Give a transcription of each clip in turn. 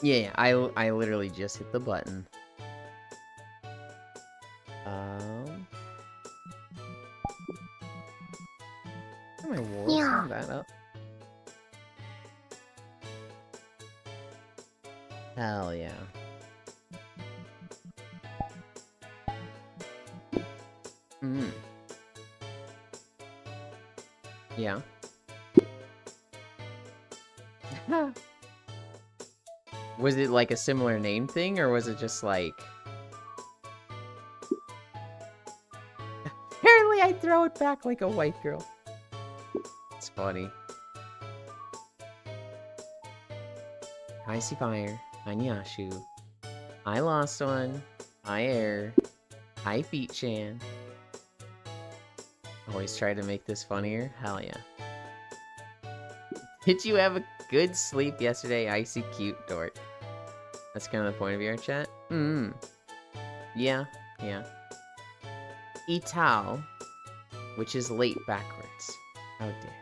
Yeah, I literally just hit the button. Am I wolves? Yeah. Turn that up. Hell yeah. Hmm. Yeah. Was it like a similar name thing, or was it just like... Apparently I throw it back like a white girl. It's funny. Icy Fire. Anyashu. I lost one. I air. Hi Feet Chan. Always try to make this funnier. Hell yeah. Did you have a good sleep yesterday, Icy Cute Dork? That's kind of the point of your chat. Yeah, yeah. Itao, which is late backwards. How dare.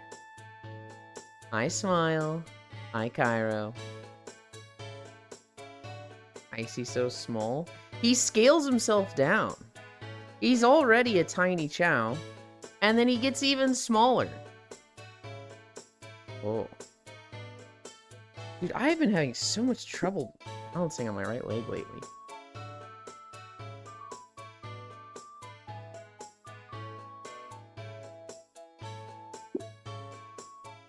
I smile. I Cairo. Icy so small. He scales himself down. He's already a tiny Chow, and then he gets even smaller. Whoa. Dude, I've been having so much trouble balancing on my right leg lately.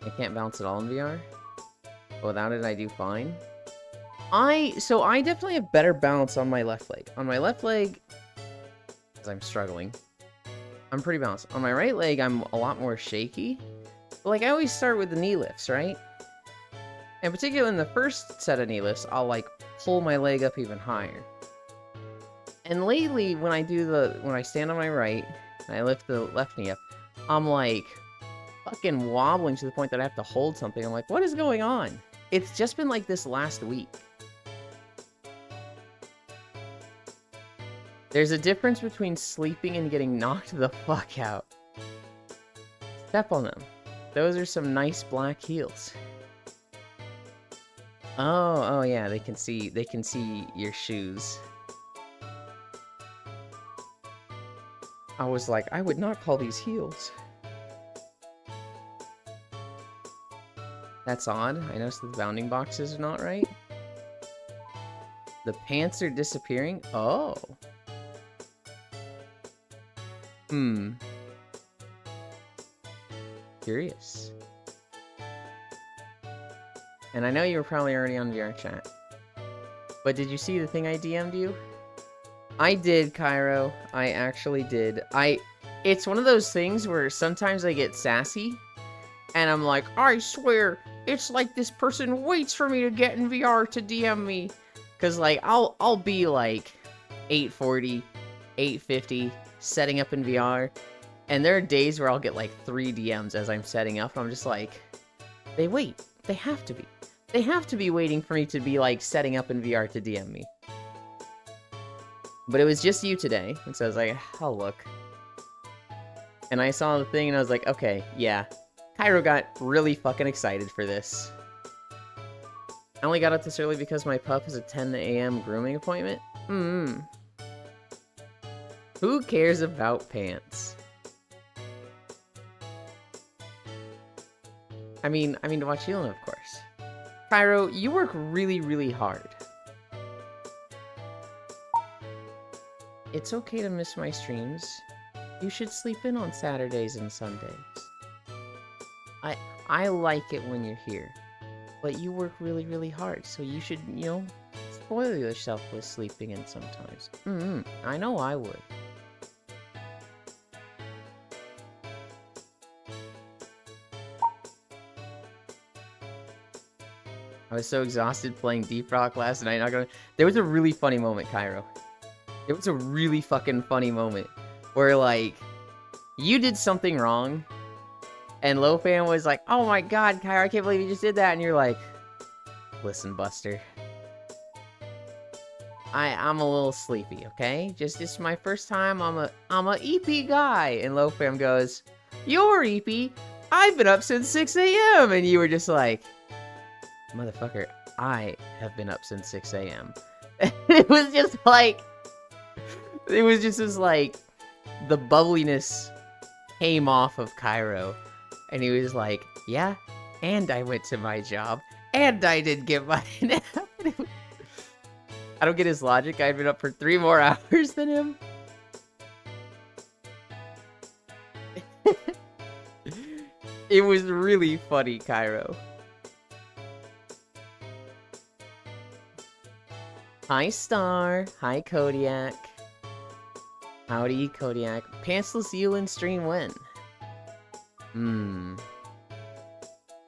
I can't balance at all in VR. Without it, I do fine. So I definitely have better balance on my left leg. On my left leg, as I'm struggling, I'm pretty balanced. On my right leg, I'm a lot more shaky. But like, I always start with the knee lifts, right? And particularly in the first set of knee lifts, I'll like pull my leg up even higher. And lately, when I stand on my right, and I lift the left knee up, I'm like fucking wobbling to the point that I have to hold something. I'm like, what is going on? It's just been like this last week. There's a difference between sleeping and getting knocked the fuck out. Step on them. Those are some nice black heels. Oh yeah, they can see your shoes. I was like, I would not call these heels. That's odd. I noticed that the bounding boxes are not right. The pants are disappearing? Oh. Curious. And I know you were probably already on VR chat. But did you see the thing I DM'd you? I did, Cairo. I actually did. It's one of those things where sometimes I get sassy. And I'm like, I swear, it's like this person waits for me to get in VR to DM me. Cause like, I'll be like 840, 850, setting up in VR. And there are days where I'll get like 3 DMs as I'm setting up. And I'm just like, they wait. They have to be. They have to be waiting for me to be like setting up in VR to DM me. But it was just you today. And so I was like, I'll look. And I saw the thing and I was like, okay, yeah. Cairo got really fucking excited for this. I only got up this early because my pup has a 10 a.m. grooming appointment. Who cares about pants? I mean to watch Healing, of course. Cairo, you work really, really hard. It's okay to miss my streams. You should sleep in on Saturdays and Sundays. I like it when you're here. But you work really, really hard, so you should, spoil yourself with sleeping in sometimes. I know I would. I was so exhausted playing Deep Rock last night. There was a really funny moment, Cairo. It was a really fucking funny moment where, like, you did something wrong, and Lofan was like, oh my god, Cairo, I can't believe you just did that, and you're like, listen, Buster. I'm a little sleepy, okay? Just my first time, I'm a EP guy. And Lofam goes, you're EP? I've been up since 6 a.m. And you were just like, motherfucker, I have been up since 6 a.m. It was just like, it was just as like, the bubbliness came off of Cairo. And he was like, yeah, and I went to my job, and I did get my nap. I don't get his logic. I'd been up for 3 more hours than him. It was really funny, Cairo. Hi, Star. Hi, Kodiak. Howdy, Kodiak. Pantsless Yulin stream when?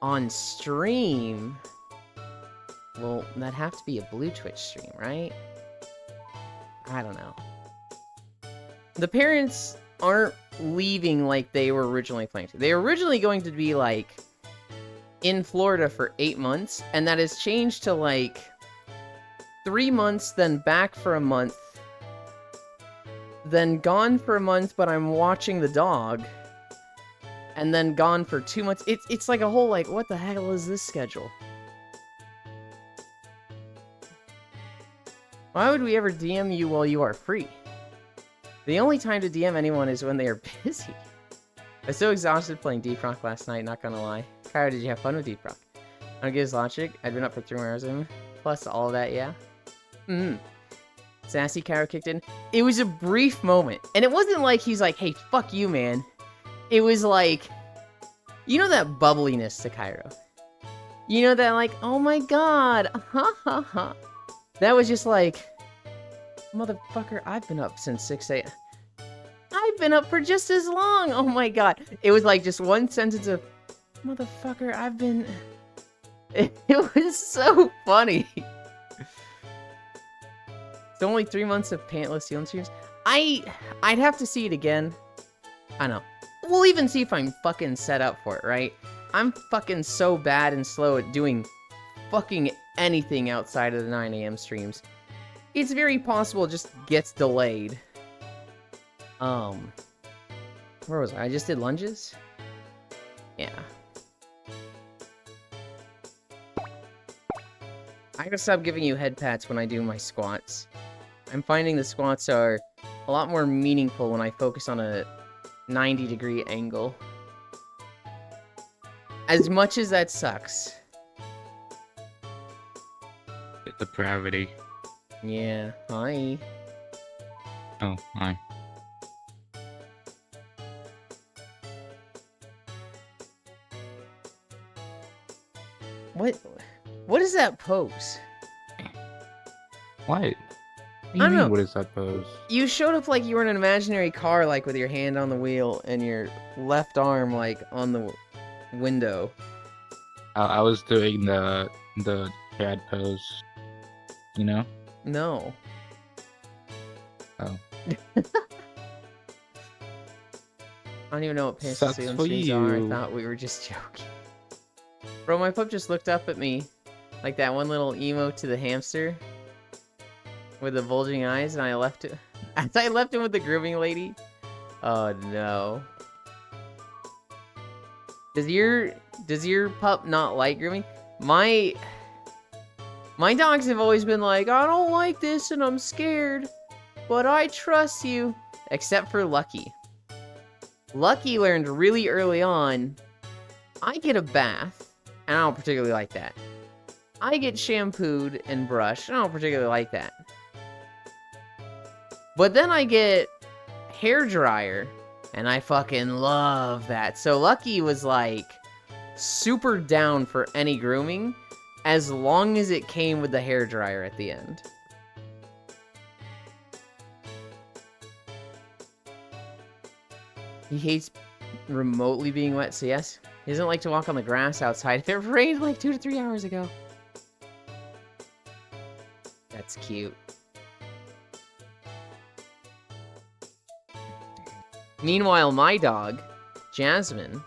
On stream? Well, that'd have to be a Blue Twitch stream, right? I don't know. The parents aren't leaving like they were originally planning to. They were originally going to be, like, in Florida for 8 months, and that has changed to, like, 3 months, then back for a month, then gone for a month, but I'm watching the dog, and then gone for 2 months. It's like a whole, like, what the hell is this schedule? Why would we ever DM you while you are free? The only time to DM anyone is when they are busy. I was so exhausted playing Deep Rock last night, not gonna lie. Kyra, did you have fun with Deep Rock? I don't get his logic. I'd been up for 3 more hours. Plus all of that, yeah. Sassy Kyra kicked in. It was a brief moment. And it wasn't like he's like, hey, fuck you, man. It was like, you know that bubbliness to Kyra. You know that like, oh my god, ha ha ha. That was just like, motherfucker, I've been up since 6 a.m. I've been up for just as long. Oh my god. It was like just one sentence of, motherfucker, I've been... It was so funny. It's only 3 months of Pantless Yulin streams. I'd have to see it again. I know. We'll even see if I'm fucking set up for it, right? I'm fucking so bad and slow at doing fucking anything outside of the 9 a.m. streams. It's very possible it just gets delayed. Where was I? I just did lunges? Yeah. I gotta stop giving you head pats when I do my squats. I'm finding the squats are a lot more meaningful when I focus on a 90-degree angle. As much as that sucks. Depravity. Yeah, hi. Oh, hi. What is that pose? What? I don't know. What is that pose? You showed up like you were in an imaginary car, like with your hand on the wheel and your left arm like on the window. I was doing the Chad pose. You know? No. Oh. I don't even know what Pants Sucks Salem for streams are. I you. thought we were just joking. Bro, my pup just looked up at me like that one little emote to the hamster with the bulging eyes, and I left it. As I left him with the grooming lady. Oh no. Does your pup not like grooming? My dogs have always been like, I don't like this and I'm scared, but I trust you. Except for Lucky. Lucky learned really early on, I get a bath, and I don't particularly like that. I get shampooed and brushed, and I don't particularly like that. But then I get hair dryer, and I fucking love that. So Lucky was like super down for any grooming, as long as it came with the hair dryer at the end. He hates remotely being wet, so yes. He doesn't like to walk on the grass outside if it rained like 2 to 3 hours ago. That's cute. Meanwhile, my dog, Jasmine,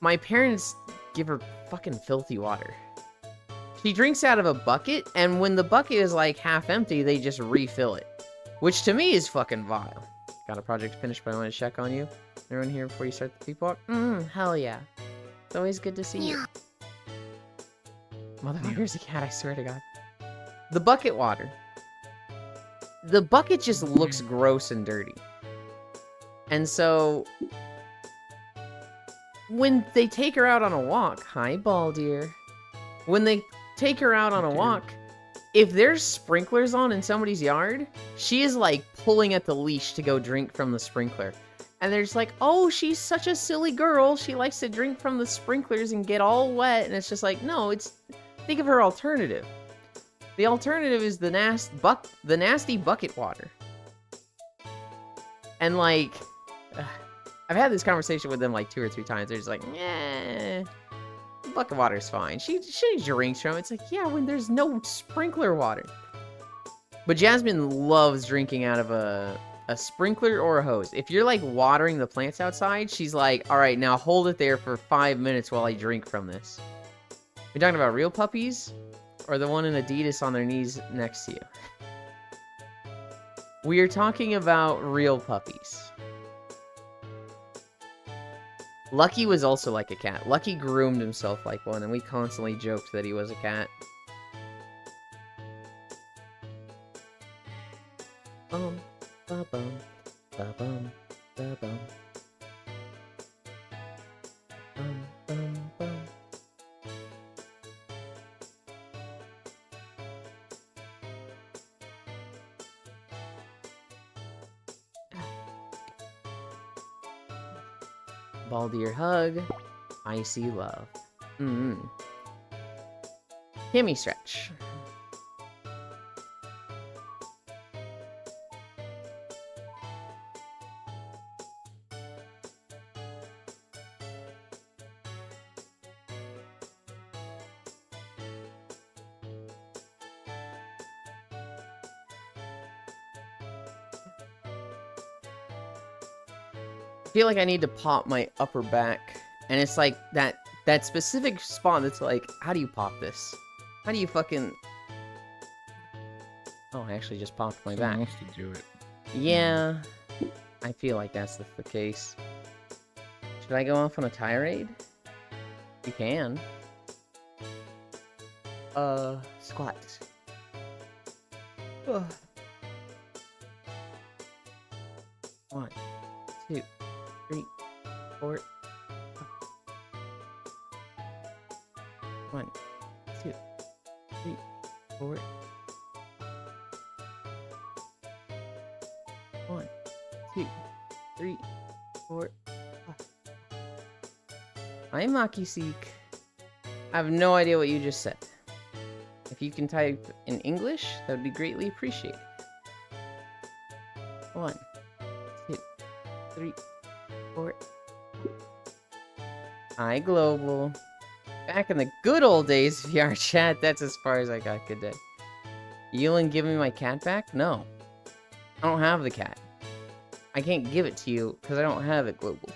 my parents give her fucking filthy water. She drinks out of a bucket, and when the bucket is like half empty, they just refill it. Which to me is fucking vile. Got a project finished, but I want to check on you. Everyone here before you start the peep walk? Hell yeah. It's always good to see you. Motherfucker's a cat, I swear to God. The bucket water. The bucket just looks gross and dirty. And so, when they take her out on a walk, hi, Baldir. When they take her out on a walk, if there's sprinklers on in somebody's yard, she is like pulling at the leash to go drink from the sprinkler. And they're just like, oh, she's such a silly girl. She likes to drink from the sprinklers and get all wet. And it's just like, no, think of her alternative. The alternative is the nasty bucket water. And like, I've had this conversation with them like 2 or 3 times. They're just like, yeah, bucket water's fine. She drinks from it. It's like, yeah, when there's no sprinkler water. But Jasmine loves drinking out of a sprinkler or a hose. If you're like watering the plants outside, she's like, all right, now hold it there for 5 minutes while I drink from this. You're talking about real puppies? Or the one in Adidas on their knees next to you? We are talking about real puppies. Lucky was also like a cat. Lucky groomed himself like one, and we constantly joked that he was a cat. Bum, ba bum, ba bum, ba bum. Bum, bum, bum. Baldir hug. Icy love. Kimmy stretch. I feel like I need to pop my upper back, and it's like that specific spot that's like, how do you pop this? How do you fucking... Oh, I actually just popped my back. Someone wants to do it. Yeah, I feel like that's the case. Should I go off on a tirade? You can. Squat. Ugh. 1, 2, 3, 4. 1, 2, 3, 4. 1, 2, 3, 4. I'm Maki Seek. I have no idea what you just said. If you can type in English, that would be greatly appreciated. 1, 2, 3, 4. Hi, Global. Back in the good old days, VR chat, that's as far as I got. Good day. Yulin give me my cat back? No. I don't have the cat. I can't give it to you because I don't have it, Global.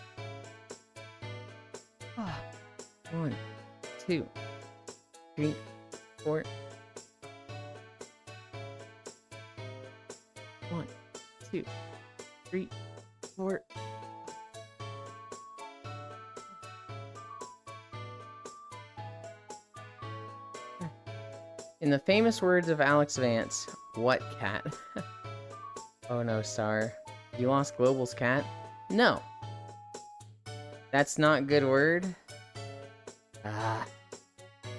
1, 2, 3, 4. 1, 2, 3, 4. In the famous words of Alex Vance, what cat? Oh no, Star. You lost Global's cat? No. That's not a good word?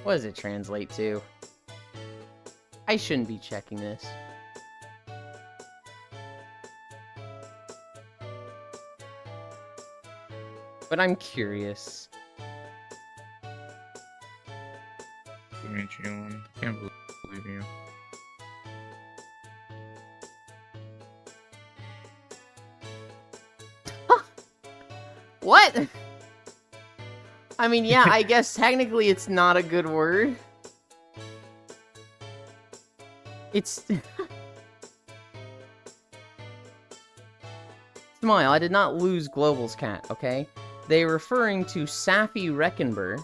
What does it translate to? I shouldn't be checking this. But I'm curious. Can't believe you. What? I mean, yeah, I guess technically it's not a good word. It's... Smile, I did not lose Global's cat, okay? They're referring to Safi Reckenber,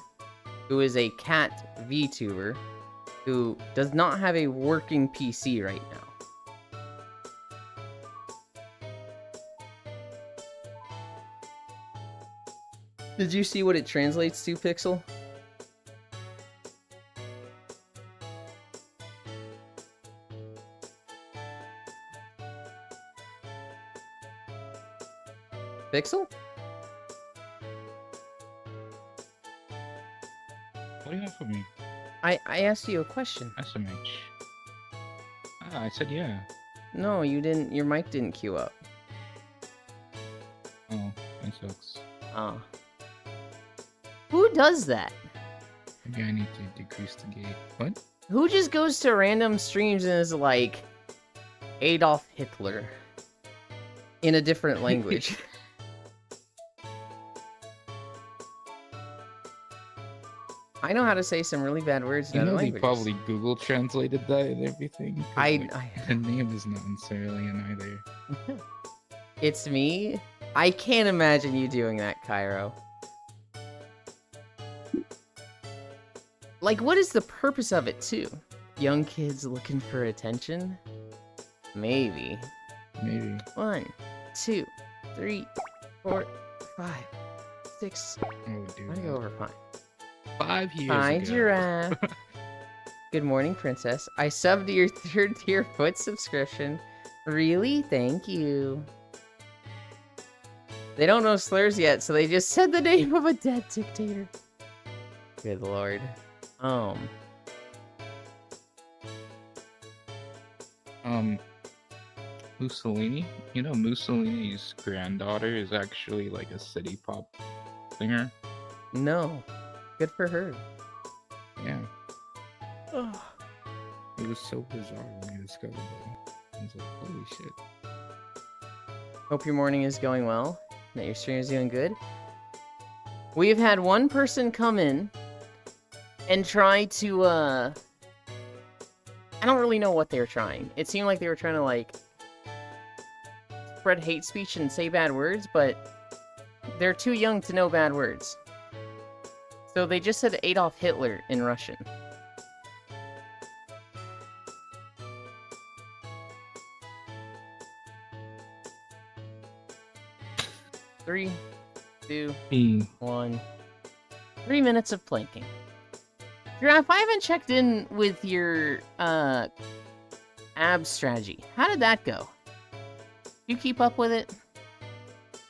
who is a cat VTuber, who does not have a working PC right now. Did you see what it translates to, Pixel? Pixel? What do you have for me? I asked you a question. SMH. Ah, I said yeah. No, you didn't. Your mic didn't queue up. Oh, that sucks. Oh. Who does that? Maybe I need to decrease the gate. What? Who just goes to random streams and is like Adolf Hitler in a different language? I know how to say some really bad words in You other know they languages. probably Google translated that and everything. 'cause, I the name is not necessarily an either. It's me? I can't imagine you doing that, Cairo. Like, what is the purpose of it, too? Young kids looking for attention? Maybe. Maybe. 1, 2, 3, 4, 5, 6. Oh, dude. I'm gonna go over 5. 5 years Hi, ago. Giraffe. Good morning, Princess. I subbed to your 3rd tier foot subscription. Really? Thank you. They don't know slurs yet, so they just said the name of a dead dictator. Good lord. Mussolini? You know Mussolini's granddaughter is actually like a city pop singer? No. Good for her. Yeah. Ugh. It was so bizarre when I discovered it. I was like, holy shit. Hope your morning is going well, that your stream is doing good. We've had one person come in and try to, I don't really know what they were trying. It seemed like they were trying to, like, spread hate speech and say bad words, but they're too young to know bad words. So they just said Adolf Hitler in Russian. Three, 2, 1. 3 minutes of planking. Giraffe, I haven't checked in with your ab strategy. How did that go? You keep up with it?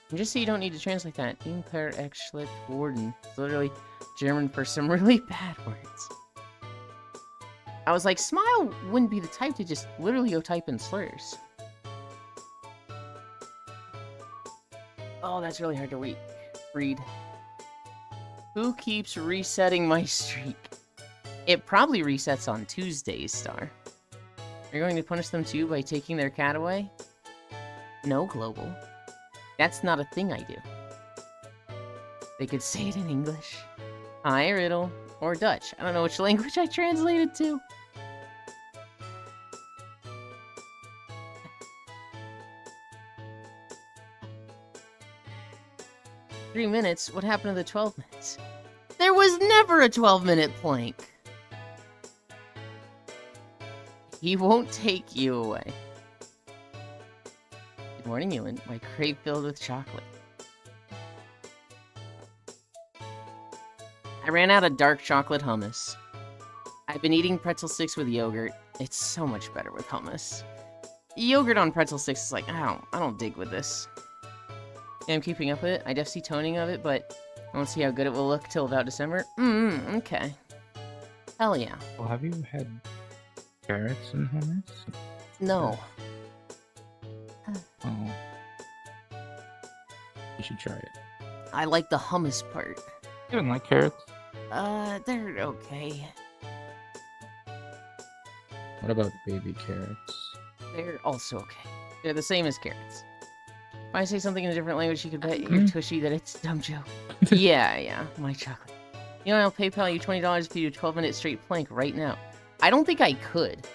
And just so you don't need to translate that, Imper Exschlitt Warden. It's literally German for some really bad words. I was like, Smile wouldn't be the type to just literally go type in slurs. Oh, that's really hard to read. Who keeps resetting my streak? It probably resets on Tuesdays, Star. You're going to punish them too by taking their cat away? No, Global. That's not a thing I do. They could say it in English. Hi, Riddle. Or Dutch. I don't know which language I translated to. "3 minutes? What happened to the 12 minutes? There was never a 12-minute plank! He won't take you away. Good morning, Ewan. My crate filled with chocolate. I ran out of dark chocolate hummus. I've been eating pretzel sticks with yogurt. It's so much better with hummus. Yogurt on pretzel sticks is like, I don't dig with this. Yeah, I'm keeping up with it. I def see toning of it, but I won't see how good it will look till about December. Okay. Hell yeah. Well, have you had carrots in hummus? No. Oh. You should try it. I like the hummus part. You don't like carrots? They're okay. What about baby carrots? They're also okay. They're the same as carrots. If I say something in a different language, you could bet your tushy that it's a dumb joke. Yeah, my chocolate. You know, I'll PayPal you $20 if you do a 12-minute straight plank right now. I don't think I could.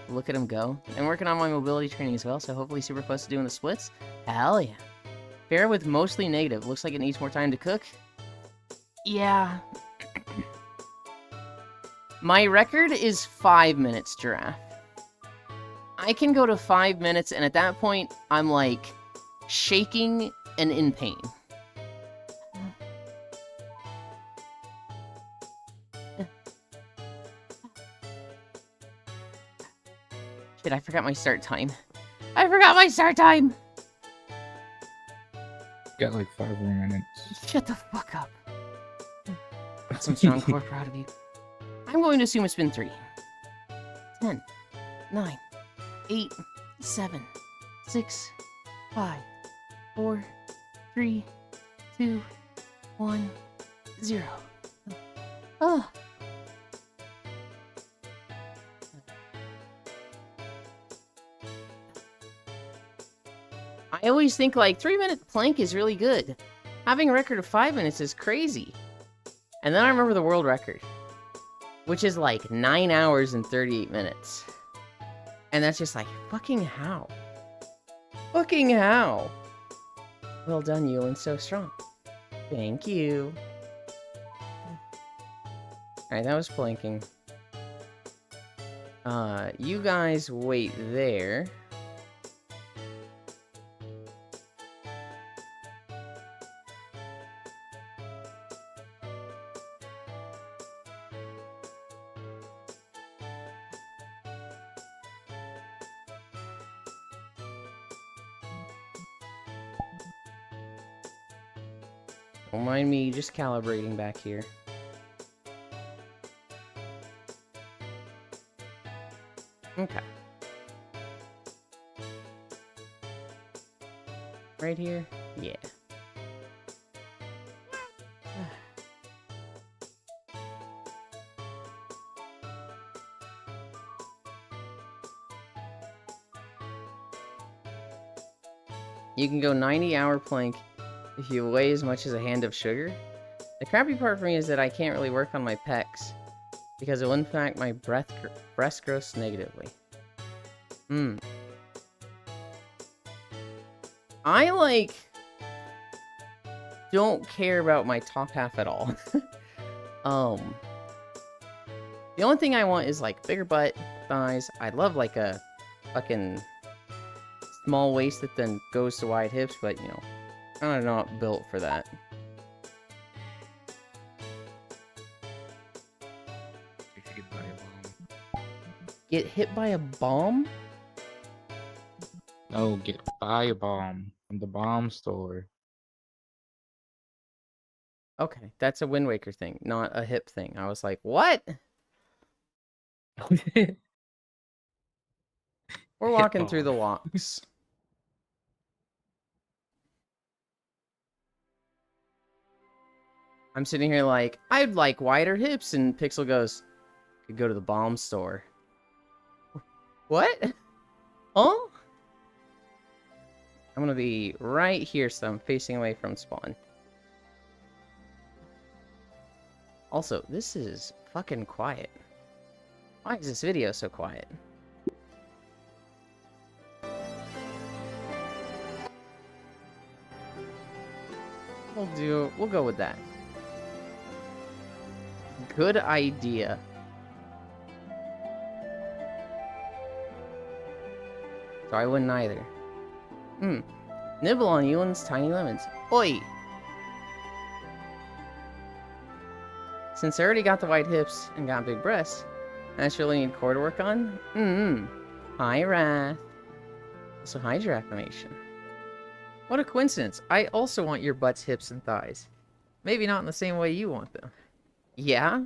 Look at him go. I'm working on my mobility training as well, so hopefully super close to doing the splits. Hell yeah. Fair with mostly negative. Looks like it needs more time to cook. Yeah. My record is 5 minutes, Giraffe. I can go to 5 minutes, and at that point, I'm like shaking and in pain. Shit, I forgot my start time. Got like 5 more minutes. Shut the fuck up. That's some strong core, proud of you. I'm going to assume it's been 3. 10, 9, 8, 7, 6, 5, 4, 3, 2, 1, 0. Oh. I always think like 3-minute plank is really good. Having a record of 5 minutes is crazy. And then I remember the world record, which is like 9 hours and 38 minutes. And that's just like, fucking how? Fucking how? Well done, Yulin, so strong. Thank you. Alright, that was planking. You guys wait there. Don't mind me just calibrating back here. Okay. Right here? Yeah. You can go 90-hour plank if you weigh as much as a hand of sugar. The crappy part for me is that I can't really work on my pecs because it will impact my breast growth negatively. I, like, don't care about my top half at all. The only thing I want is, like, bigger butt, thighs. I'd love, like, a fucking small waist that then goes to wide hips, but, you know, I'm not built for that. Get hit by a bomb? No, get buy a bomb from the bomb store. Okay, that's a Wind Waker thing, not a hip thing. I was like, what? We're walking through the locks. I'm sitting here like, I'd like wider hips, and Pixel goes, could go to the bomb store. What? Huh? I'm gonna be right here, so I'm facing away from spawn. Also, this is fucking quiet. Why is this video so quiet? We'll go with that. Good idea. So I wouldn't either. Nibble on Yulin's tiny lemons. Oi! Since I already got the wide hips and got big breasts, I naturally need core to work on. Hi, Wrath. Also, hi, Giraffimation. What a coincidence. I also want your butts, hips, and thighs. Maybe not in the same way you want them. Yeah?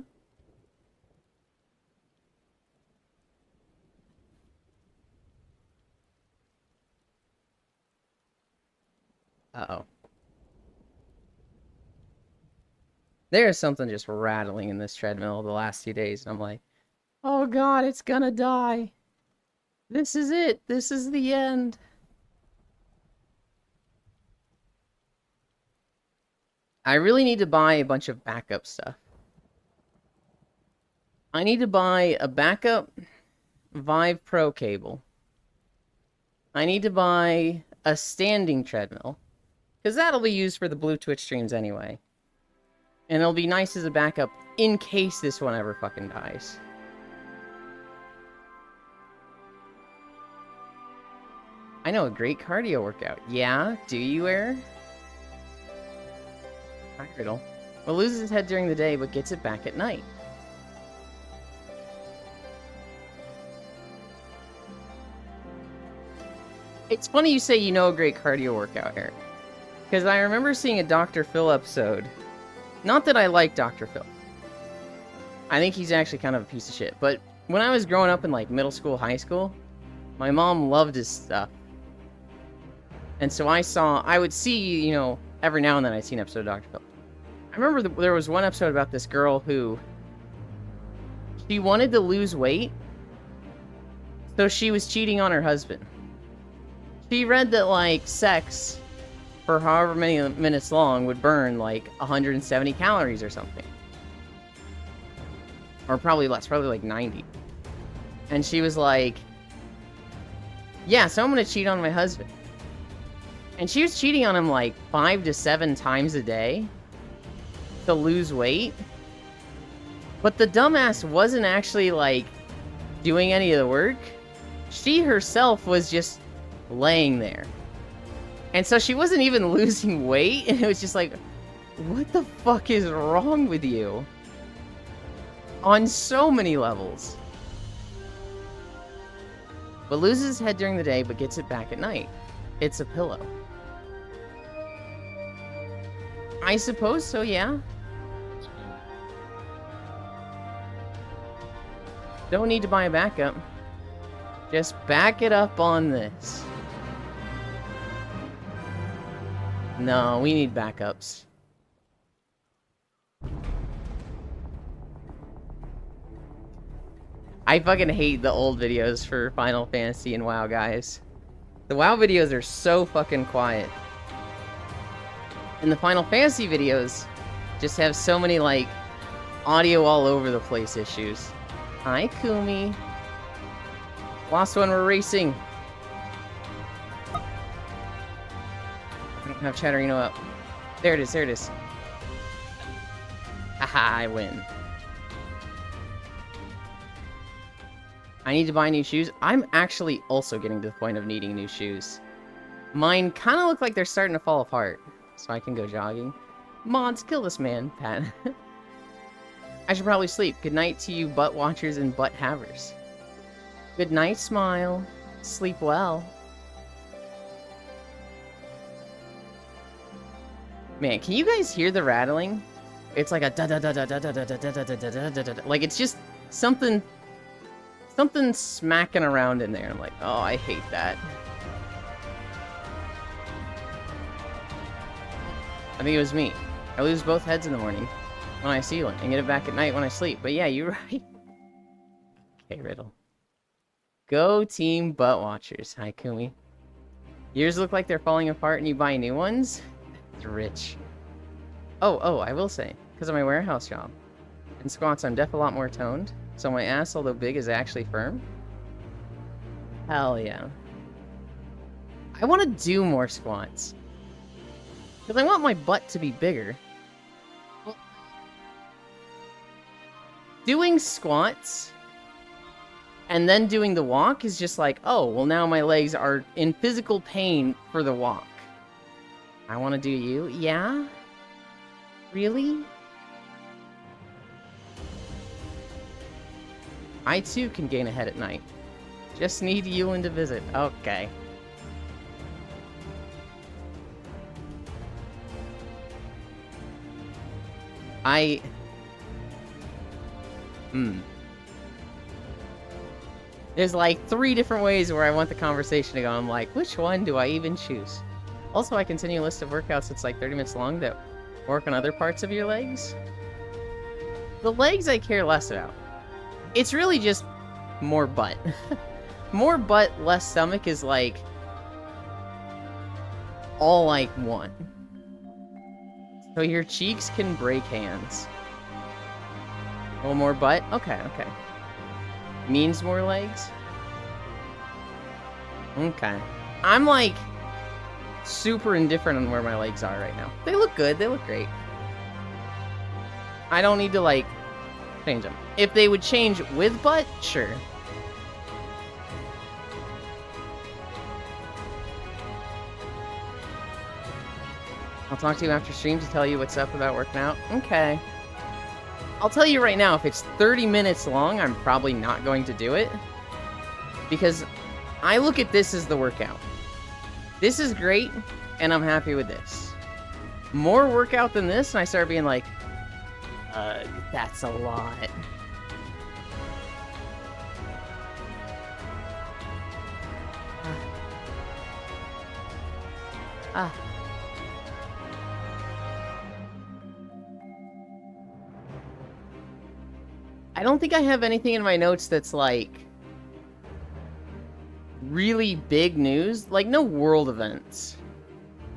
Uh-oh. There's something just rattling in this treadmill the last 2 days, and I'm like, oh god, it's gonna die. This is it. This is the end. I really need to buy a bunch of backup stuff. I need to buy a backup Vive Pro cable. I need to buy a standing treadmill, because that'll be used for the Blue Twitch streams anyway. And it'll be nice as a backup in case this one ever fucking dies. I know a great cardio workout. Yeah? Do you, Air? Hi, Riddle. Well, loses his head during the day, but gets it back at night. It's funny you say you know a great cardio workout, Eric. Because I remember seeing a Dr. Phil episode. Not that I like Dr. Phil. I think he's actually kind of a piece of shit. But when I was growing up in like middle school, high school, my mom loved his stuff. And so I would see, you know, every now and then I'd see an episode of Dr. Phil. I remember there was one episode about this girl who, she wanted to lose weight, so she was cheating on her husband. She read that, like, sex for however many minutes long would burn, like, 170 calories or something. Or probably less, probably like 90. And she was like, yeah, so I'm gonna cheat on my husband. And she was cheating on him like 5 to 7 times a day to lose weight. But the dumbass wasn't actually like doing any of the work. She herself was just laying there. And so she wasn't even losing weight, and it was just like, what the fuck is wrong with you? On so many levels. But loses his head during the day, but gets it back at night. It's a pillow. I suppose so, yeah. Don't need to buy a backup. Just back it up on this. No, we need backups. I fucking hate the old videos for Final Fantasy and WoW, guys. The WoW videos are so fucking quiet. And the Final Fantasy videos just have so many, like, audio all over the place issues. Hi, Kumi. Last one, we're racing. I don't have Chatterino up. There it is, there it is. Haha, I win. I need to buy new shoes. I'm actually also getting to the point of needing new shoes. Mine kind of look like they're starting to fall apart. So I can go jogging. Mods, kill this man, Pat. I should probably sleep. Good night to you butt watchers and butt havers. Good night, Smile. Sleep well. Man, can you guys hear the rattling? It's like a da da da da da da da da da da da da da da. Like it's just something smacking around in there. I'm like, oh, I hate that. I think it was me. I lose both heads in the morning when I see one, and get it back at night when I sleep. But yeah, you're right. Okay, Riddle. Go Team Butt Watchers. Hi, Kumi. Yours look like they're falling apart and you buy new ones? That's rich. Oh, I will say, because of my warehouse job. In squats, I'm def a lot more toned, so my ass, although big, is actually firm. Hell yeah. I want to do more squats. Because I want my butt to be bigger. Well, doing squats and then doing the walk is just like, oh, well now my legs are in physical pain for the walk. I want to do you? Yeah? Really? I too can gain a head at night. Just need Yulin to visit. Okay. There's like 3 different ways where I want the conversation to go. I'm like, which one do I even choose? Also, I continue a list of workouts that's like 30 minutes long that work on other parts of your legs. The legs I care less about. It's really just more butt. More butt, less stomach is like all I want. So your cheeks can break hands. A little more butt? Okay. Means more legs? Okay. I'm like super indifferent on where my legs are right now. They look good, they look great. I don't need to like change them. If they would change with butt, sure. I'll talk to you after stream to tell you what's up about working out. Okay. I'll tell you right now, if it's 30 minutes long, I'm probably not going to do it. Because I look at this as the workout. This is great, and I'm happy with this. more workout than this, and I started being like, that's a lot. Ah. I don't think I have anything in my notes that's like really big news, like no world events.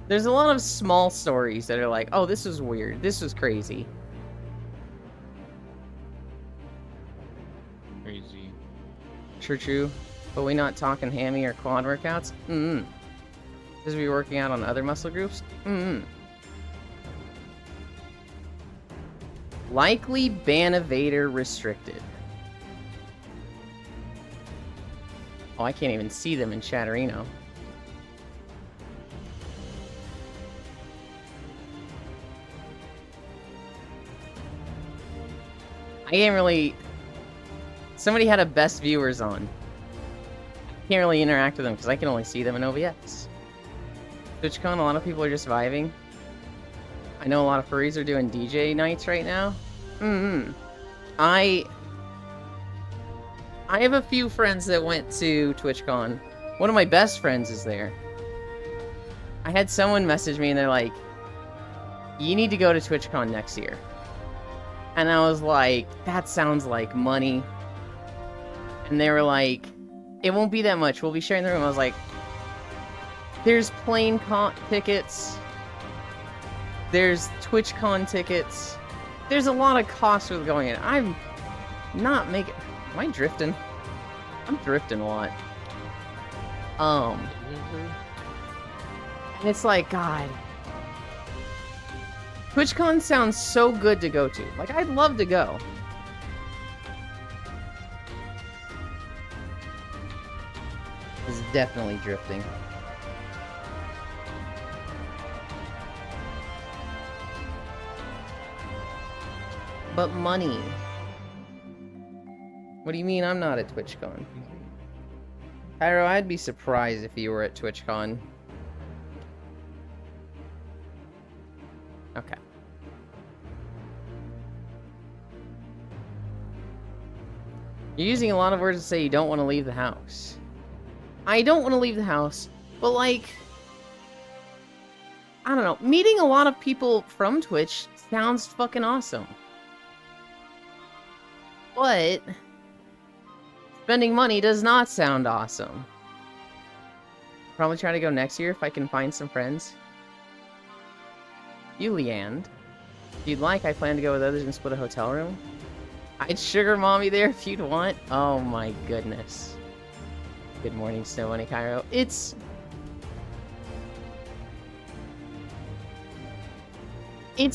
There's a lot of small stories that are like, oh, this was weird, this was crazy. Crazy. True. But we not talking hammy or quad workouts? Because we working out on other muscle groups? Likely ban evader restricted. Oh, I can't even see them in Chatterino. I can't really... Somebody had a best viewers on. Can't really interact with them because I can only see them in OBS. TwitchCon, a lot of people are just vibing. I know a lot of furries are doing DJ nights right now. I have a few friends that went to TwitchCon. One of my best friends is there. I had someone message me and they're like, you need to go to TwitchCon next year. And I was like, that sounds like money. And they were like, it won't be that much. We'll be sharing the room. I was like, there's plane tickets. There's TwitchCon tickets. There's a lot of costs with going in. I'm not making... Am I drifting? I'm drifting a lot. And it's like, God. TwitchCon sounds so good to go to. Like, I'd love to go. This is definitely drifting. But money. What do you mean I'm not at TwitchCon? Pyro, I'd be surprised if you were at TwitchCon. Okay. You're using a lot of words to say you don't want to leave the house. I don't want to leave the house, but like... I don't know. Meeting a lot of people from Twitch sounds fucking awesome. But spending money does not sound awesome. Probably try to go next year if I can find some friends. You, Leand. If you'd like, I plan to go with others and split a hotel room. I'd sugar mommy there if you'd want. Oh my goodness. Good morning, Snow Bunny Cairo. It's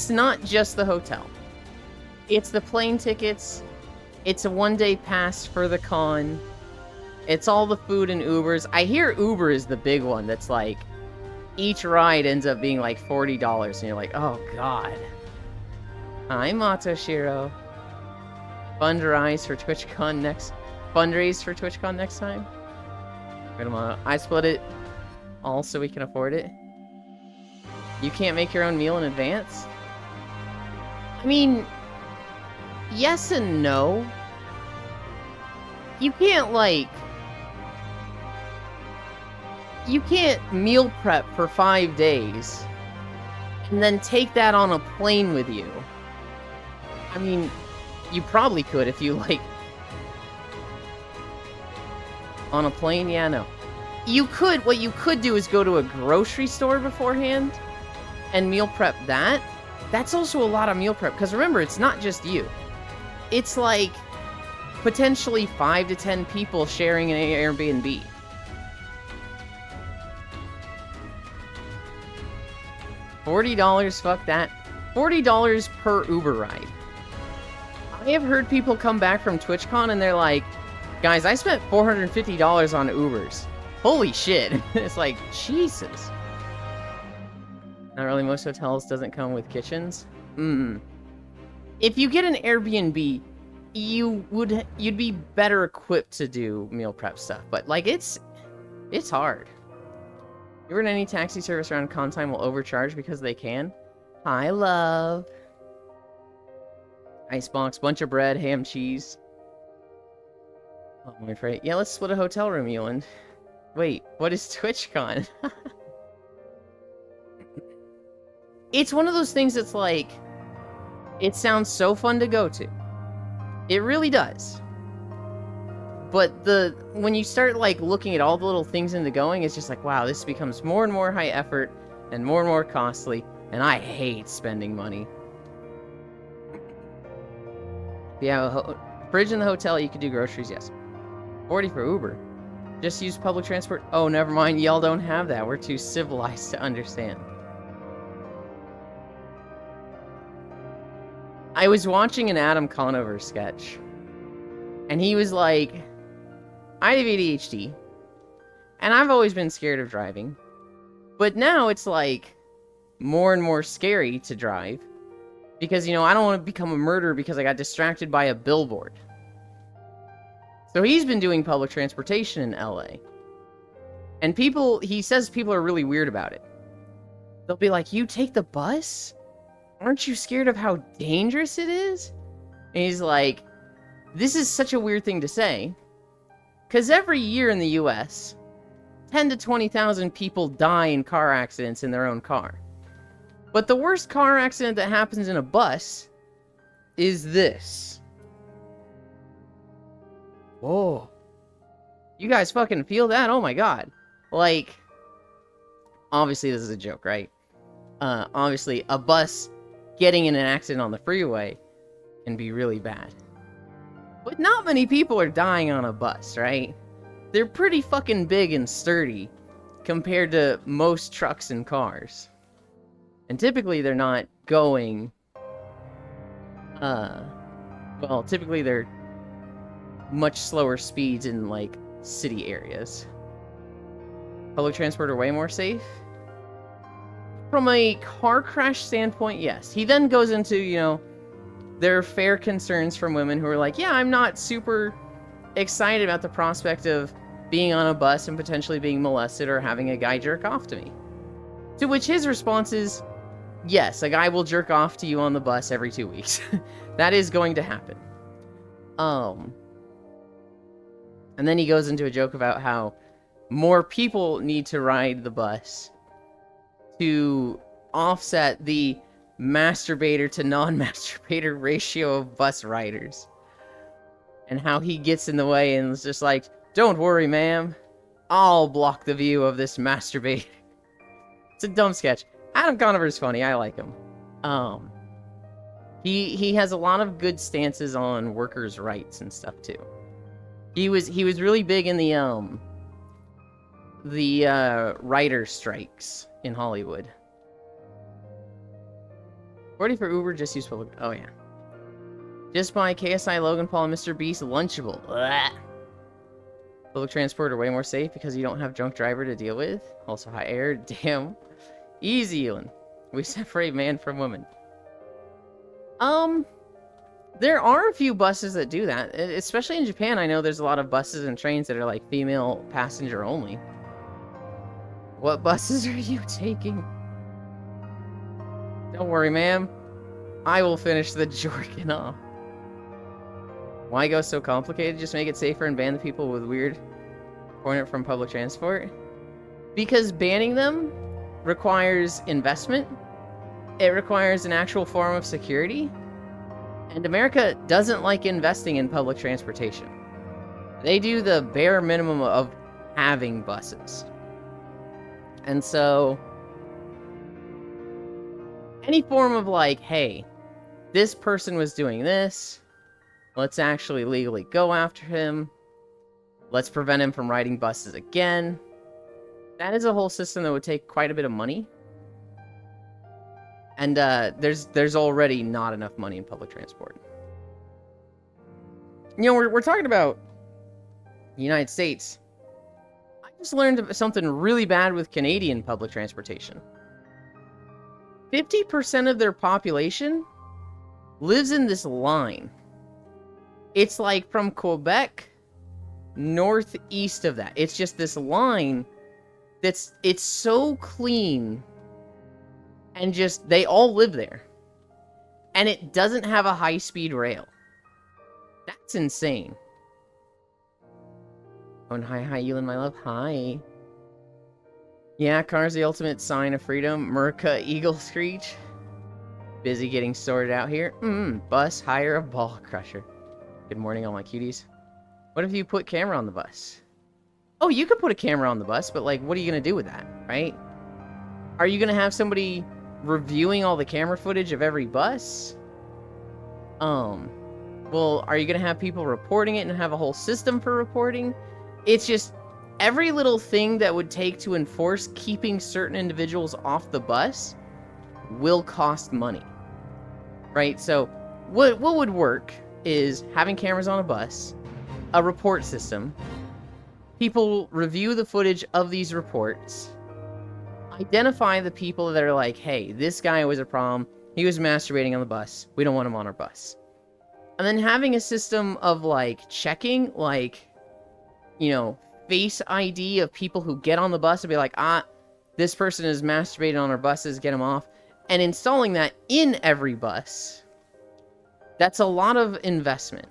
not just the hotel. It's the plane tickets. It's a one-day pass for the con. It's all the food and Ubers. I hear Uber is the big one that's like, each ride ends up being like $40, and you're like, oh god. Hi, Matoshiro. Fundraise for TwitchCon next time. I split it all so we can afford it. You can't make your own meal in advance? I mean, yes and no. You can't, like... You can't meal prep for 5 days and then take that on a plane with you. I mean, you probably could if you, like... On a plane? Yeah, no. You could, what you could do is go to a grocery store beforehand and meal prep that. That's also a lot of meal prep, because remember, it's not just you. It's like potentially 5 to 10 people sharing an Airbnb. $40, fuck that. $40 per Uber ride. I have heard people come back from TwitchCon and they're like, guys, I spent $450 on Ubers. Holy shit. It's like, Jesus. Not really, most hotels doesn't come with kitchens. If you get an Airbnb, you'd be better equipped to do meal prep stuff, but like it's hard. You ever in any taxi service around con time will overcharge because they can? Hi, love. Icebox, bunch of bread, ham, cheese. Oh, I'm afraid. Yeah, let's split a hotel room, Ewan. Wait, what is TwitchCon? It's one of those things that's like, it sounds so fun to go to. It really does. But when you start like looking at all the little things into going, it's just like, wow, this becomes more and more high effort and more costly, and I hate spending money. If you have a fridge in the hotel, you can do groceries, yes. 40 for Uber. Just use public transport. Oh, never mind, y'all don't have that. We're too civilized to understand. I was watching an Adam Conover sketch, and he was like, I have ADHD, and I've always been scared of driving, but now it's like more and more scary to drive because, you know, I don't want to become a murderer because I got distracted by a billboard. So he's been doing public transportation in LA, and he says people are really weird about it. They'll be like, you take the bus? Aren't you scared of how dangerous it is? And he's like, this is such a weird thing to say, because every year in the US, 10 to 20,000 people die in car accidents in their own car. But the worst car accident that happens in a bus is this. Whoa. You guys fucking feel that? Oh my god. Like, obviously this is a joke, right? Obviously, a bus getting in an accident on the freeway can be really bad. But not many people are dying on a bus, right? They're pretty fucking big and sturdy compared to most trucks and cars. And typically they're not going... well, typically they're much slower speeds in, like, city areas. Public transport are way more safe? From a car crash standpoint, yes. He then goes into, you know, there are fair concerns from women who are like, yeah, I'm not super excited about the prospect of being on a bus and potentially being molested or having a guy jerk off to me. To which his response is, yes, a guy will jerk off to you on the bus every 2 weeks. That is going to happen. And then he goes into a joke about how more people need to ride the bus to offset the masturbator to non-masturbator ratio of bus riders. And how he gets in the way and is just like, don't worry, ma'am. I'll block the view of this masturbator. It's a dumb sketch. Adam Conover's funny. I like him. He has a lot of good stances on workers' rights and stuff too. He was really big in the writer strikes in Hollywood. 40 for Uber, just use public... Oh, yeah. Just buy KSI, Logan Paul, and Mr. Beast Lunchable. Blah. Public transport are way more safe because you don't have drunk driver to deal with. Also high air. Damn. Easy, Elon. We separate man from woman. There are a few buses that do that. Especially in Japan, I know there's a lot of buses and trains that are like female passenger only. What buses are you taking? Don't worry, ma'am. I will finish the jorking off. Why go so complicated? Just make it safer and ban the people with weird point from public transport? Because banning them requires investment. It requires an actual form of security. And America doesn't like investing in public transportation. They do the bare minimum of having buses. And so, any form of like, hey, this person was doing this, let's actually legally go after him, let's prevent him from riding buses again, that is a whole system that would take quite a bit of money. And there's already not enough money in public transport. You know, we're talking about the United States. I just learned something really bad with Canadian public transportation. 50% of their population lives in this line. It's like from Quebec northeast of that. It's just this line it's so clean And just, they all live there. And it doesn't have a high-speed rail. That's insane. Oh, and hi, Yulin, my love. Hi. Yeah, car's the ultimate sign of freedom. Merca Eagle Screech. Busy getting sorted out here. Bus, hire a ball crusher. Good morning, all my cuties. What if you put camera on the bus? Oh, you could put a camera on the bus, but, like, what are you going to do with that, right? Are you going to have somebody reviewing all the camera footage of every bus? Well, are you going to have people reporting it and have a whole system for reporting? It's just, every little thing that would take to enforce keeping certain individuals off the bus will cost money, right? So, what would work is having cameras on a bus, a report system, people review the footage of these reports, identify the people that are like, hey, this guy was a problem, he was masturbating on the bus, we don't want him on our bus. And then having a system of, like, checking, like, you know, face ID of people who get on the bus and be like, this person is masturbating on our buses, get him off. And installing that in every bus. That's a lot of investment.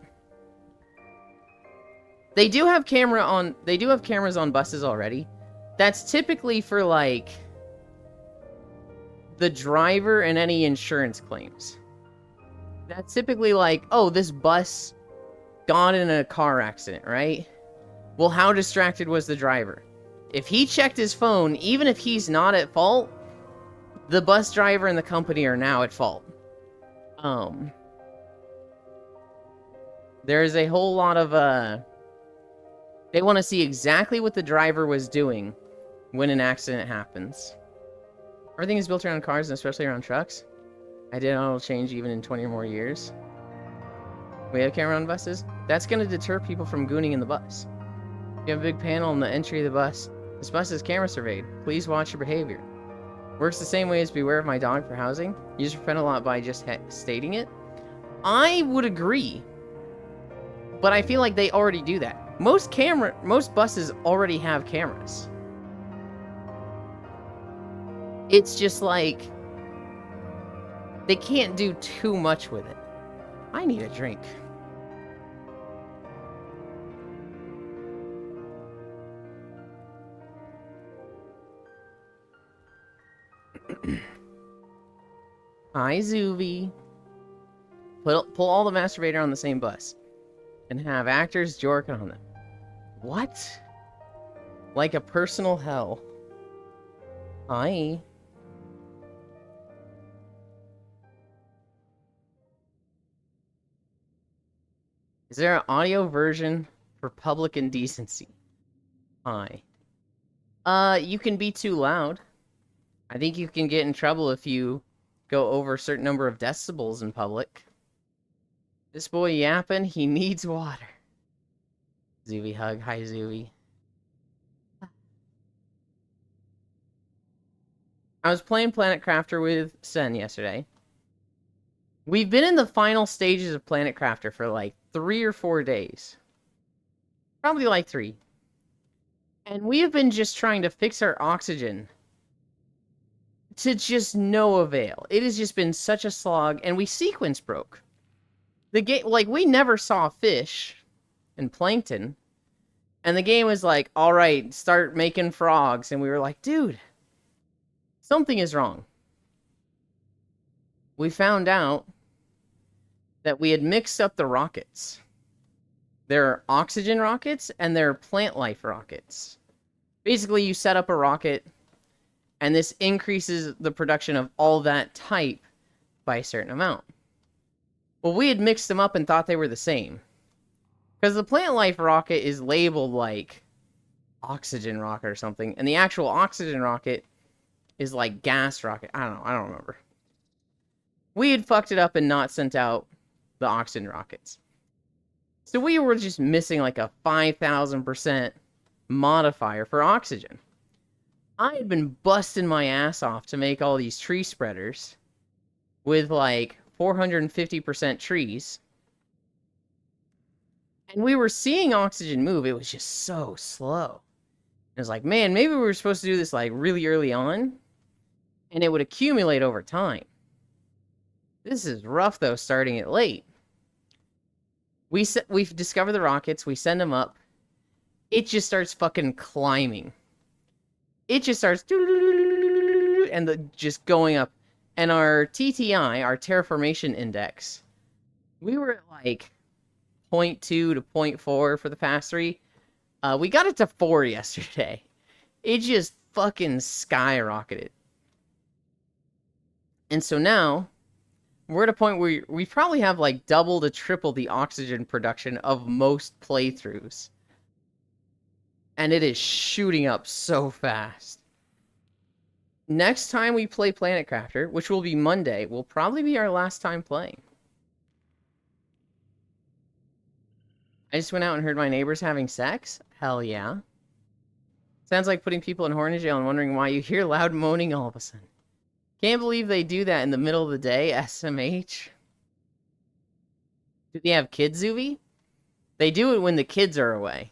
They do have cameras on buses already. That's typically for, like, the driver and any insurance claims. That's typically like, oh, this bus got in a car accident, right? Well, how distracted was the driver? If he checked his phone, even if he's not at fault, the bus driver and the company are now at fault. There's a whole lot of, they want to see exactly what the driver was doing when an accident happens. Everything is built around cars and especially around trucks. I did auto change even in 20 or more years. We have camera on buses? That's going to deter people from gooning in the bus. You have a big panel on the entry of the bus. This bus is camera surveyed. Please watch your behavior. Works the same way as beware of my dog for housing. Use repent a lot by just stating it. I would agree. But I feel like they already do that. Most buses already have cameras. It's just like, they can't do too much with it. I need a drink. Hi, Zuvi. Pull all the masturbator on the same bus. And have actors jork on them. What? Like a personal hell. Hi. Is there an audio version for public indecency? Hi. You can be too loud. I think you can get in trouble if you go over a certain number of decibels in public. This boy yapping, he needs water. Zuvi hug. Hi, Zuvi. I was playing Planet Crafter with Sen yesterday. We've been in the final stages of Planet Crafter for like 3 or 4 days. Probably like 3. And we have been just trying to fix our oxygen to just no avail. It has just been such a slog, and we sequence broke. The game, like, we never saw fish and plankton, and the game was like, all right, start making frogs, and we were like, dude, something is wrong. We found out that we had mixed up the rockets. There are oxygen rockets, and there are plant life rockets. Basically, you set up a rocket, and this increases the production of all that type by a certain amount. Well, we had mixed them up and thought they were the same. Because the plant life rocket is labeled like oxygen rocket or something, and the actual oxygen rocket is like gas rocket. I don't remember. We had fucked it up and not sent out the oxygen rockets. So we were just missing like a 5,000% modifier for oxygen. I had been busting my ass off to make all these tree spreaders with like 450% trees. And we were seeing oxygen move. It was just so slow. It was like, man, maybe we were supposed to do this like really early on. and it would accumulate over time. This is rough, though, starting it late. We've discovered the rockets. We send them up. It just starts fucking climbing. It just starts and just going up. And our TTI, our terraformation index, we were at like 0.2 to 0.4 for the past 3. We got it to 4 yesterday. It just fucking skyrocketed. And so now we're at a point where we probably have like double to triple the oxygen production of most playthroughs. And it is shooting up so fast. Next time we play Planet Crafter, which will be Monday, will probably be our last time playing. I just went out and heard my neighbors having sex? Hell yeah. Sounds like putting people in horny jail and wondering why you hear loud moaning all of a sudden. Can't believe they do that in the middle of the day, SMH. Do they have kids, Zuvi? They do it when the kids are away.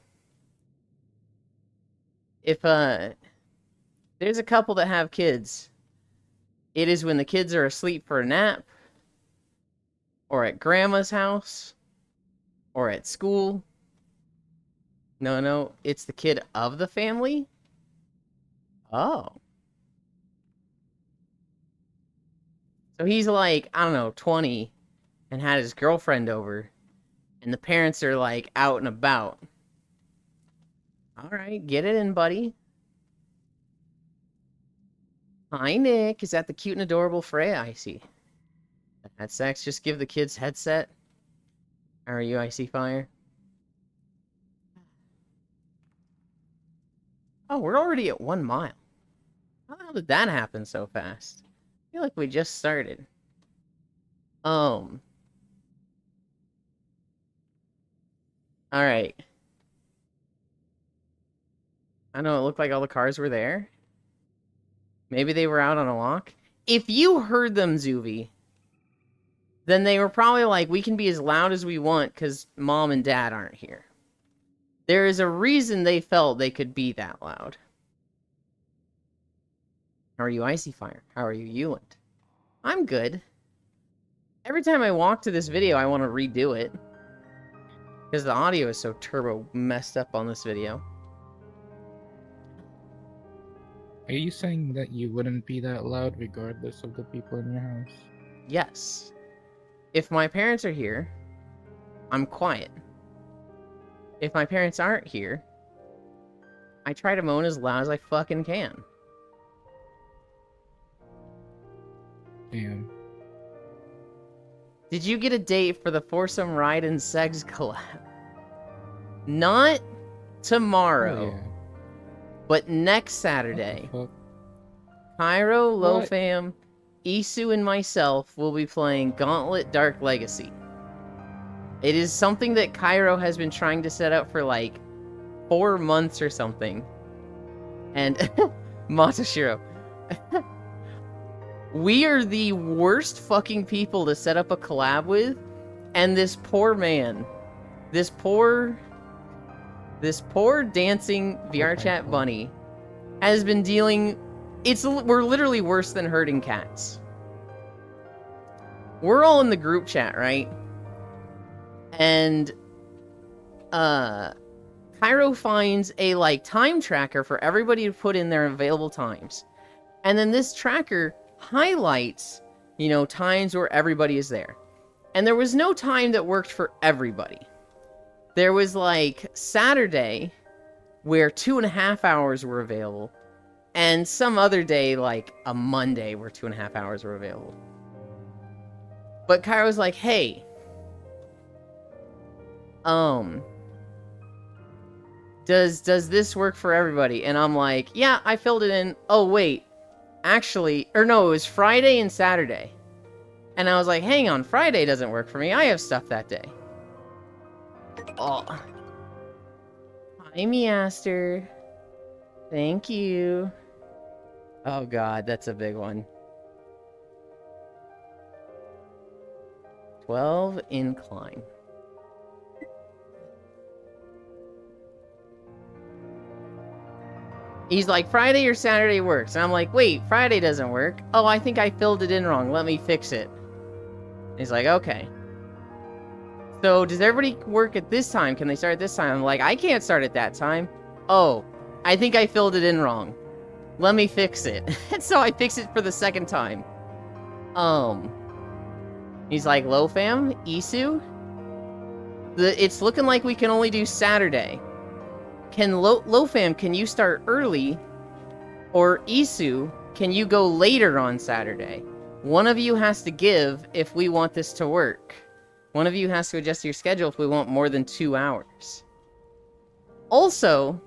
If, there's a couple that have kids, it is when the kids are asleep for a nap, or at grandma's house, or at school. No, it's the kid of the family? Oh. So he's like, I don't know, 20, and had his girlfriend over, and the parents are like out and about. Alright, get it in, buddy. Hi, Nick. Is that the cute and adorable Freya I see? Had sex, just give the kids headset. How are you, Icy Fire? Oh, we're already at 1 mile. How the hell did that happen so fast? I feel like we just started. Alright. I know, it looked like all the cars were there. Maybe they were out on a walk. If you heard them, Zuvi, then they were probably like, we can be as loud as we want because mom and dad aren't here. There is a reason they felt they could be that loud. How are you, Icy Fire? How are you, Euland? I'm good. Every time I walk to this video, I want to redo it. Because the audio is so turbo messed up on this video. Are you saying that you wouldn't be that loud regardless of the people in your house? Yes. If my parents are here, I'm quiet. If my parents aren't here, I try to moan as loud as I fucking can. Damn. Did you get a date for the Foursome Ride and Segs collab? Not tomorrow, Oh, yeah. but next Saturday. What Cairo, What? Lofam, Isu, and myself will be playing Gauntlet Dark Legacy. It is something that Cairo has been trying to set up for like 4 months or something. And Matashiro. We are the worst fucking people to set up a collab with, and this poor man, this poor dancing VR chat bunny has been dealing. We're literally worse than herding cats. We're all in the group chat, right? And Cairo finds a like time tracker for everybody to put in their available times. And then this tracker highlights, times where everybody is there. And there was no time that worked for everybody. There was like Saturday where 2.5 hours were available, and some other day, like a Monday, where 2.5 hours were available. But Kyra was like, hey, does this work for everybody? And I'm like, yeah, I filled it in. Oh, wait. Actually, or no, it was Friday and Saturday. And I was like, hang on, Friday doesn't work for me. I have stuff that day. Oh. Hi, Measter. Thank you. Oh god, that's a big one. 12 incline. He's like, Friday or Saturday works. And I'm like, wait, Friday doesn't work. Oh, I think I filled it in wrong. Let me fix it. He's like, okay. So does everybody work at this time? Can they start at this time? I'm like, I can't start at that time. Oh, I think I filled it in wrong. Let me fix it. And so I fix it for the second time. He's like, Lo fam, Isu? It's looking like we can only do Saturday. Can Lo fam, can you start early? Or Isu, can you go later on Saturday? One of you has to give if we want this to work. One of you has to adjust your schedule if we want more than 2 hours. Also,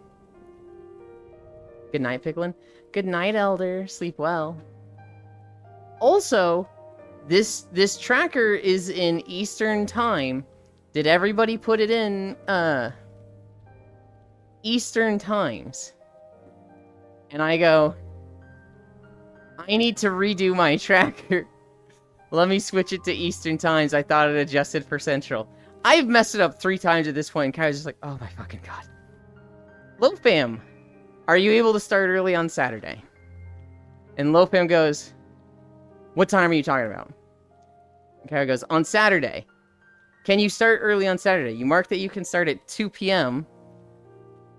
good night, Picklin. Good night, Elder. Sleep well. Also, this tracker is in Eastern time. Did everybody put it in Eastern times? And I go, I need to redo my tracker. Let me switch it to Eastern times. I thought it adjusted for Central. I've messed it up 3 times at this point, and Kai's just like, oh my fucking god. Lofam, are you able to start early on Saturday? And Lofam goes, what time are you talking about? And Kai goes, on Saturday. Can you start early on Saturday? You mark that you can start at 2 p.m.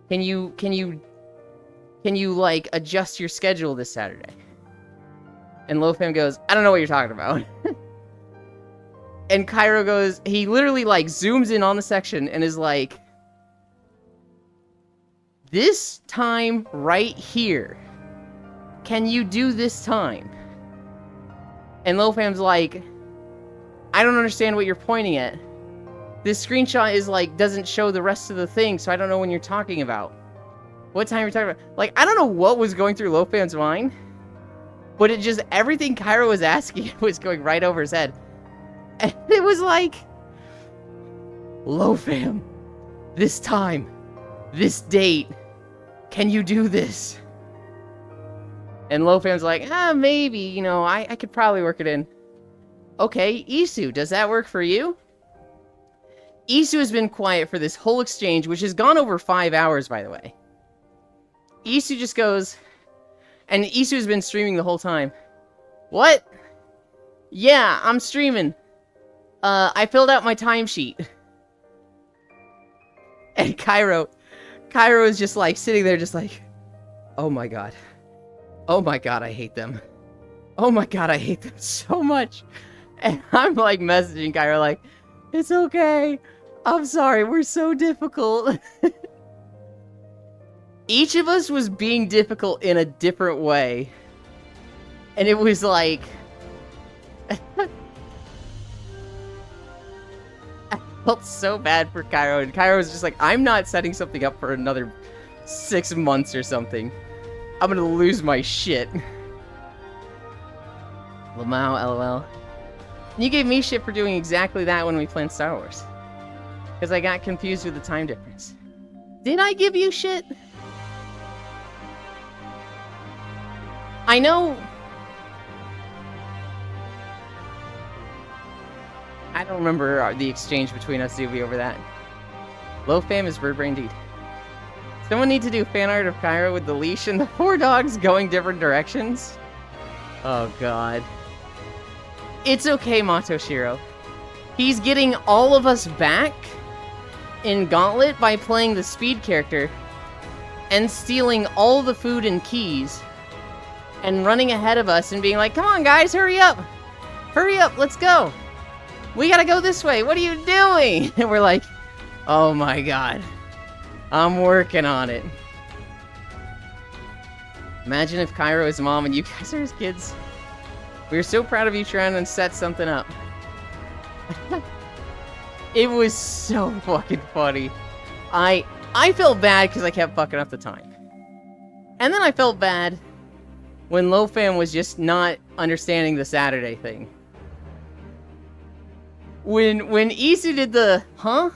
Can you like adjust your schedule this Saturday? And Lofam goes, I don't know what you're talking about. And Cairo goes, he literally like zooms in on the section and is like, this time right here, can you do this time? And Lofam's like, I don't understand what you're pointing at. This screenshot is like, doesn't show the rest of the thing, so I don't know when you're talking about. What time you're talking about? Like, I don't know what was going through Lofam's mind, but it just, everything Cairo was asking was going right over his head. And it was like, Lofam, this time, this date, can you do this? And Lofam's like, maybe, you know, I could probably work it in. Okay, Isu, does that work for you? Isu has been quiet for this whole exchange, which has gone over 5 hours, by the way. Isu just goes, and Isu has been streaming the whole time. What? Yeah, I'm streaming. I filled out my timesheet. And Cairo is just like sitting there just like, oh my god. Oh my god, I hate them. Oh my god, I hate them so much. And I'm like messaging Cairo like, it's okay. I'm sorry, we're so difficult. Each of us was being difficult in a different way. And it was like... I felt so bad for Cairo, and Cairo was just like, I'm not setting something up for another 6 months or something. I'm gonna lose my shit. Lamau, LOL. You gave me shit for doing exactly that when we planned Star Wars. Because I got confused with the time difference. Did I give you shit? I know... I don't remember the exchange between us, Zuby, over that. Low fam is bird brain indeed. Someone need to do fan art of Cairo with the leash and the 4 dogs going different directions. Oh god. It's okay, Matoshiro. He's getting all of us back in Gauntlet by playing the speed character and stealing all the food and keys and running ahead of us and being like, come on guys, hurry up! Hurry up, let's go! We gotta go this way, what are you doing? And we're like, oh my god. I'm working on it. Imagine if Cairo is mom and you guys are his kids. We were so proud of you trying to set something up. It was so fucking funny. I felt bad because I kept fucking up the time. And then I felt bad when Lofam was just not understanding the Saturday thing. When Isu did the, huh?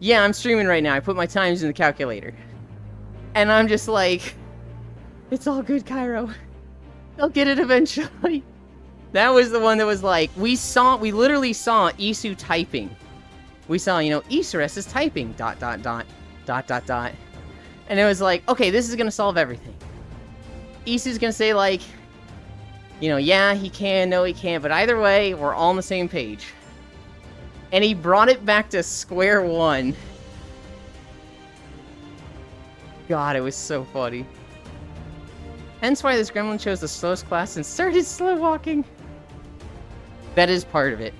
Yeah, I'm streaming right now. I put my times in the calculator. And I'm just like, it's all good, Cairo. They'll get it eventually. That was the one that was like, we literally saw Isu typing. We saw, you know, Isurus is typing, ... And it was like, okay, this is gonna solve everything. Isu's gonna say like, you know, yeah, he can, no, he can't, but either way, we're all on the same page. And he brought it back to square one. God, it was so funny. Hence why this gremlin chose the slowest class and started slow walking. That is part of it.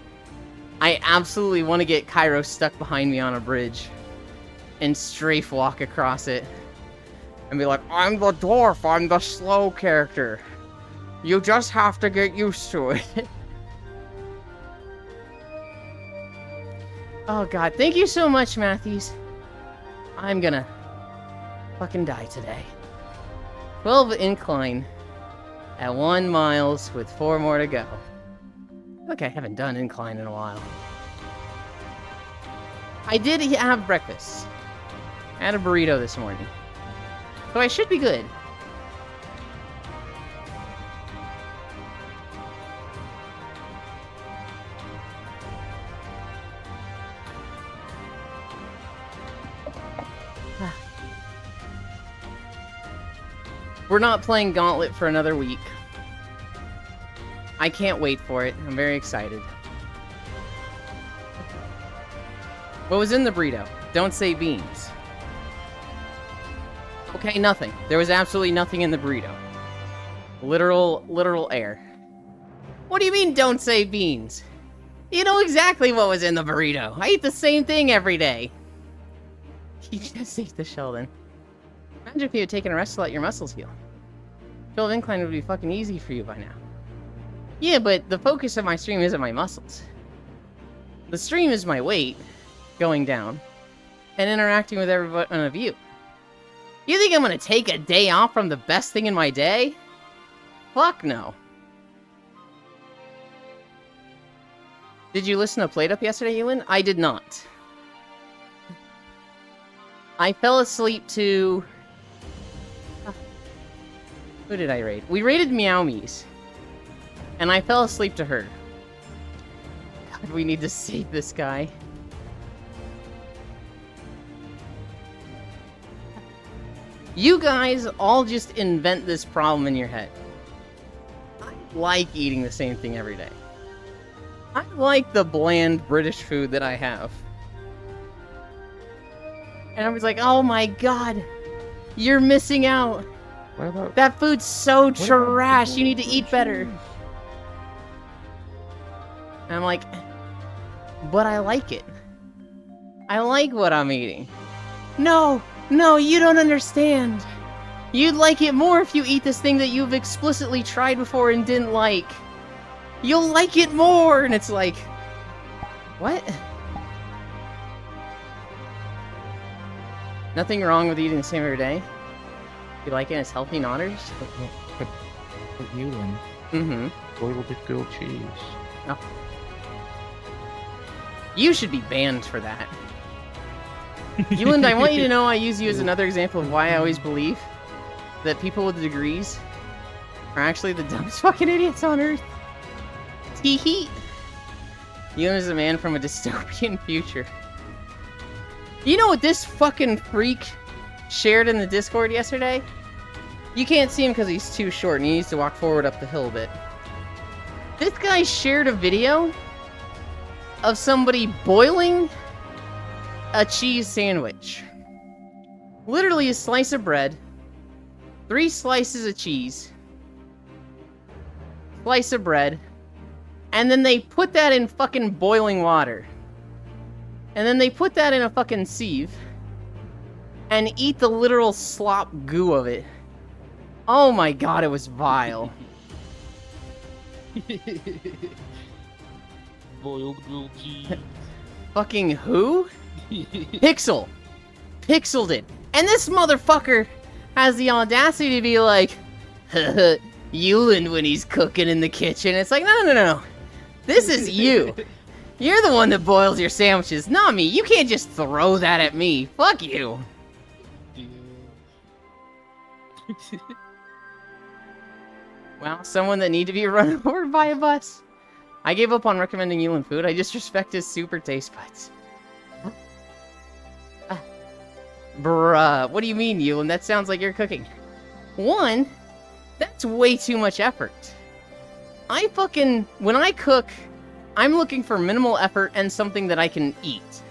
I absolutely want to get Cairo stuck behind me on a bridge and strafe walk across it. And be like, I'm the dwarf, I'm the slow character. You just have to get used to it. Oh god, thank you so much, Matthews. I'm gonna fucking die today. 12 incline at 1 miles with 4 more to go. Look, I haven't done incline in a while. I did have breakfast. I had a burrito this morning. So I should be good. We're not playing Gauntlet for another week. I can't wait for it. I'm very excited. What was in the burrito? Don't say beans. Okay, nothing. There was absolutely nothing in the burrito. Literal air. What do you mean, don't say beans? You know exactly what was in the burrito. I eat the same thing every day. You just ate the shell then. Imagine if you had taken a rest to let your muscles heal. 12 incline would be fucking easy for you by now. Yeah, but the focus of my stream isn't my muscles. The stream is my weight going down and interacting with every one of you. You think I'm gonna take a day off from the best thing in my day? Fuck no. Did you listen to Played Up yesterday, Ewan? I did not. I fell asleep to... Who did I raid? We raided Meowmies. And I fell asleep to her. God, we need to save this guy. You guys all just invent this problem in your head. I like eating the same thing every day. I like the bland British food that I have. And I was like, oh my god, you're missing out. What about That food's so trash, you need to eat better. And I'm like, but I like it. I like what I'm eating. No, you don't understand. You'd like it more if you eat this thing that you've explicitly tried before and didn't like. You'll like it more! And it's like, what? Nothing wrong with eating the same every day. You like it and it's healthy and honors? but you and Mm-hmm. boiled with grilled cheese? Oh. You should be banned for that. Ewan, I want you to know I use you as another example of why I always believe that people with degrees are actually the dumbest fucking idiots on Earth. Tee-hee. Ewan is a man from a dystopian future. You know what this fucking freak shared in the Discord yesterday? You can't see him because he's too short and he needs to walk forward up the hill a bit. This guy shared a video of somebody boiling a cheese sandwich. Literally a slice of bread, 3 slices of cheese, slice of bread, and then they put that in fucking boiling water. And then they put that in a fucking sieve and eat the literal slop goo of it. Oh my god, it was vile. Boiled grilled cheese. Fucking who? Pixel. Pixeled it. And this motherfucker has the audacity to be like, Ewan when he's cooking in the kitchen. It's like, no. This is you. You're the one that boils your sandwiches, not me. You can't just throw that at me. Fuck you. Wow, someone that need to be run over by a bus. I gave up on recommending Ewan food. I just respect his super taste buds. Bruh, what do you mean, Ewan? That sounds like you're cooking. One, that's way too much effort. When I cook, I'm looking for minimal effort and something that I can eat.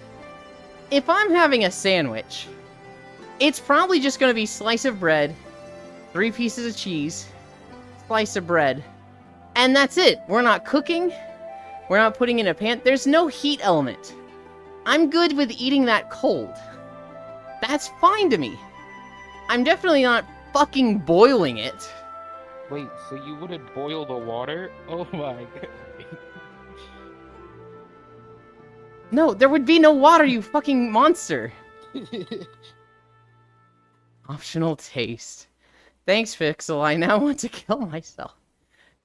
If I'm having a sandwich, it's probably just gonna be slice of bread, 3 pieces of cheese, slice of bread, and that's it. We're not cooking, we're not putting in a pan, there's no heat element. I'm good with eating that cold. That's fine to me. I'm definitely not fucking boiling it. Wait, so you wouldn't boil the water? Oh my god. No, there would be no water, you fucking monster. Optional taste. Thanks, Fixel. I now want to kill myself.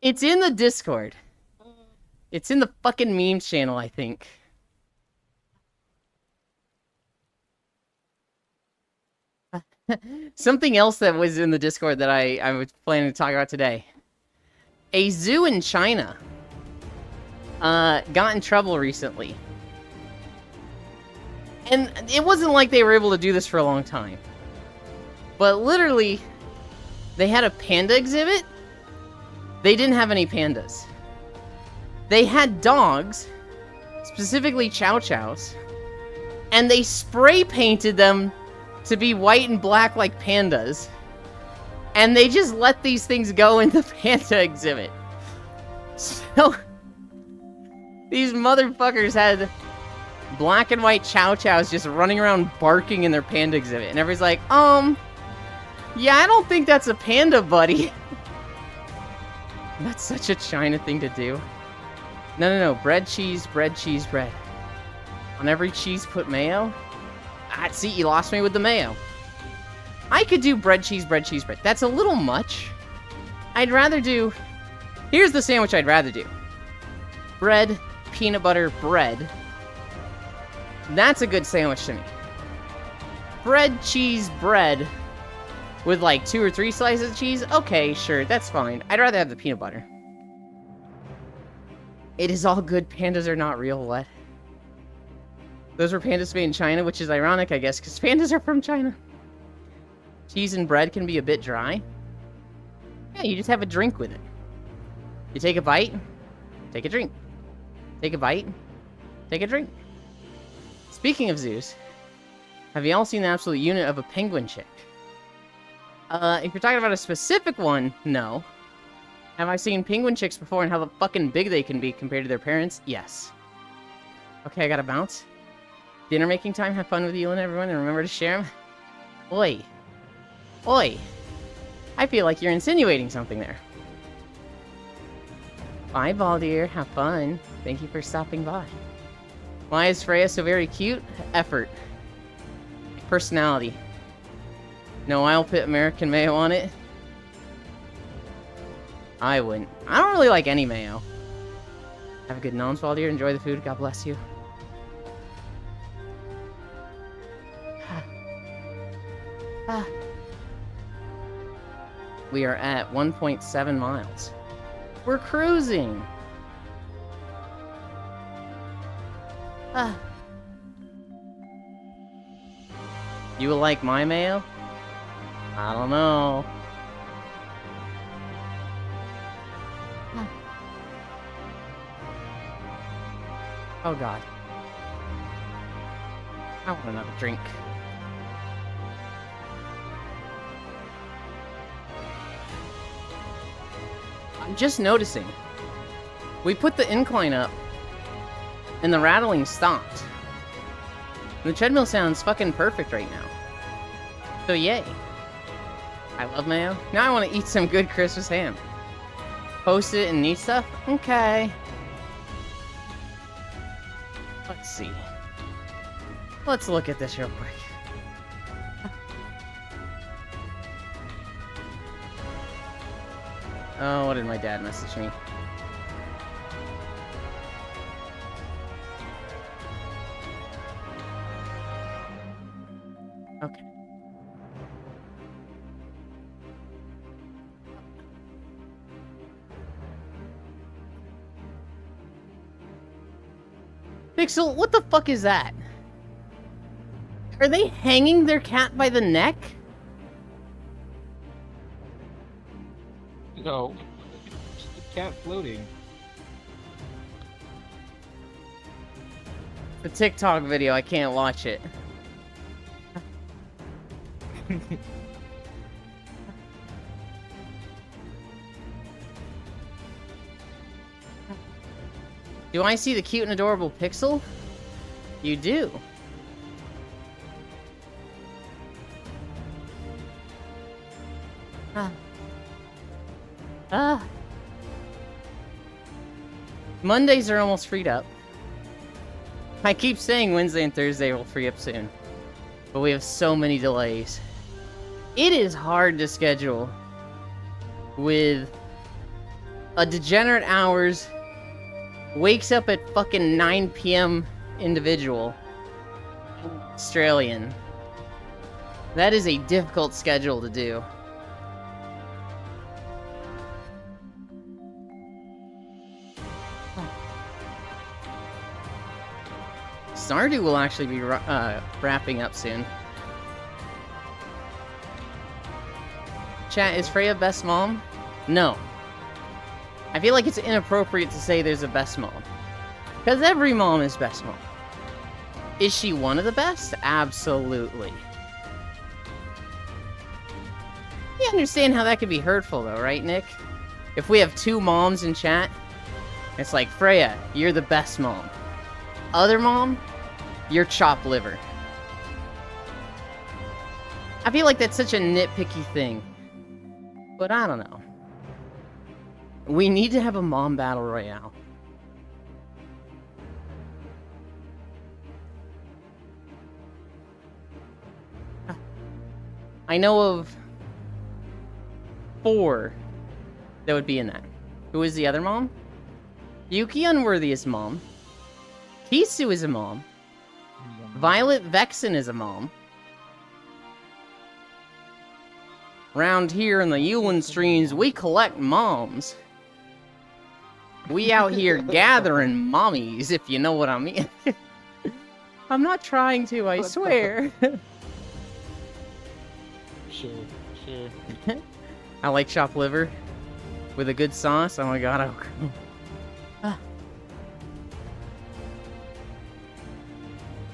It's in the Discord. It's in the fucking memes channel, I think. Something else that was in the Discord that I was planning to talk about today. A zoo in China got in trouble recently. And it wasn't like they were able to do this for a long time. But literally, they had a panda exhibit. They didn't have any pandas. They had dogs, specifically Chow Chows, and they spray painted them to be white and black like pandas. And they just let these things go in the panda exhibit. So, these motherfuckers had black and white Chow Chows just running around barking in their panda exhibit. And everybody's like, yeah, I don't think that's a panda, buddy. That's such a China thing to do. No. Bread, cheese, bread, cheese, bread. On every cheese, put mayo? Ah, see, you lost me with the mayo. I could do bread, cheese, bread, cheese, bread. That's a little much. I'd rather do... Here's the sandwich I'd rather do. Bread, peanut butter, bread. That's a good sandwich to me. Bread, cheese, bread. With like 2 or 3 slices of cheese? Okay, sure, that's fine. I'd rather have the peanut butter. It is all good. Pandas are not real. What? Those were pandas made in China, which is ironic, I guess, because pandas are from China. Cheese and bread can be a bit dry. Yeah, you just have a drink with it. You take a bite, take a drink. Take a bite, take a drink. Speaking of zoos, have you all seen the absolute unit of a penguin chick? If you're talking about a specific one, no. Have I seen penguin chicks before and how fucking big they can be compared to their parents? Yes. Okay, I gotta bounce. Dinner making time. Have fun with you and everyone, and remember to share them. Oi. Oi. I feel like you're insinuating something there. Bye, Baldir. Have fun. Thank you for stopping by. Why is Freya so very cute? Effort. Personality. No, I'll put American mayo on it. I wouldn't. I don't really like any mayo. Have a good noms, Baldir. Enjoy the food. God bless you. We are at 1.7 miles. We're cruising. You will like my mayo? I don't know. Oh god. I want another drink. I'm just noticing. We put the incline up, and the rattling stopped. The treadmill sounds fucking perfect right now. So yay. I love mayo. Now I want to eat some good Christmas ham. Post it and eat stuff? Okay. Let's see. Let's look at this real quick. Oh, what did my dad message me? Okay. Pixel, what the fuck is that? Are they hanging their cat by the neck? No. Just a cat floating. The TikTok video, I can't watch it. Do I see the cute and adorable Pixel? You do. Mondays are almost freed up. I keep saying Wednesday and Thursday will free up soon, but we have so many delays. It is hard to schedule with a degenerate hours, wakes up at fucking 9 p.m. individual, Australian. That is a difficult schedule to do. Stardew will actually be wrapping up soon. Chat, is Freya best mom? No. I feel like it's inappropriate to say there's a best mom. Because every mom is best mom. Is she one of the best? Absolutely. You understand how that could be hurtful though, right, Nick? If we have two moms in chat, it's like, Freya, you're the best mom. Other mom, you're chopped liver. I feel like that's such a nitpicky thing. But I don't know. We need to have a mom battle royale. I know of 4 that would be in that. Who is the other mom? Yuki Unworthy is mom. Kisu is a mom. Violet Vexen is a mom. Round here in the Yulin streams, we collect moms. We out here gathering mommies, if you know what I mean. I'm not trying to, I swear. Sure. I like chopped liver with a good sauce. Oh my god,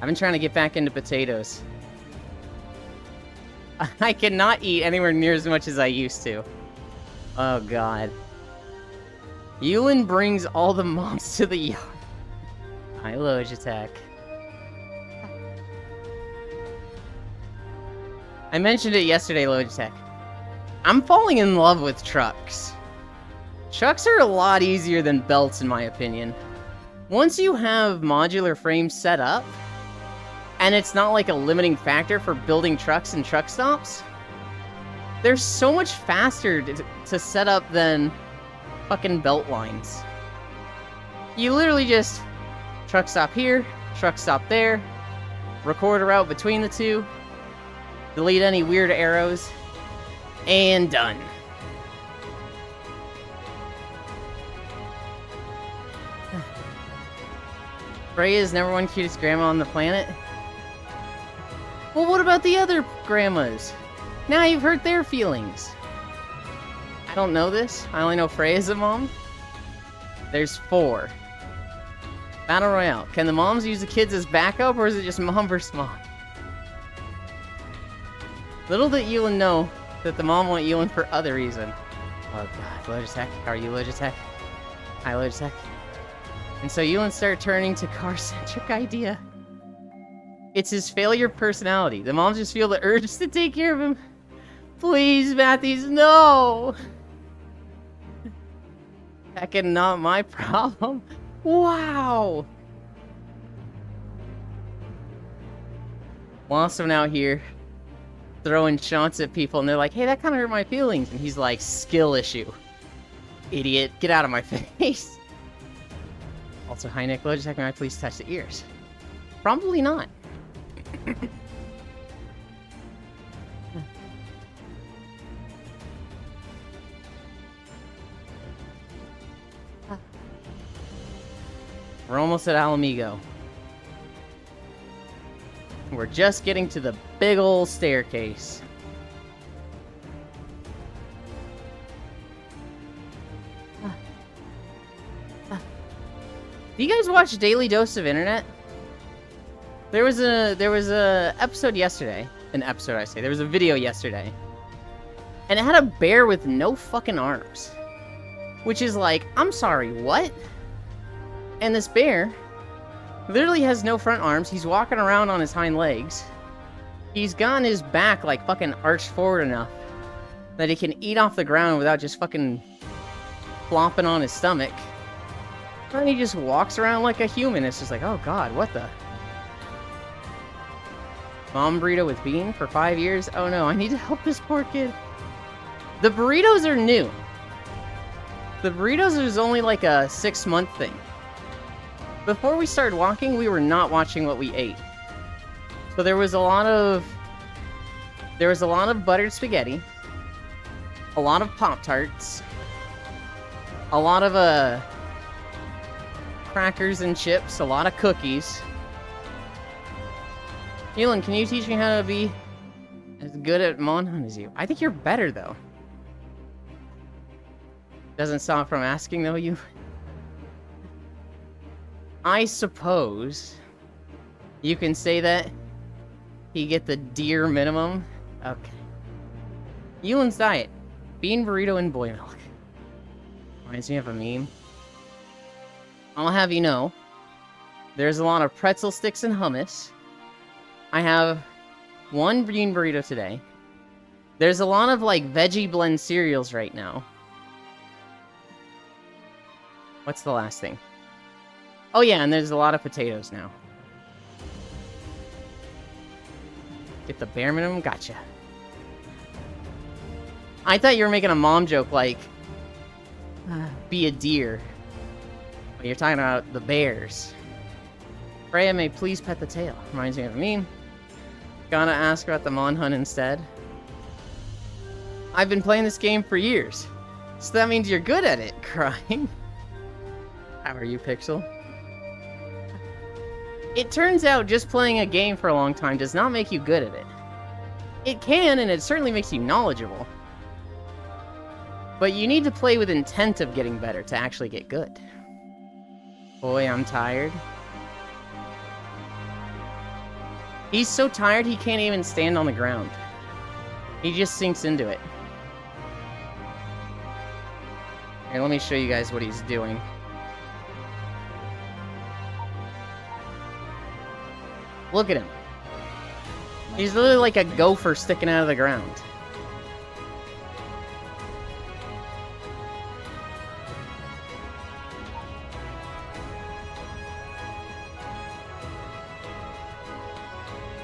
I've been trying to get back into potatoes. I cannot eat anywhere near as much as I used to. Oh god. Yulin brings all the moms to the yard. Hi, Logitech. I mentioned it yesterday, Logitech. I'm falling in love with trucks. Trucks are a lot easier than belts, in my opinion. Once you have modular frames set up, and it's not like a limiting factor for building trucks and truck stops, they're so much faster to set up than fucking belt lines. You literally just truck stop here, truck stop there, record a route between the two, delete any weird arrows, and done. Freya is number 1 cutest grandma on the planet. Well, what about the other grandmas? Now you've hurt their feelings. I don't know this. I only know Freya's a mom. There's 4. Battle Royale. Can the moms use the kids as backup, or is it just mom versus mom? Little did Yulin know that the mom want Yulin for other reason. Oh god, Logitech. How are you, Logitech? Hi, Logitech. And so Yulin started turning to car-centric idea. It's his failure personality. The moms just feel the urge to take care of him. Please, Matthews, no! Heckin' not my problem. Wow! Lawson out here throwing shots at people, and they're like, hey, that kind of hurt my feelings. And he's like, skill issue. Idiot, get out of my face. Also, hi, Nick. Logitech, may I please touch the ears? Probably not. We're almost at Alamigo. We're just getting to the big old staircase. Do you guys watch Daily Dose of Internet? There was a episode yesterday. There was a video yesterday. And it had a bear with no fucking arms. Which is like, I'm sorry, what? And this bear literally has no front arms. He's walking around on his hind legs. He's gotten his back like fucking arched forward enough that he can eat off the ground without just fucking flopping on his stomach. And he just walks around like a human. It's just like, oh god, what the? Mom burrito with bean for 5 years? Oh no, I need to help this poor kid. The burritos are new. The burritos is only like a 6-month thing. Before we started walking, we were not watching what we ate. So there was a lot of buttered spaghetti, a lot of Pop-Tarts, a lot of crackers and chips, a lot of cookies. Elon, can you teach me how to be as good at Monhun as you? I think you're better, though. Doesn't stop from asking, though, you... I suppose you can say that you get the deer minimum. Okay. Ewan's diet. Bean burrito and boy milk. Reminds me of a meme. I'll have you know, there's a lot of pretzel sticks and hummus. I have 1 bean burrito today. There's a lot of, like, veggie blend cereals right now. What's the last thing? Oh yeah, and there's a lot of potatoes now. Get the bare minimum? Gotcha. I thought you were making a mom joke, like, be a deer. But you're talking about the bears. Freya may please pet the tail. Reminds me of a meme. Gonna ask about the Monhun instead. I've been playing this game for years. So that means you're good at it, crying. How are you, Pixel? It turns out just playing a game for a long time does not make you good at it. It can, and it certainly makes you knowledgeable. But you need to play with intent of getting better to actually get good. Boy, I'm tired. He's so tired he can't even stand on the ground. He just sinks into it. Here, let me show you guys what he's doing. Look at him. He's literally like a gopher sticking out of the ground.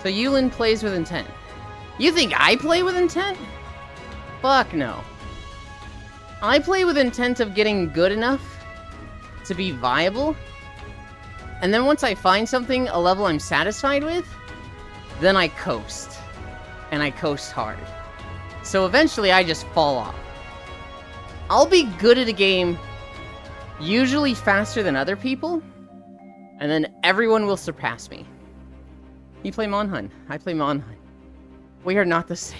So Yulin plays with intent. You think I play with intent? Fuck no. I play with intent of getting good enough to be viable. And then once I find something, a level I'm satisfied with, then I coast. And I coast hard. So eventually I just fall off. I'll be good at a game usually faster than other people, and then everyone will surpass me. You play Monhun. I play Monhun. We are not the same.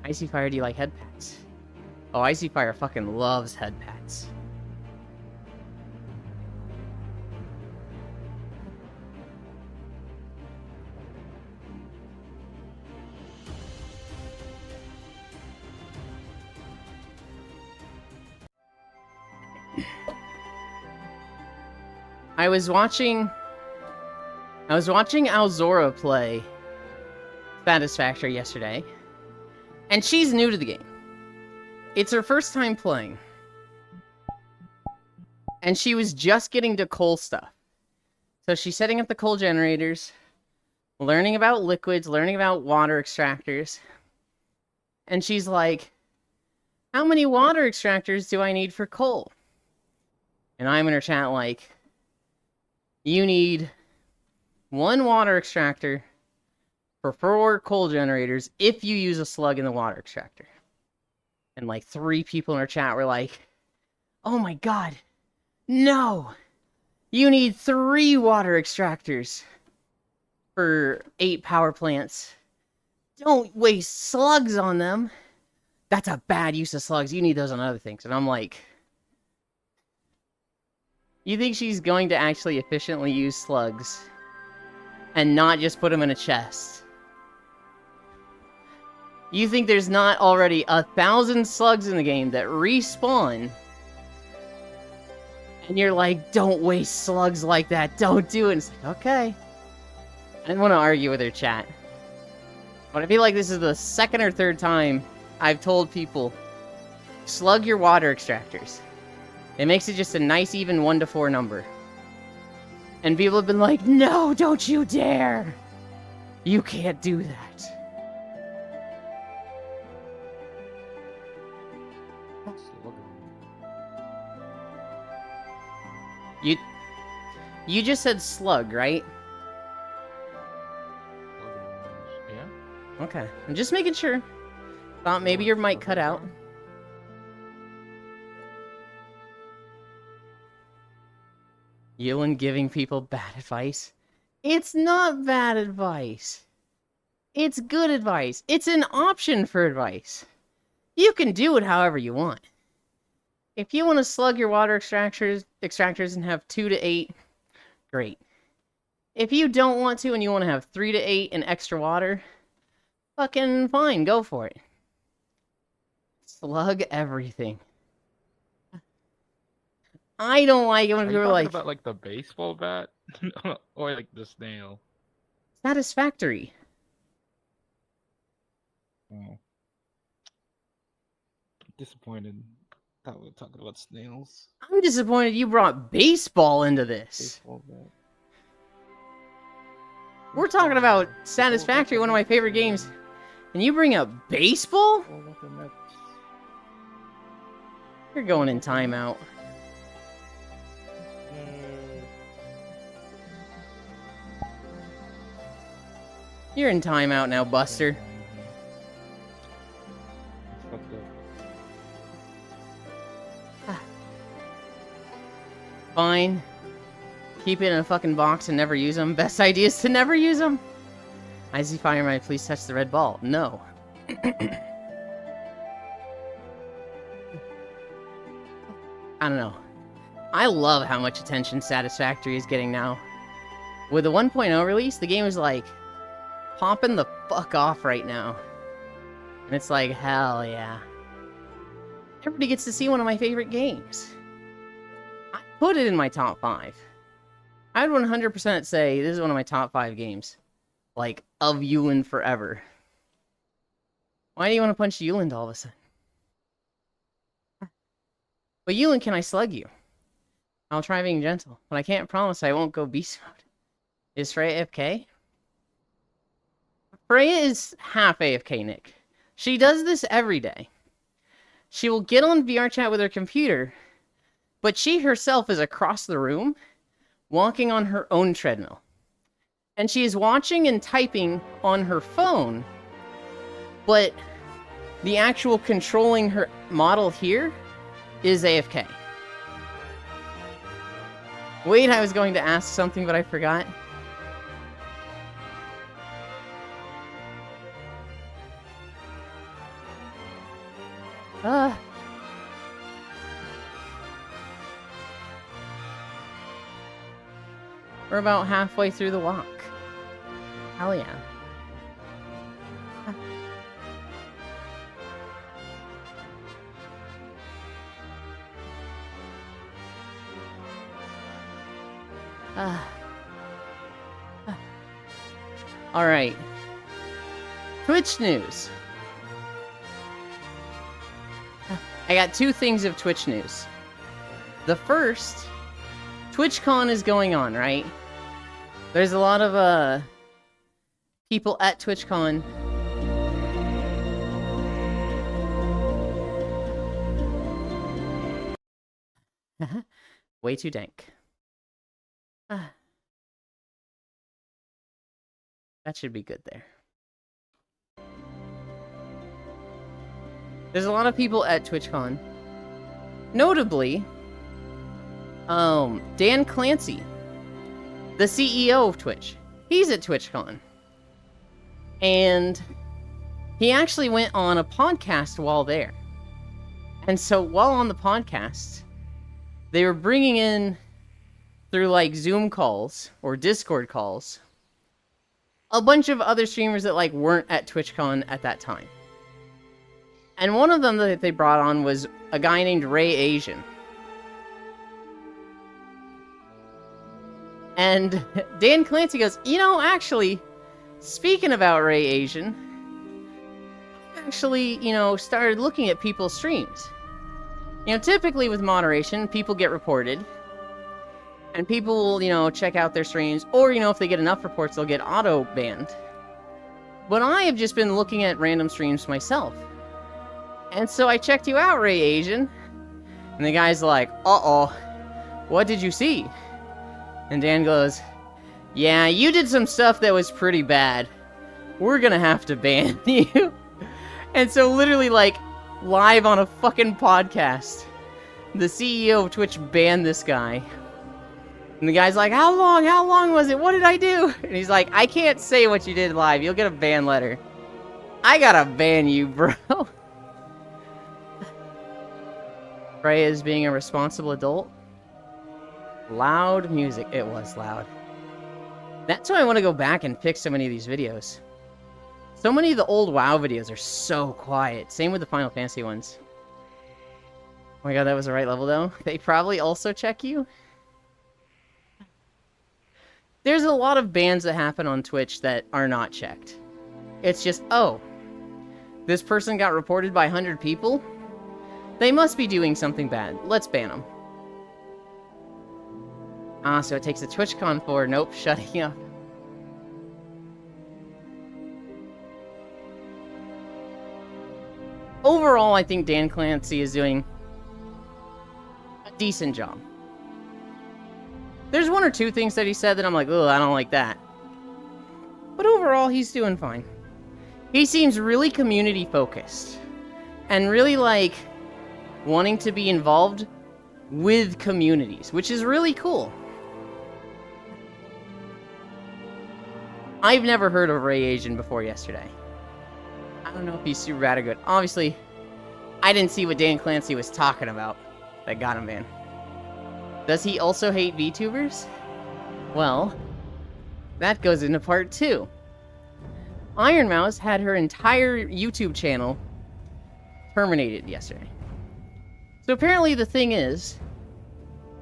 Icy Fire, do you like head pats? Oh, Icy Fire fucking loves head pats. I was watching Alzora play Satisfactory yesterday, and she's new to the game. It's her first time playing, and she was just getting to coal stuff. So she's setting up the coal generators, learning about liquids, learning about water extractors, and she's like, how many water extractors do I need for coal? And I'm in her chat like, you need 1 water extractor for 4 coal generators if you use a slug in the water extractor. And like 3 people in our chat were like, oh my god, no! You need 3 water extractors for 8 power plants. Don't waste slugs on them. That's a bad use of slugs. You need those on other things. And I'm like, you think she's going to actually efficiently use slugs and not just put them in a chest? You think there's not already 1,000 slugs in the game that respawn? And you're like, don't waste slugs like that. Don't do it. And it's like, okay. I didn't want to argue with her, chat. But I feel like this is the second or third time I've told people, slug your water extractors. It makes it just a nice even 1 to 4 number. And people have been like, no, don't you dare. You can't do that. You just said slug, right? Yeah. Okay. I'm just making sure. Thought maybe your mic cut out. Yulin giving people bad advice. It's not bad advice. It's good advice. It's an option for advice. You can do it however you want. If you want to slug your water extractors and have 2 to 8, great. If you don't want to and you want to have 3 to 8 and extra water, fucking fine, go for it. Slug everything. I don't like it when people are like, about like the baseball bat or like the snail. Satisfactory. Oh. Disappointed. Thought we were talking about snails. I'm disappointed you brought baseball into this. Baseball bat. We're talking about Satisfactory, one of my favorite games, and you bring up baseball? You're going in timeout. You're in timeout now, Buster. Fine. Keep it in a fucking box and never use them. Best idea is to never use them. Icy Fireman, please touch the red ball. No. I don't know. I love how much attention Satisfactory is getting now. With the 1.0 release, the game is like popping the fuck off right now. And it's like, hell yeah. Everybody gets to see one of my favorite games. I put it in my top 5. I would 100% say this is one of my top 5 games. Like, of Yulin forever. Why do you want to punch Yulin all of a sudden? But Yulin, can I slug you? I'll try being gentle, but I can't promise I won't go beast mode. Is Freya AFK? Freya is half AFK, Nick. She does this every day. She will get on VR chat with her computer, but she herself is across the room, walking on her own treadmill. And she is watching and typing on her phone, but the actual controlling her model here is AFK. Wait, I was going to ask something, but I forgot. We're about halfway through the walk. Hell yeah. Alright. Twitch news. I got 2 things of Twitch news. The first, TwitchCon is going on, right? There's a lot of people at TwitchCon. Way too dank. That should be good there. There's a lot of people at TwitchCon. Notably, Dan Clancy, the CEO of Twitch. he's at TwitchCon. And he actually went on a podcast while there. And so while on the podcast, they were bringing in, through like Zoom calls or Discord calls, a bunch of other streamers that like weren't at TwitchCon at that time. And one of them that they brought on was a guy named Ray Asian. And Dan Clancy goes, you know, actually, speaking about Ray Asian, I actually, you know, started looking at people's streams. You know, typically with moderation, people get reported. And people will, you know, check out their streams. Or, you know, if they get enough reports, they'll get auto-banned. But I have just been looking at random streams myself. And so I checked you out, Ray Asian. And the guy's like, uh-oh, what did you see? And Dan goes, yeah, you did some stuff that was pretty bad. We're gonna have to ban you. And so literally, like, live on a fucking podcast, the CEO of Twitch banned this guy. And the guy's like, how long was it? What did I do? And he's like, I can't say what you did live. You'll get a ban letter. I gotta ban you, bro. Ray is being a responsible adult. Loud music. It was loud. That's why I want to go back and fix so many of these videos. So many of the old WoW videos are so quiet. Same with the Final Fantasy ones. Oh my god, that was the right level though. They probably also check you. There's a lot of bans that happen on Twitch that are not checked. It's just, oh, this person got reported by 100 people? They must be doing something bad. Let's ban them. Ah, so it takes a TwitchCon for, nope, shutting up. Overall, I think Dan Clancy is doing a decent job. There's one or two things that he said that I'm like, oh, I don't like that. But overall, he's doing fine. He seems really community focused. And really, like, wanting to be involved with communities, which is really cool. I've never heard of Ray Asian before yesterday. I don't know if he's super bad or good. Obviously, I didn't see what Dan Clancy was talking about that got him banned. Does he also hate VTubers? Well, that goes into part 2. Iron Mouse had her entire YouTube channel terminated yesterday. So apparently the thing is,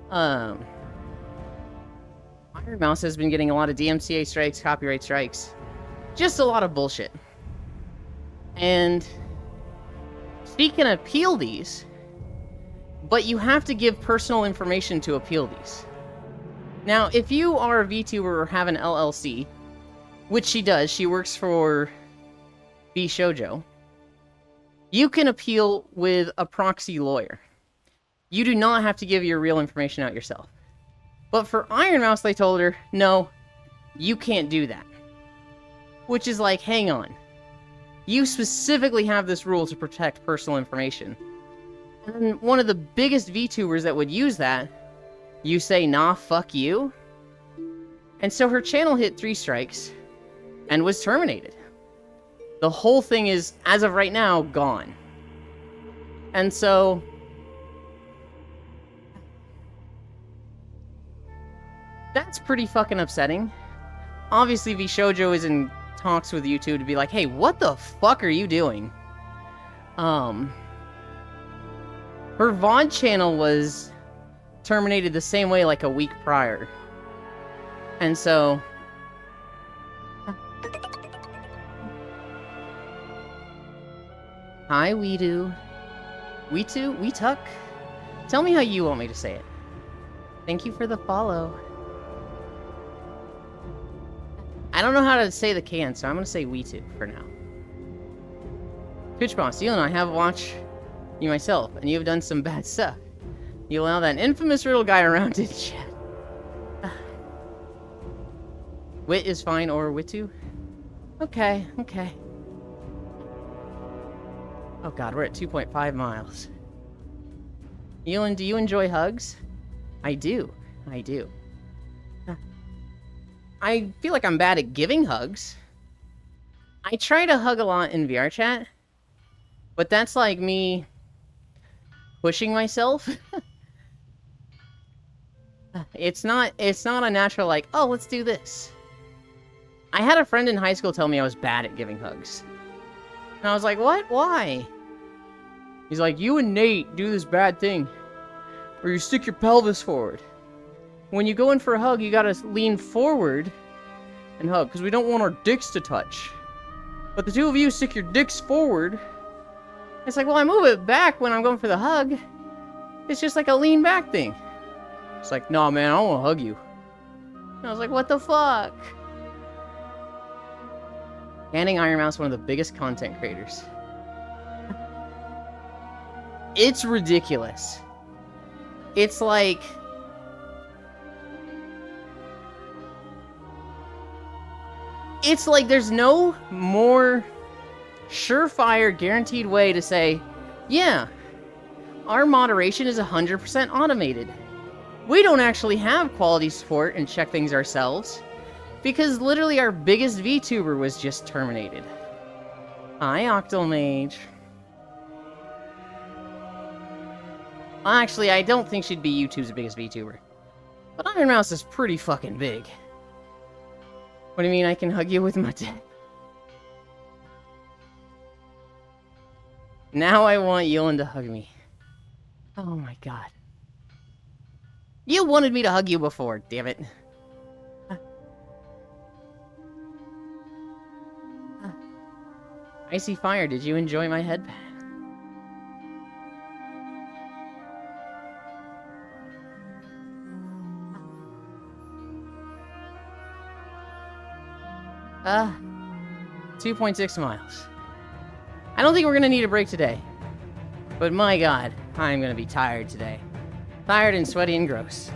Iron Mouse has been getting a lot of DMCA strikes, copyright strikes. Just a lot of bullshit. And she can appeal these, but you have to give personal information to appeal these. Now, if you are a VTuber or have an LLC, which she does, she works for VShojo, you can appeal with a proxy lawyer. You do not have to give your real information out yourself. But for Iron Mouse, they told her, no, you can't do that. Which is like, hang on. You specifically have this rule to protect personal information. And then one of the biggest VTubers that would use that, you say, nah, fuck you? And so her channel hit 3 strikes and was terminated. The whole thing is, as of right now, gone. And so that's pretty fucking upsetting. Obviously, VShojo is in talks with YouTube to be like, hey, what the fuck are you doing? Her VOD channel was terminated the same way like a week prior. And so hi, Weedu. Weetuck? Tell me how you want me to say it. Thank you for the follow. I don't know how to say the can, so I'm gonna say Weetu for now. Twitch Boss, you and I have watched you myself, and you have done some bad stuff. You allow that infamous riddle guy around in chat. Wit is fine, or Witu? Okay. Oh god, we're at 2.5 miles. Elon, do you enjoy hugs? I do. I feel like I'm bad at giving hugs. I try to hug a lot in VR chat, but that's like me pushing myself. It's not a natural like, oh, let's do this. I had a friend in high school tell me I was bad at giving hugs. And I was like, what? Why? He's like, you and Nate do this bad thing where you stick your pelvis forward. When you go in for a hug, you gotta lean forward and hug, because we don't want our dicks to touch. But the two of you stick your dicks forward. It's like, well, I move it back when I'm going for the hug. It's just like a lean back thing. It's like, no, man, I don't want to hug you. And I was like, what the fuck? Canning Iron Mouse, one of the biggest content creators. It's ridiculous. It's like... It's like there's no more surefire, guaranteed way to say, yeah, our moderation is 100% automated. We don't actually have quality support and check things ourselves, because literally our biggest VTuber was just terminated. Hi, Octomage. Actually, I don't think she'd be YouTube's biggest VTuber. But Iron Mouse is pretty fucking big. What do you mean I can hug you with my dick? Now I want Yulin to hug me. Oh my god. You wanted me to hug you before, damn it. Icy Fire, did you enjoy my headband? Uh, 2.6 miles. I don't think we're gonna need a break today. But my god, I'm gonna be tired today. Tired and sweaty and gross.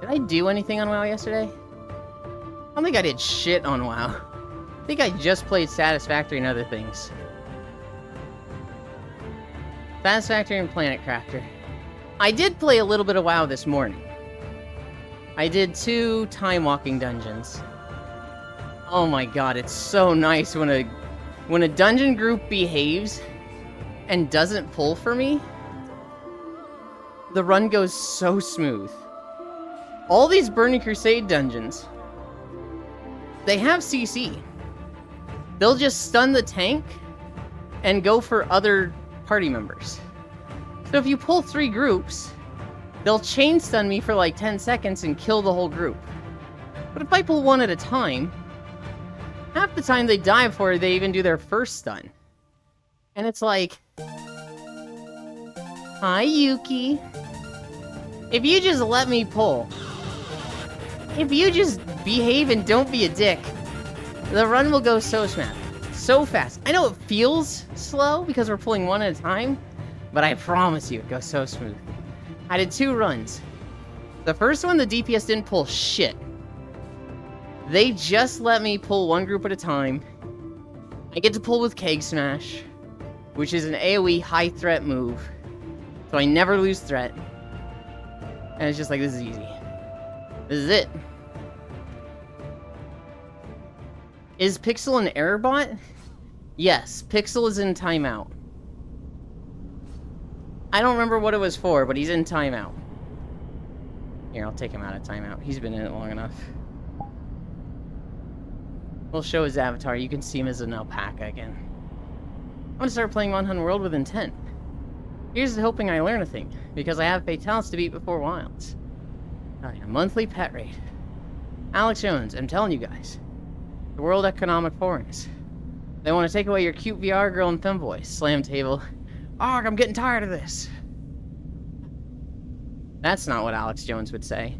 Did I do anything on WoW yesterday? I don't think I did shit on WoW. I think I just played Satisfactory and other things. Satisfactory and Planet Crafter. I did play a little bit of WoW this morning. I did 2 time walking dungeons. Oh my god, it's so nice when a dungeon group behaves and doesn't pull for me. The run goes so smooth. All these Burning Crusade dungeons, they have CC. They'll just stun the tank and go for other party members. So if you pull 3 groups, they'll chain stun me for like 10 seconds and kill the whole group. But if I pull 1 at a time, half the time they die before they even do their first stun. And it's like, hi Yuki. If you just let me pull, if you just behave and don't be a dick, the run will go so fast. I know it feels slow because we're pulling 1 at a time, but I promise you it goes so smooth. I did 2 runs. The first one, the DPS didn't pull shit. They just let me pull 1 group at a time. I get to pull with Keg Smash, which is an AoE high threat move, so I never lose threat. And it's just like, this is easy. This is it. Is Pixel an error bot? Yes, Pixel is in timeout. I don't remember what it was for, but he's in timeout. Here, I'll take him out of timeout. He's been in it long enough. We'll show his avatar. You can see him as an alpaca again. I'm gonna start playing Monhun World with intent. Here's hoping I learn a thing, because I have Fatalis to beat before Wilds. Oh yeah, monthly pet raid. Alex Jones, I'm telling you guys. The World Economic Forums. They want to take away your cute VR girl and femboy. Slam table. Arg, I'm getting tired of this. That's not what Alex Jones would say.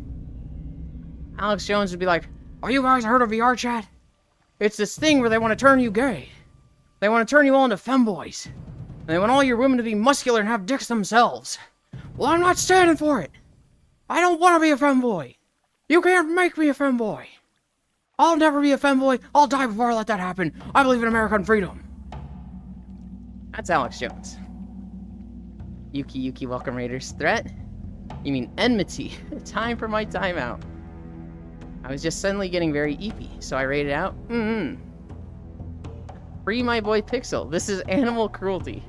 Alex Jones would be like, "Are you guys heard of VR chat? It's this thing where they want to turn you gay. They want to turn you all into femboys. And they want all your women to be muscular and have dicks themselves. Well, I'm not standing for it. I don't want to be a femboy. You can't make me a femboy. I'll never be a femboy. I'll die before I let that happen. I believe in American freedom. That's Alex Jones. Yuki, welcome Raiders. Threat? You mean enmity. Time for my timeout. I was just suddenly getting very eepy, so I raided out. Free my boy Pixel. This is animal cruelty.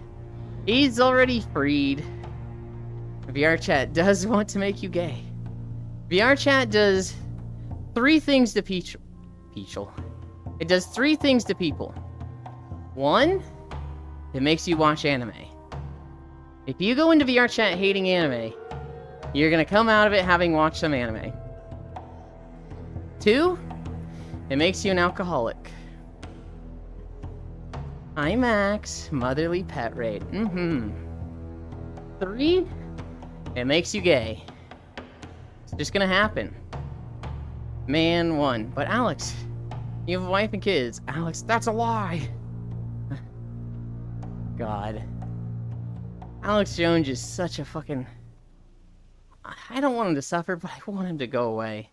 He's already freed. VR chat does want to make you gay. VR chat does 3 things to Peachel. It does 3 things to people. 1, it makes you watch anime. If you go into VR chat hating anime, you're gonna come out of it having watched some anime. 2, it makes you an alcoholic. Hi Max, motherly pet raid. 3, it makes you gay. It's just gonna happen. Man 1. But Alex, you have a wife and kids. Alex, that's a lie. God. Alex Jones is such a fucking... I don't want him to suffer, but I want him to go away.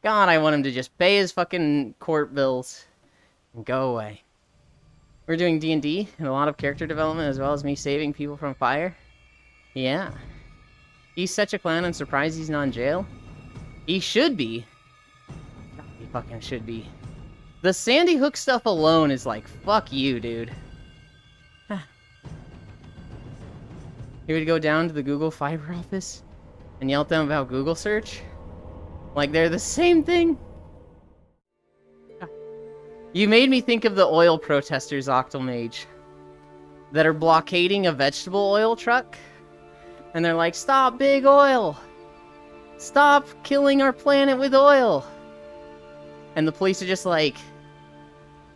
God, I want him to just pay his fucking court bills and go away. We're doing D&D and a lot of character development as well as me saving people from fire. Yeah. He's such a clown. I'm surprised he's not in jail. He should be. God, he fucking should be. The Sandy Hook stuff alone is like, fuck you, dude. He would go down to the Google Fiber office and yell at them about Google search. Like they're the same thing. You made me think of the oil protesters, Octomage, that are blockading a vegetable oil truck. And they're like, stop big oil! Stop killing our planet with oil! And the police are just like,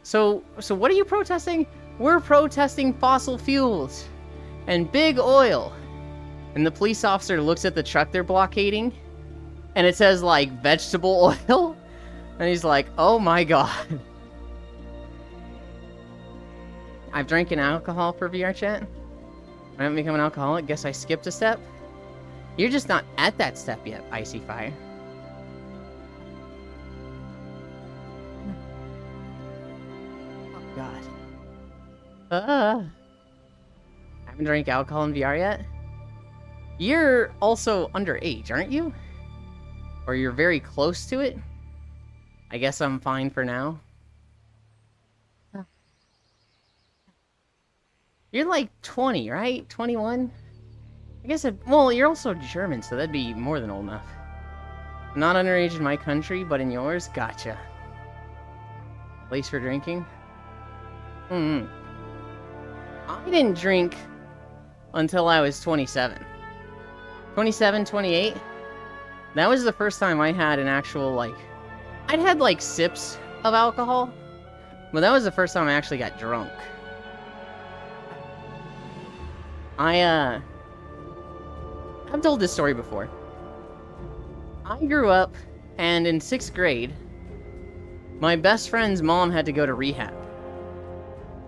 so what are you protesting? We're protesting fossil fuels and big oil. And the police officer looks at the truck they're blockading, and it says, like, vegetable oil? And he's like, oh my god. I've drinking alcohol for VR chat. I haven't become an alcoholic. Guess I skipped a step. You're just not at that step yet, Icy Fire. Oh god. I haven't drank alcohol in VR yet. You're also underage, aren't you? Or you're very close to it? I guess I'm fine for now. You're like 20, right? 21? I guess well, you're also German, so that'd be more than old enough. Not underage in my country, but in yours? Gotcha. Place for drinking? I didn't drink until I was 27. 27, 28? That was the first time I had an actual, like... I'd had, like, sips of alcohol, but that was the first time I actually got drunk. I've told this story before. I grew up, and in 6th grade, my best friend's mom had to go to rehab.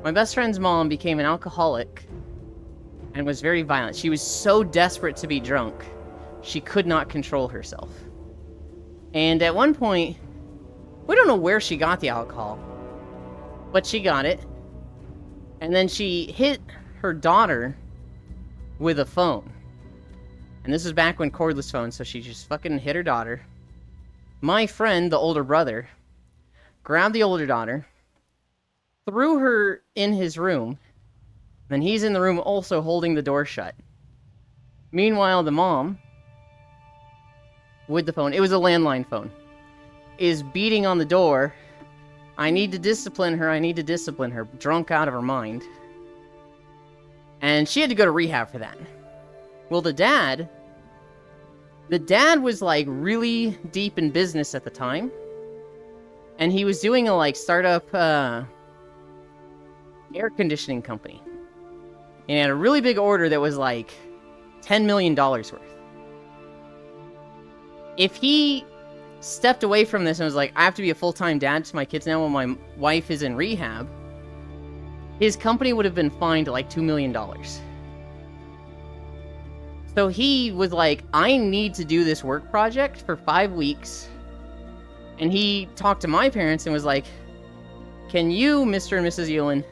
My best friend's mom became an alcoholic and was very violent. She was so desperate to be drunk, she could not control herself. And at one point, we don't know where she got the alcohol, but she got it. And then she hit her daughter with a phone. And this was back when cordless phones, so she just fucking hit her daughter. My friend, the older brother, grabbed the older daughter, threw her in his room, then he's in the room also holding the door shut. Meanwhile, the mom, with the phone, it was a landline phone, is beating on the door. I need to discipline her, drunk out of her mind. And she had to go to rehab for that. Well, the dad was like really deep in business at the time. And he was doing a like startup air conditioning company. And he had a really big order that was like $10 million worth. If he stepped away from this and was like, I have to be a full-time dad to my kids now while my wife is in rehab, his company would have been fined like $2 million. So he was like, I need to do this work project for 5 weeks And he talked to my parents and was like, can you, Mr. and Mrs. Yulin,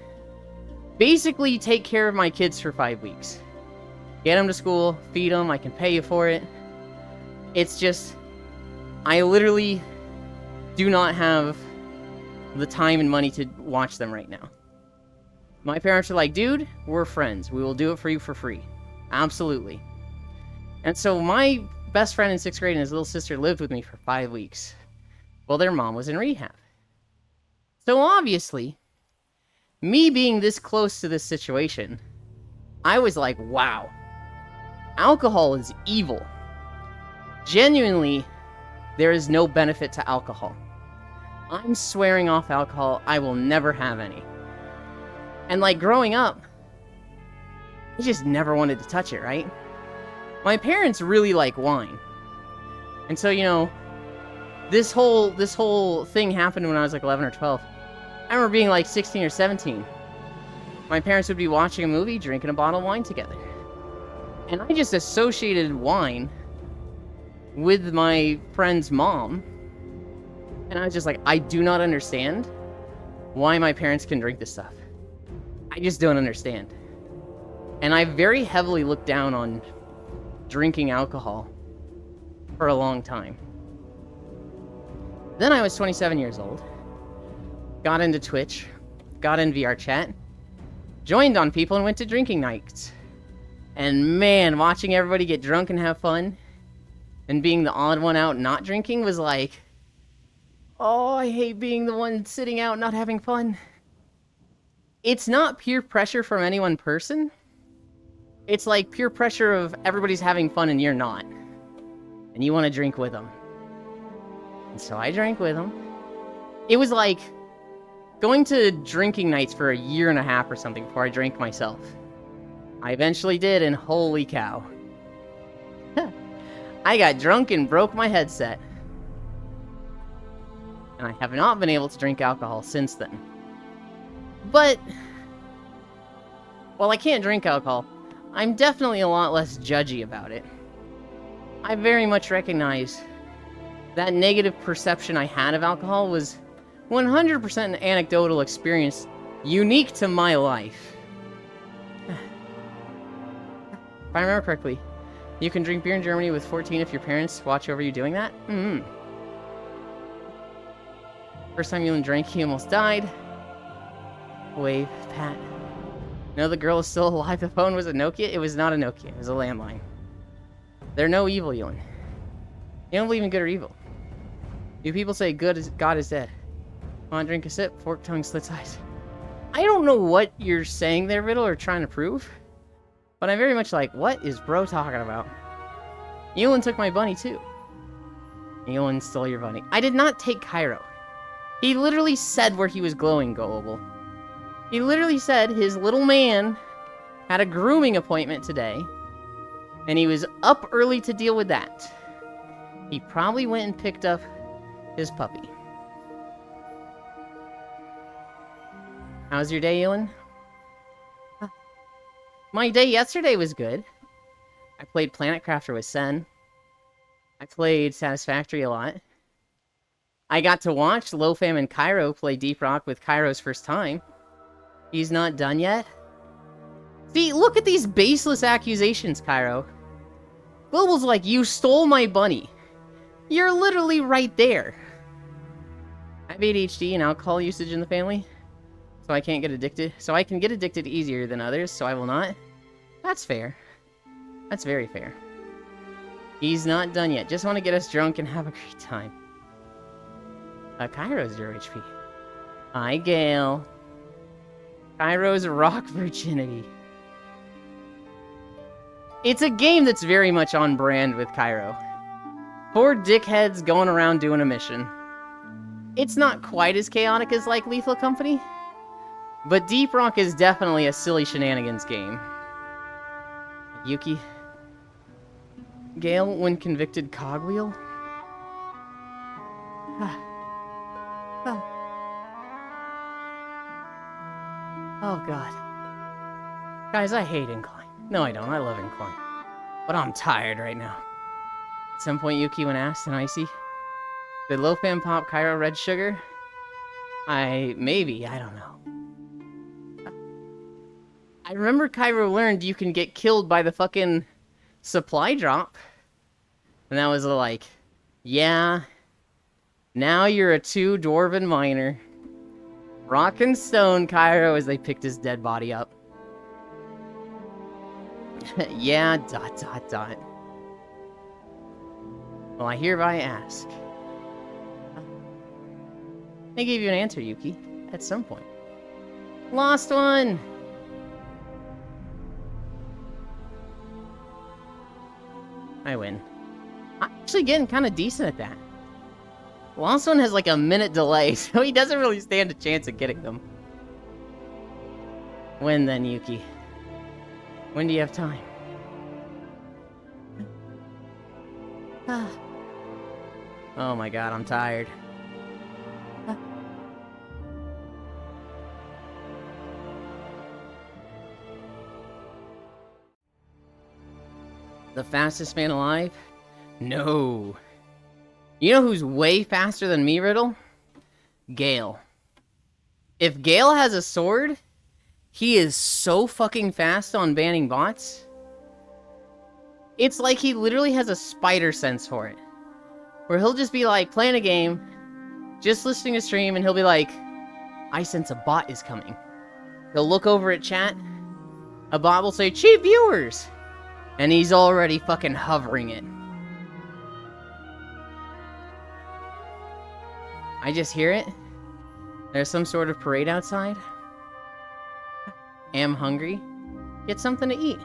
basically take care of my kids for 5 weeks? Get them to school, feed them, I can pay you for it. It's just, I literally do not have the time and money to watch them right now. My parents are like, dude, we're friends. We will do it for you for free. Absolutely. And so my best friend in 6th grade and his little sister lived with me for 5 weeks. Well, their mom was in rehab. So obviously, me being this close to this situation, I was like, wow, alcohol is evil. Genuinely, there is no benefit to alcohol. I'm swearing off alcohol. I will never have any. And like growing up, I just never wanted to touch it, right? My parents really like wine. And so, you know, this whole thing happened when I was like 11 or 12. I remember being like 16 or 17. My parents would be watching a movie, drinking a bottle of wine together. And I just associated wine with my friend's mom. And I was just like, I do not understand why my parents can drink this stuff. I just don't understand. And I very heavily looked down on drinking alcohol for a long time. Then I was 27 years old, got into Twitch, got in VR chat, joined on people and went to drinking nights. And man, watching everybody get drunk and have fun, and being the odd one out not drinking was like, oh, I hate being the one sitting out not having fun. It's not peer pressure from any one person. It's like peer pressure of everybody's having fun and you're not. And you want to drink with them. And so I drank with them. It was like going to drinking nights for a year and a half or something before I drank myself. I eventually did, and holy cow. I got drunk and broke my headset. And I have not been able to drink alcohol since then. But, while I can't drink alcohol, I'm definitely a lot less judgy about it. I very much recognize that negative perception I had of alcohol was 100% an anecdotal experience unique to my life. If I remember correctly, you can drink beer in Germany with 14 if your parents watch over you doing that? First time you drank, he almost died. Wave, pat. No, the girl is still alive. The phone was a Nokia? It was not a Nokia. It was a landline. They're no evil, Ewan. You don't believe in good or evil. You people say God is dead. Want to drink a sip? Fork tongue slits eyes. I don't know what you're saying there, Riddle, or trying to prove. But I'm very much like, what is bro talking about? Ewan took my bunny, too. Ewan stole your bunny. I did not take Cairo. He literally said where he was glowing, Gullible. He literally said his little man had a grooming appointment today, and he was up early to deal with that. He probably went and picked up his puppy. How was your day, Ewan? My day yesterday was good. I played Planet Crafter with Sen. I played Satisfactory a lot. I got to watch Lofam and Cairo play Deep Rock with Cairo's first time. He's not done yet? See, look at these baseless accusations, Cairo. Global's like, you stole my bunny. You're literally right there. I have ADHD and alcohol usage in the family, so I can't get addicted. So I can get addicted easier than others, so I will not. That's fair. That's very fair. He's not done yet. Just want to get us drunk and have a great time. Cairo's 0 HP. Hi, Gale. Cairo's rock virginity. It's a game that's very much on brand with Cairo. 4 dickheads going around doing a mission. It's not quite as chaotic as like Lethal Company, but Deep Rock is definitely a silly shenanigans game. Yuki. Gale, when convicted cogwheel? Oh god. Guys, I hate Incline. No, I don't. I love Incline. But I'm tired right now. At some point, Yuki, when asked and Icy, Did Lofan pop Cairo red sugar? Maybe, I don't know. I remember Cairo learned you can get killed by the fucking supply drop. And that was like, yeah, now you're a 2 dwarven miner. Rock and stone Cairo as they picked his dead body up. Yeah, ... Well, I hereby ask. I gave you an answer, Yuki, at some point. Lost one! I win. I'm actually getting kind of decent at that. Lost one has like a minute delay, so he doesn't really stand a chance at getting them. When then, Yuki? When do you have time? Oh my god, I'm tired. The fastest man alive? No. You know who's way faster than me, Riddle? Gale. If Gale has a sword, he is so fucking fast on banning bots. It's like he literally has a spider sense for it. Where he'll just be like, playing a game, just listening to stream, and he'll be like, I sense a bot is coming. He'll look over at chat, a bot will say, cheap viewers! And he's already fucking hovering it. I just hear it. There's some sort of parade outside. Am hungry. Get something to eat.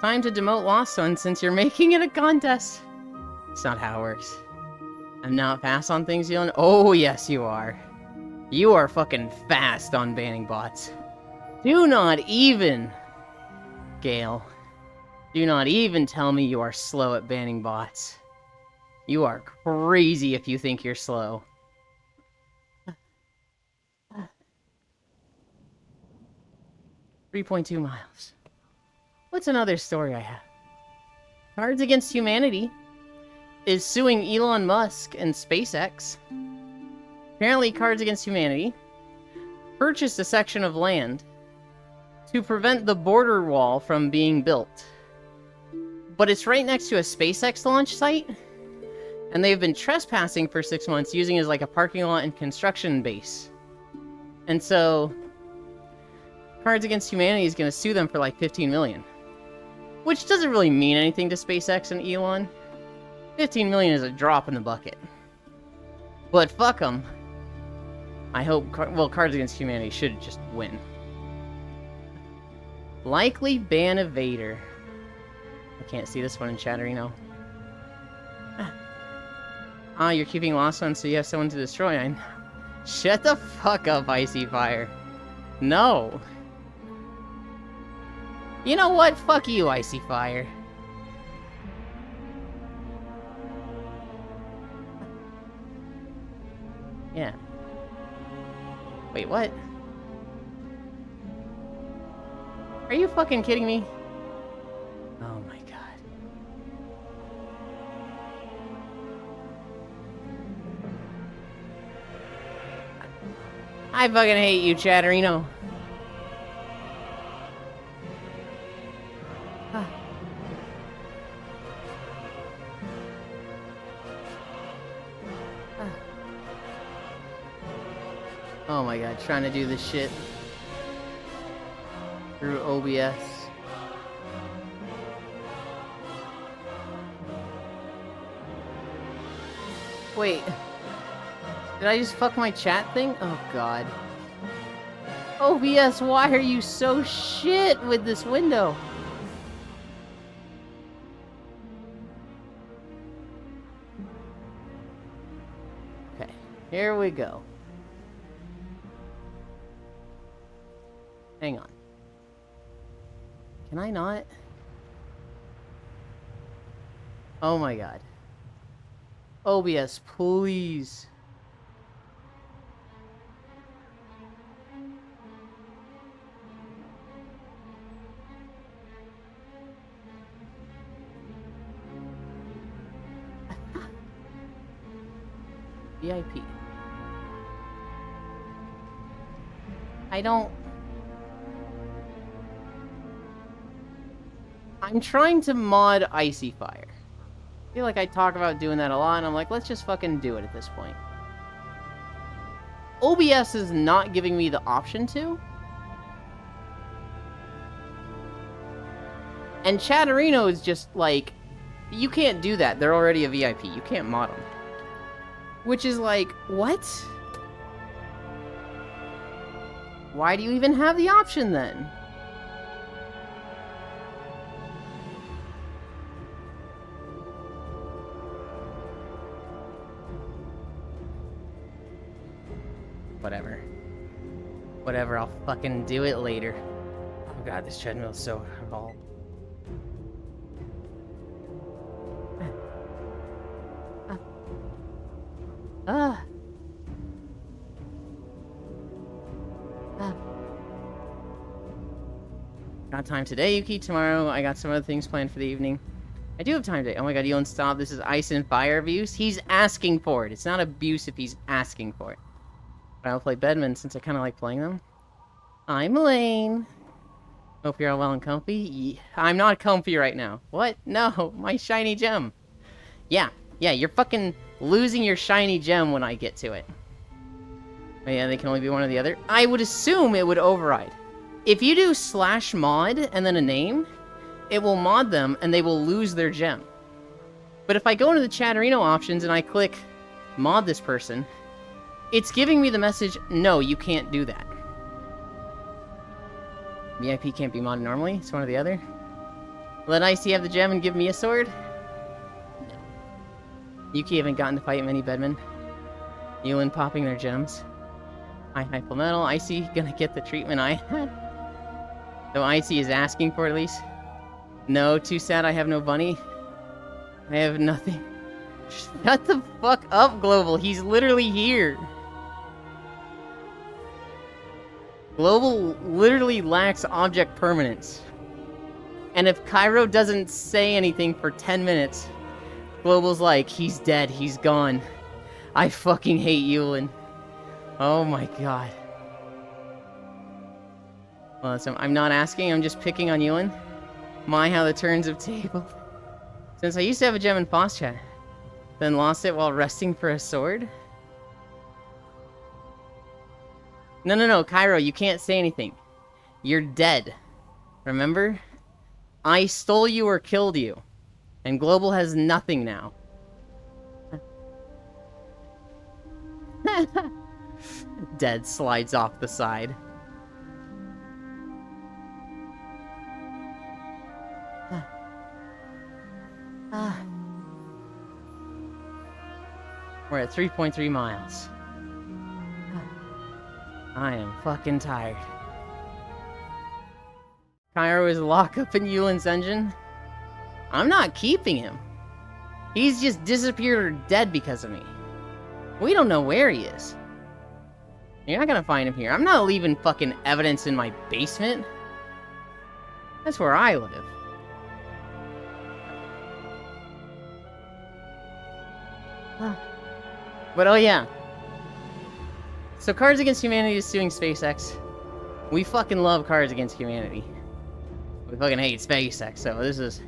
Time to demote Lost One since you're making it a contest. It's not how it works. I'm not fast on things, Yolan. Oh, yes, you are. You are fucking fast on banning bots. Do not even, Gale. Do not even tell me you are slow at banning bots. You are crazy if you think you're slow. 3.2 miles. What's another story I have? Cards Against Humanity is suing Elon Musk and SpaceX. Apparently, Cards Against Humanity purchased a section of land to prevent the border wall from being built. But it's right next to a SpaceX launch site, and they've been trespassing for 6 months, using it as like a parking lot and construction base. And so, Cards Against Humanity is going to sue them for like 15 million. Which doesn't really mean anything to SpaceX and Elon. 15 million is a drop in the bucket. But fuck them. I hope, well, Cards Against Humanity should just win. Likely ban Evader. I can't see this one in Chatterino. Ah, you're keeping Lost One so you have someone to destroy. Shut the fuck up, Icy Fire. No. You know what? Fuck you, Icy Fire. Yeah. Wait, what? Are you fucking kidding me? Oh my god. I fucking hate you, Chatterino. Oh my god, trying to do this shit through OBS. Wait. Did I just fuck my chat thing? Oh god. OBS, why are you so shit with this window? Okay, here we go. Hang on. Can I not? Oh my god. OBS, please. VIP. I don't... I'm trying to mod Icy Fire. I feel like I talk about doing that a lot, and I'm like, let's just fucking do it at this point. OBS is not giving me the option to. And Chatterino is just like, you can't do that. They're already a VIP. You can't mod them. Which is like, what? Why do you even have the option then? Whatever. Whatever, I'll fucking do it later. Oh god, this treadmill's so involved. Got time today, Yuki. Tomorrow, I got some other things planned for the evening. I do have time today. Oh my god, Elon, stop. This is ice and fire abuse. He's asking for it. It's not abuse if he's asking for it. But I'll play Bedman since I kind of like playing them. I'm Lane. Hope you're all well and comfy. I'm not comfy right now. What? No, my shiny gem. Yeah, you're fucking losing your shiny gem when I get to it. Oh yeah, they can only be one or the other. I would assume it would override. If you do /mod and then a name, it will mod them and they will lose their gem. But if I go into the Chatterino options and I click mod this person, it's giving me the message, no, you can't do that. VIP can't be modded normally, it's one or the other. Let Icy have the gem and give me a sword? No. Yuki haven't gotten to fight many Bedmen. Yulin popping their gems. High full metal. Icy gonna get the treatment I had. Though Icy is asking for it at least. No, too sad I have no bunny. I have nothing. Shut the fuck up, Global. He's literally here. Global literally lacks object permanence. And if Cairo doesn't say anything for 10 minutes, Global's like, he's dead, he's gone. I fucking hate Yulin. Oh my god. Well, so I'm not asking, I'm just picking on Yulin. My, how the turns have tabled. Since I used to have a gem in Foss Chat, then lost it while resting for a sword? No, Cairo, you can't say anything. You're dead. Remember? I stole you or killed you. And Global has nothing now. Dead slides off the side. We're at 3.3 miles. I am fucking tired. Cairo is locked up in Yulin's engine. I'm not keeping him. He's just disappeared or dead because of me. We don't know where he is. You're not gonna find him here. I'm not leaving fucking evidence in my basement. That's where I live. But oh yeah. So Cards Against Humanity is suing SpaceX. We fucking love Cards Against Humanity. We fucking hate SpaceX, so this is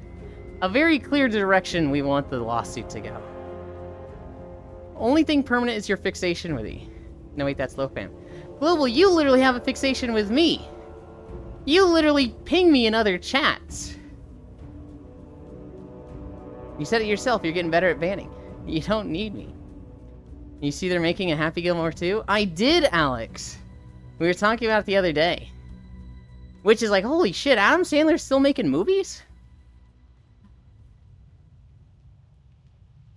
a very clear direction we want the lawsuit to go. Only thing permanent is your fixation with E. No wait, that's Lofam. Global, you literally have a fixation with me. You literally ping me in other chats. You said it yourself, you're getting better at banning. You don't need me. You see they're making a Happy Gilmore 2? I did, Alex! We were talking about it the other day. Which is like, holy shit, Adam Sandler's still making movies?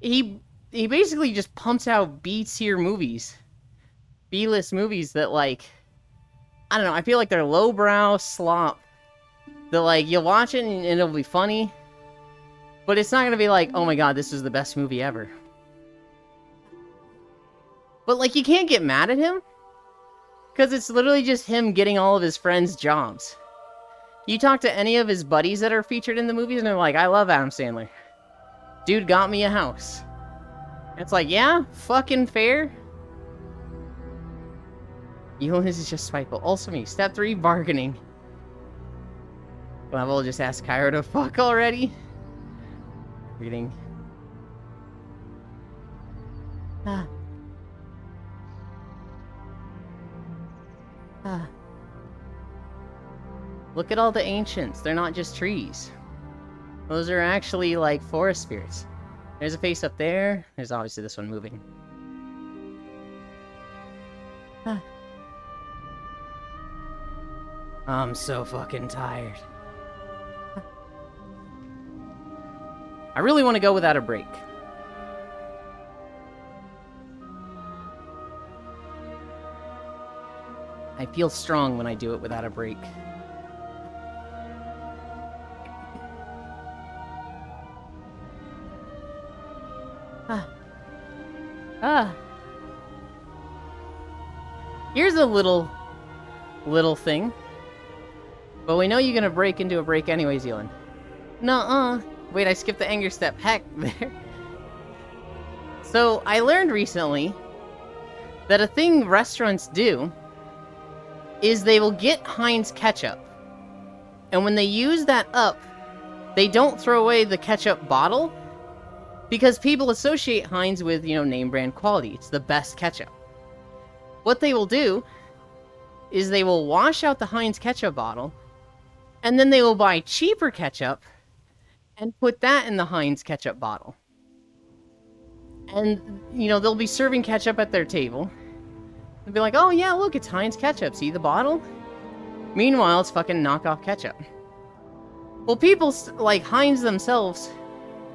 He basically just pumps out B-tier movies. B-list movies that, like... I don't know, I feel like they're lowbrow slop. That, like, you'll watch it and it'll be funny. But it's not gonna be like, oh my god, this is the best movie ever. But, like, you can't get mad at him. Because it's literally just him getting all of his friends' jobs. You talk to any of his buddies that are featured in the movies and they're like, I love Adam Sandler. Dude got me a house. It's like, yeah, fucking fair. Euless is just spiteful. Also me. Step 3, bargaining. Well, we'll just ask Cairo to fuck already. Reading. Ah. Ah. Look at all the ancients. They're not just trees. Those are actually like forest spirits. There's a face up there. There's obviously this one moving. Ah. I'm so fucking tired. I really want to go without a break. I feel strong when I do it without a break. Here's a little thing. But we know you're gonna break into a break anyways, Elon. Nuh-uh. Wait, I skipped the anger step. Heck, there. So, I learned recently that a thing restaurants do is they will get Heinz ketchup. And when they use that up, they don't throw away the ketchup bottle because people associate Heinz with, name brand quality. It's the best ketchup. What they will do is they will wash out the Heinz ketchup bottle and then they will buy cheaper ketchup and put that in the Heinz ketchup bottle. And, they'll be serving ketchup at their table. They'll be like, oh yeah, look, it's Heinz ketchup. See the bottle? Meanwhile, it's fucking knockoff ketchup. Well, people like Heinz themselves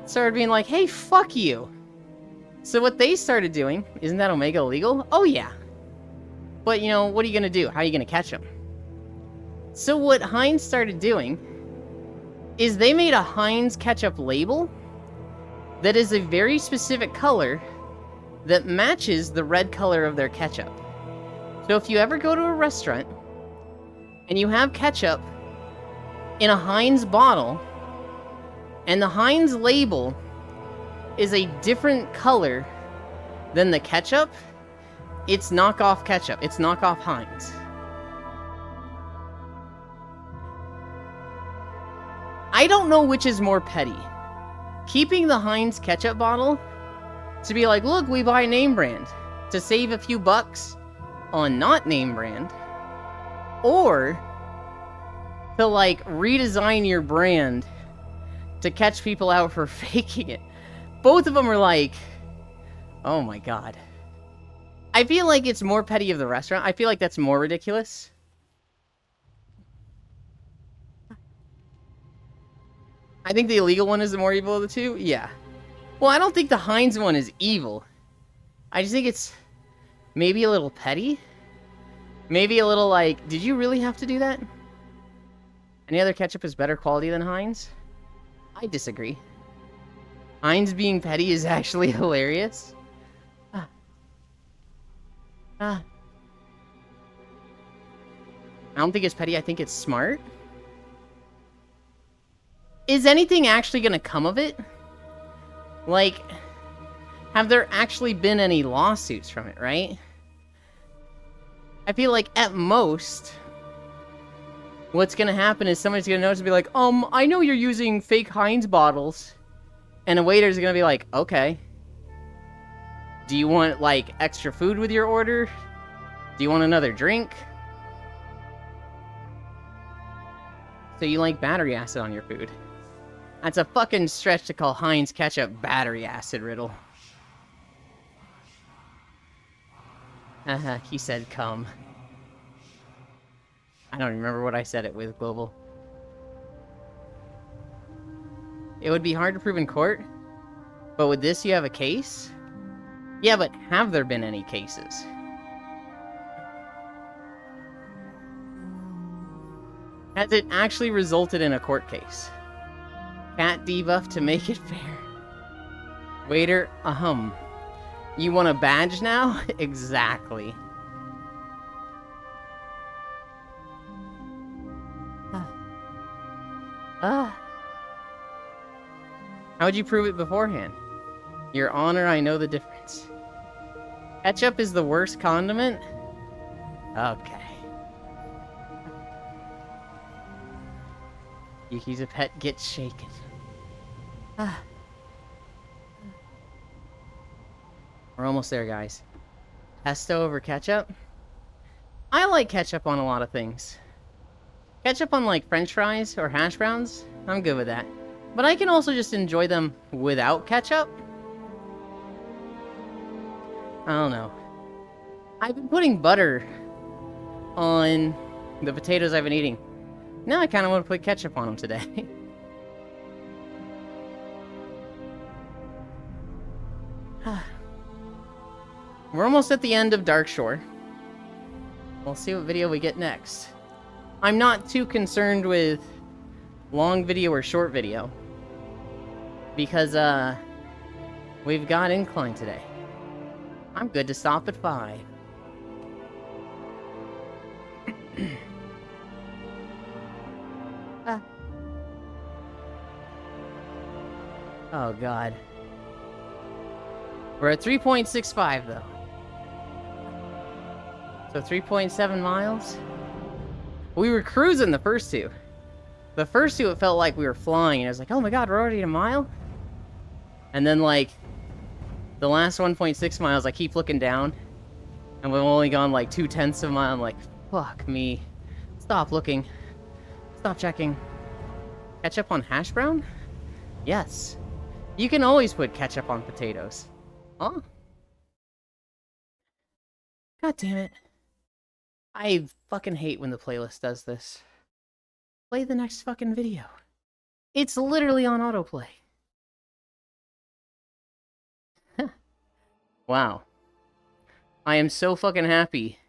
started being like, hey, fuck you. So what they started doing, isn't that Omega illegal? Oh yeah. But, what are you gonna do? How are you gonna catch them? So what Heinz started doing is they made a Heinz ketchup label that is a very specific color that matches the red color of their ketchup. So if you ever go to a restaurant and you have ketchup in a Heinz bottle and the Heinz label is a different color than the ketchup, it's knockoff ketchup. It's knockoff Heinz. I don't know which is more petty. Keeping the Heinz ketchup bottle to be like, look, we buy name brand to save a few bucks on not name brand, or to redesign your brand to catch people out for faking it. Both of them are like, oh my god. I feel like it's more petty of the restaurant. I feel like that's more ridiculous. I think the illegal one is the more evil of the two. Yeah. Well, I don't think the Heinz one is evil. I just think it's maybe a little petty. Maybe a little like, did you really have to do that? Any other ketchup is better quality than Heinz? I disagree. Heinz being petty is actually hilarious. I don't think it's petty, I think it's smart. Is anything actually gonna come of it? Like, have there actually been any lawsuits from it, right? I feel like at most, what's gonna happen is somebody's gonna notice and be like, I know you're using fake Heinz bottles. And a waiter's gonna be like, okay. Do you want, extra food with your order? Do you want another drink? So you like battery acid on your food. That's a fucking stretch to call Heinz ketchup battery acid, Riddle. He said come. I don't remember what I said it with, Global. It would be hard to prove in court, but with this you have a case? Yeah, but have there been any cases? Has it actually resulted in a court case? Cat debuff to make it fair. Waiter, you want a badge now? Exactly. How would you prove it beforehand? Your Honor, I know the difference. Ketchup is the worst condiment? Okay. Yuki's a pet gets shaken. Ah. We're almost there, guys. Pesto over ketchup? I like ketchup on a lot of things. Ketchup on, like, french fries or hash browns? I'm good with that. But I can also just enjoy them without ketchup. I don't know. I've been putting butter on the potatoes I've been eating. Now I kind of want to put ketchup on them today. We're almost at the end of Darkshore. We'll see what video we get next. I'm not too concerned with long video or short video, because we've got incline today. I'm good to stop at 5. Oh god. We're at 3.65 though. So 3.7 miles. We were cruising the first two. The first two, it felt like we were flying, and I was like, oh my god, we're already at a mile? And then, like, the last 1.6 miles, I keep looking down, and we've only gone, like, 0.2 of a mile. I'm like, fuck me. Stop looking. Stop checking. Ketchup on hash brown? Yes. You can always put ketchup on potatoes. Huh? God damn it. I fucking hate when the playlist does this. Play the next fucking video. It's literally on autoplay. Wow. I am so fucking happy.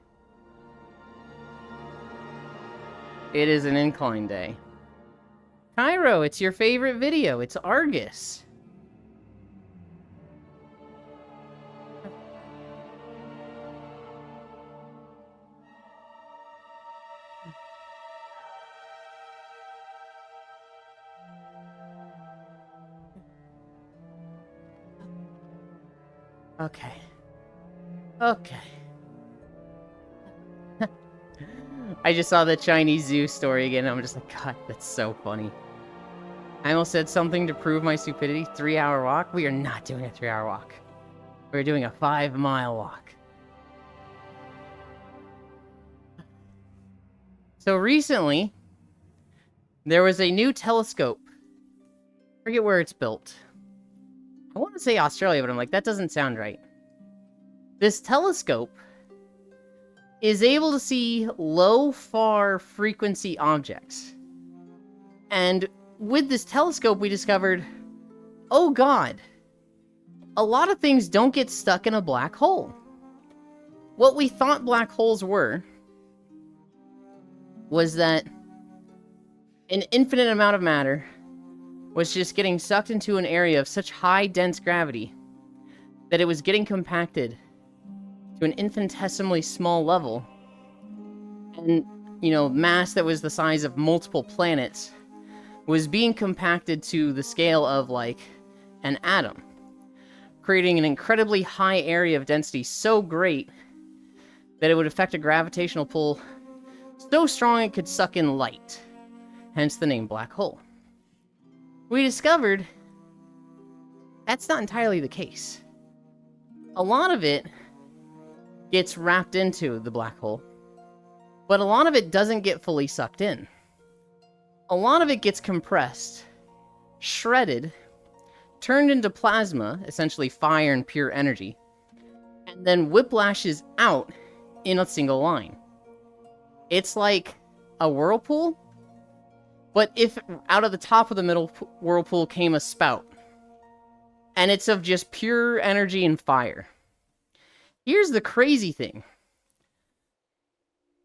It is an incline day. Cairo, it's your favorite video. It's Argus. Okay. Okay. I just saw the Chinese zoo story again, and I'm just like, God, that's so funny. I almost said something to prove my stupidity. 3-hour walk? We are not doing a 3-hour walk. We're doing a 5-mile walk. So recently, there was a new telescope. I forget where it's built. I want to say Australia, but I'm like, that doesn't sound right. This telescope is able to see low, far frequency objects. And with this telescope, we discovered, oh god, a lot of things don't get stuck in a black hole. What we thought black holes were was that an infinite amount of matter was just getting sucked into an area of such high dense gravity that it was getting compacted to an infinitesimally small level. And, you know, mass that was the size of multiple planets was being compacted to the scale of, like, an atom, creating an incredibly high area of density so great that it would affect a gravitational pull so strong it could suck in light, hence the name black hole. We discovered that's not entirely the case. A lot of it gets wrapped into the black hole, but a lot of it doesn't get fully sucked in. A lot of it gets compressed, shredded, turned into plasma, essentially fire and pure energy, and then whiplashes out in a single line. It's like a whirlpool, but if out of the top of the middle whirlpool came a spout, and it's of just pure energy and fire. Here's the crazy thing.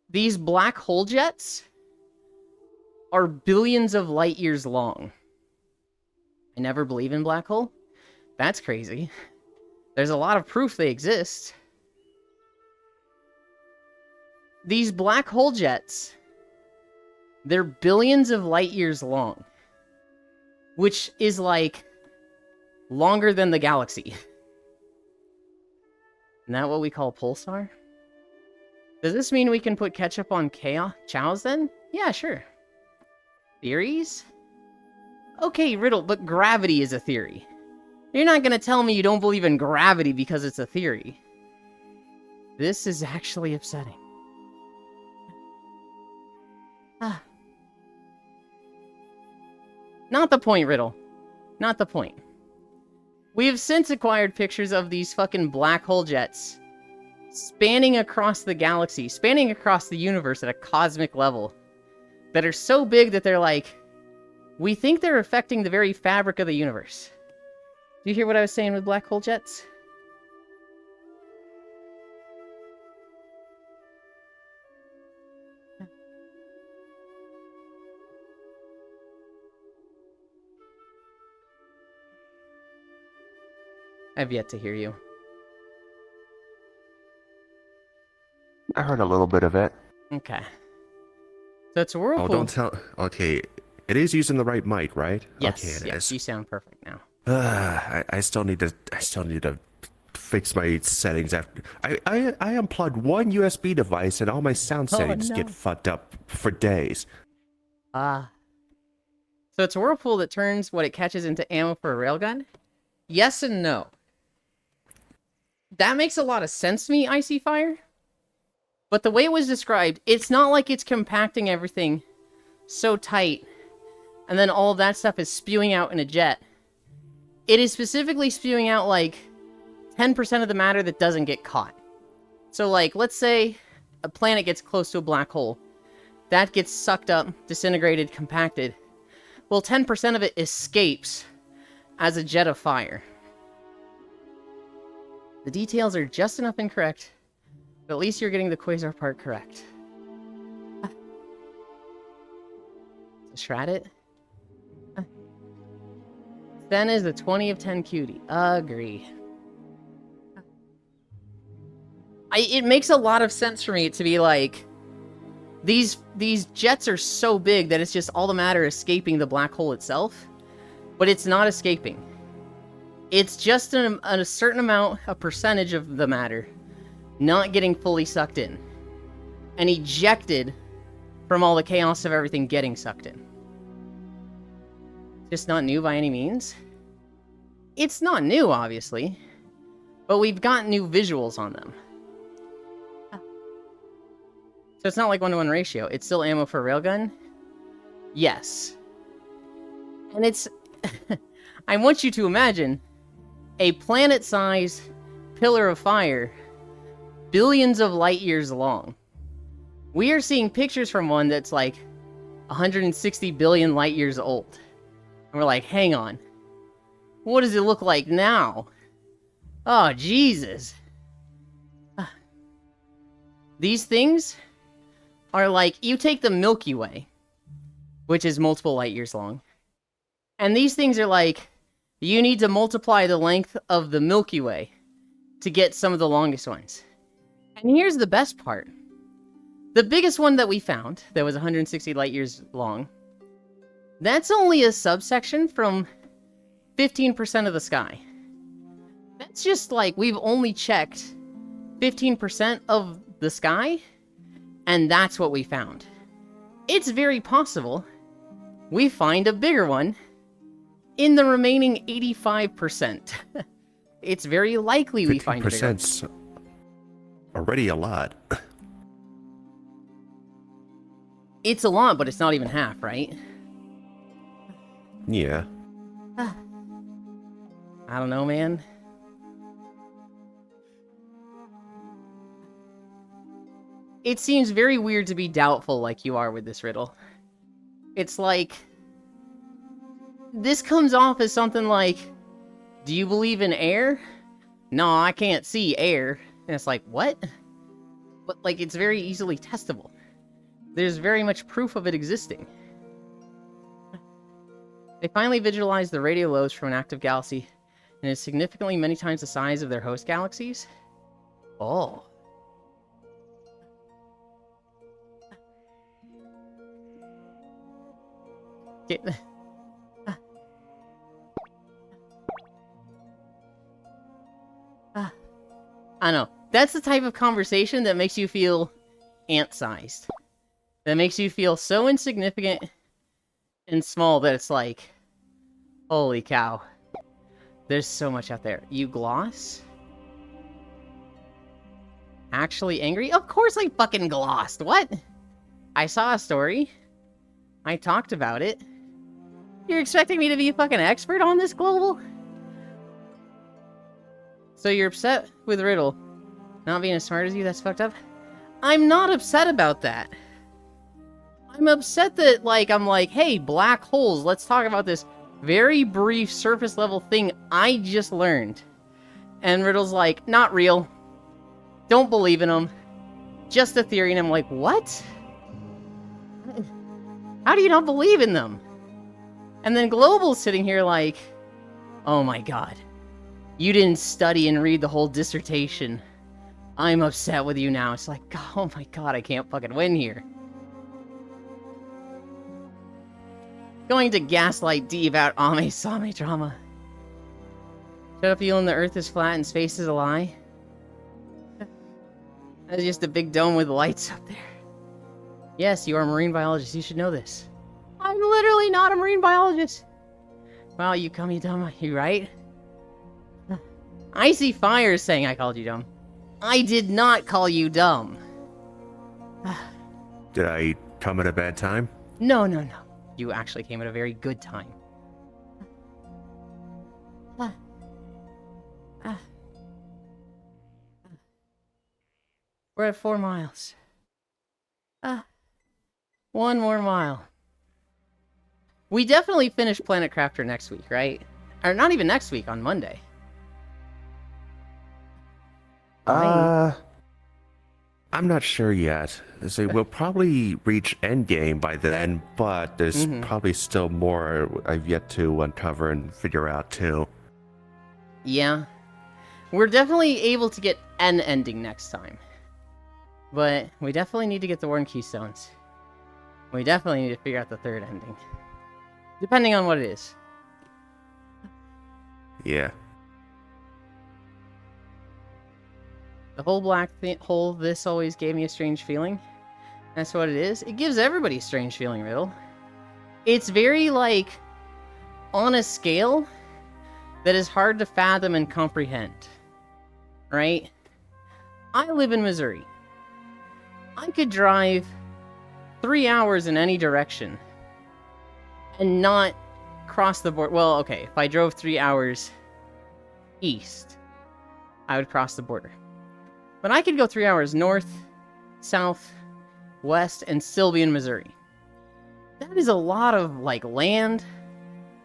These black hole jets are billions of light years long. I never believe in black hole? That's crazy. There's a lot of proof they exist. These black hole jets, they're billions of light years long, which is like longer than the galaxy. Isn't that what we call pulsar? Does this mean we can put ketchup on chows then? Yeah, sure. Theories? Okay, Riddle, but gravity is a theory. You're not gonna tell me you don't believe in gravity because it's a theory. This is actually upsetting. Not the point, Riddle. Not the point. We have since acquired pictures of these fucking black hole jets spanning across the galaxy, spanning across the universe at a cosmic level, that are so big that they're like, we think they're affecting the very fabric of the universe. Do you hear what I was saying with black hole jets? I've yet to hear you. I heard a little bit of it. Okay. So it's a whirlpool. Oh, don't tell. Okay, it is using the right mic, right? Yes, okay, it yes, is. you sound perfect now. I still need to. Fix my settings after. I unplugged one USB device and all my sound settings get fucked up for days. So it's a whirlpool that turns what it catches into ammo for a railgun? Yes and no. That makes a lot of sense to me, Icy Fire. But the way it was described, it's not like it's compacting everything so tight, and then all of that stuff is spewing out in a jet. It is specifically spewing out, like, 10% of the matter that doesn't get caught. So, like, let's say a planet gets close to a black hole. That gets sucked up, disintegrated, compacted. Well, 10% of it escapes as a jet of fire. The details are just enough incorrect, but at least you're getting the quasar part correct. Shred it? Then is a 20 of 10 cutie. Agree. It makes a lot of sense for me to be like, these jets are so big that it's just all the matter escaping the black hole itself, but it's not escaping. It's just a certain amount, a percentage of the matter, not getting fully sucked in, and ejected from all the chaos of everything getting sucked in. Just not new by any means. It's not new, obviously, but we've got new visuals on them. So it's not like 1-to-1 ratio. It's still ammo for a railgun? Yes. And it's... I want you to imagine a planet-sized pillar of fire, billions of light years long. We are seeing pictures from one that's like 160 billion light years old. And we're like, hang on. What does it look like now? Oh, Jesus. These things are like, you take the Milky Way, which is multiple light years long, and these things are like, you need to multiply the length of the Milky Way to get some of the longest ones. And here's the best part. The biggest one that we found, that was 160 light years long, that's only a subsection from 15% of the sky. That's just like, we've only checked 15% of the sky, and that's what we found. It's very possible we find a bigger one in the remaining 85%. It's very likely we find a bigger one. 15%'s already a lot. It's a lot, but it's not even half, right? Yeah. I don't know, man. It seems very weird to be doubtful like you are with this riddle. It's like... this comes off as something like, do you believe in air? No, I can't see air. And it's like, what? But, like, it's very easily testable. There's very much proof of it existing. They finally visualized the radio lobes from an active galaxy, and it's significantly many times the size of their host galaxies. Oh. Get... I know. That's the type of conversation that makes you feel ant-sized. That makes you feel so insignificant and small that it's like, holy cow. There's so much out there. You gloss? Actually angry? Of course I fucking glossed. What? I saw a story. I talked about it. You're expecting me to be a fucking expert on this, Global? So you're upset with Riddle not being as smart as you? That's fucked up. I'm not upset about that. I'm upset that, like, I'm like, hey, black holes, let's talk about this very brief surface level thing I just learned. And Riddle's like, not real. Don't believe in them. Just a theory. And I'm like, what? How do you not believe in them? And then Global's sitting here like, oh my god. You didn't study and read the whole dissertation. I'm upset with you now. It's like, oh my god, I can't fucking win here. Going to gaslight D about Ame Same drama. Shut up, feeling the earth is flat and space is a lie. That's just a big dome with lights up there. Yes, you are a marine biologist. You should know this. I'm literally not a marine biologist. Wow, you call me dumb. You right? Icy Fire is saying I called you dumb. I did not call you dumb. Did I come at a bad time? No. You actually came at a very good time. We're at 4 miles. 1 more mile. We definitely finish Planet Crafter next week, right? Or not even next week, on Monday. I'm not sure yet. So we'll probably reach endgame by then, but there's probably still more I've yet to uncover and figure out too. Yeah. We're definitely able to get an ending next time. But we definitely need to get the Warren Keystones. We definitely need to figure out the third ending. Depending on what it is. Yeah. The whole black hole, this always gave me a strange feeling. That's what it is. It gives everybody a strange feeling, Riddle. It's very, like, on a scale that is hard to fathom and comprehend. Right? I live in Missouri. I could drive 3 hours in any direction and not cross the border. Well, okay, if I drove 3 hours east, I would cross the border. But I could go 3 hours north, south, west, and still be in Missouri. That is a lot of, like, land,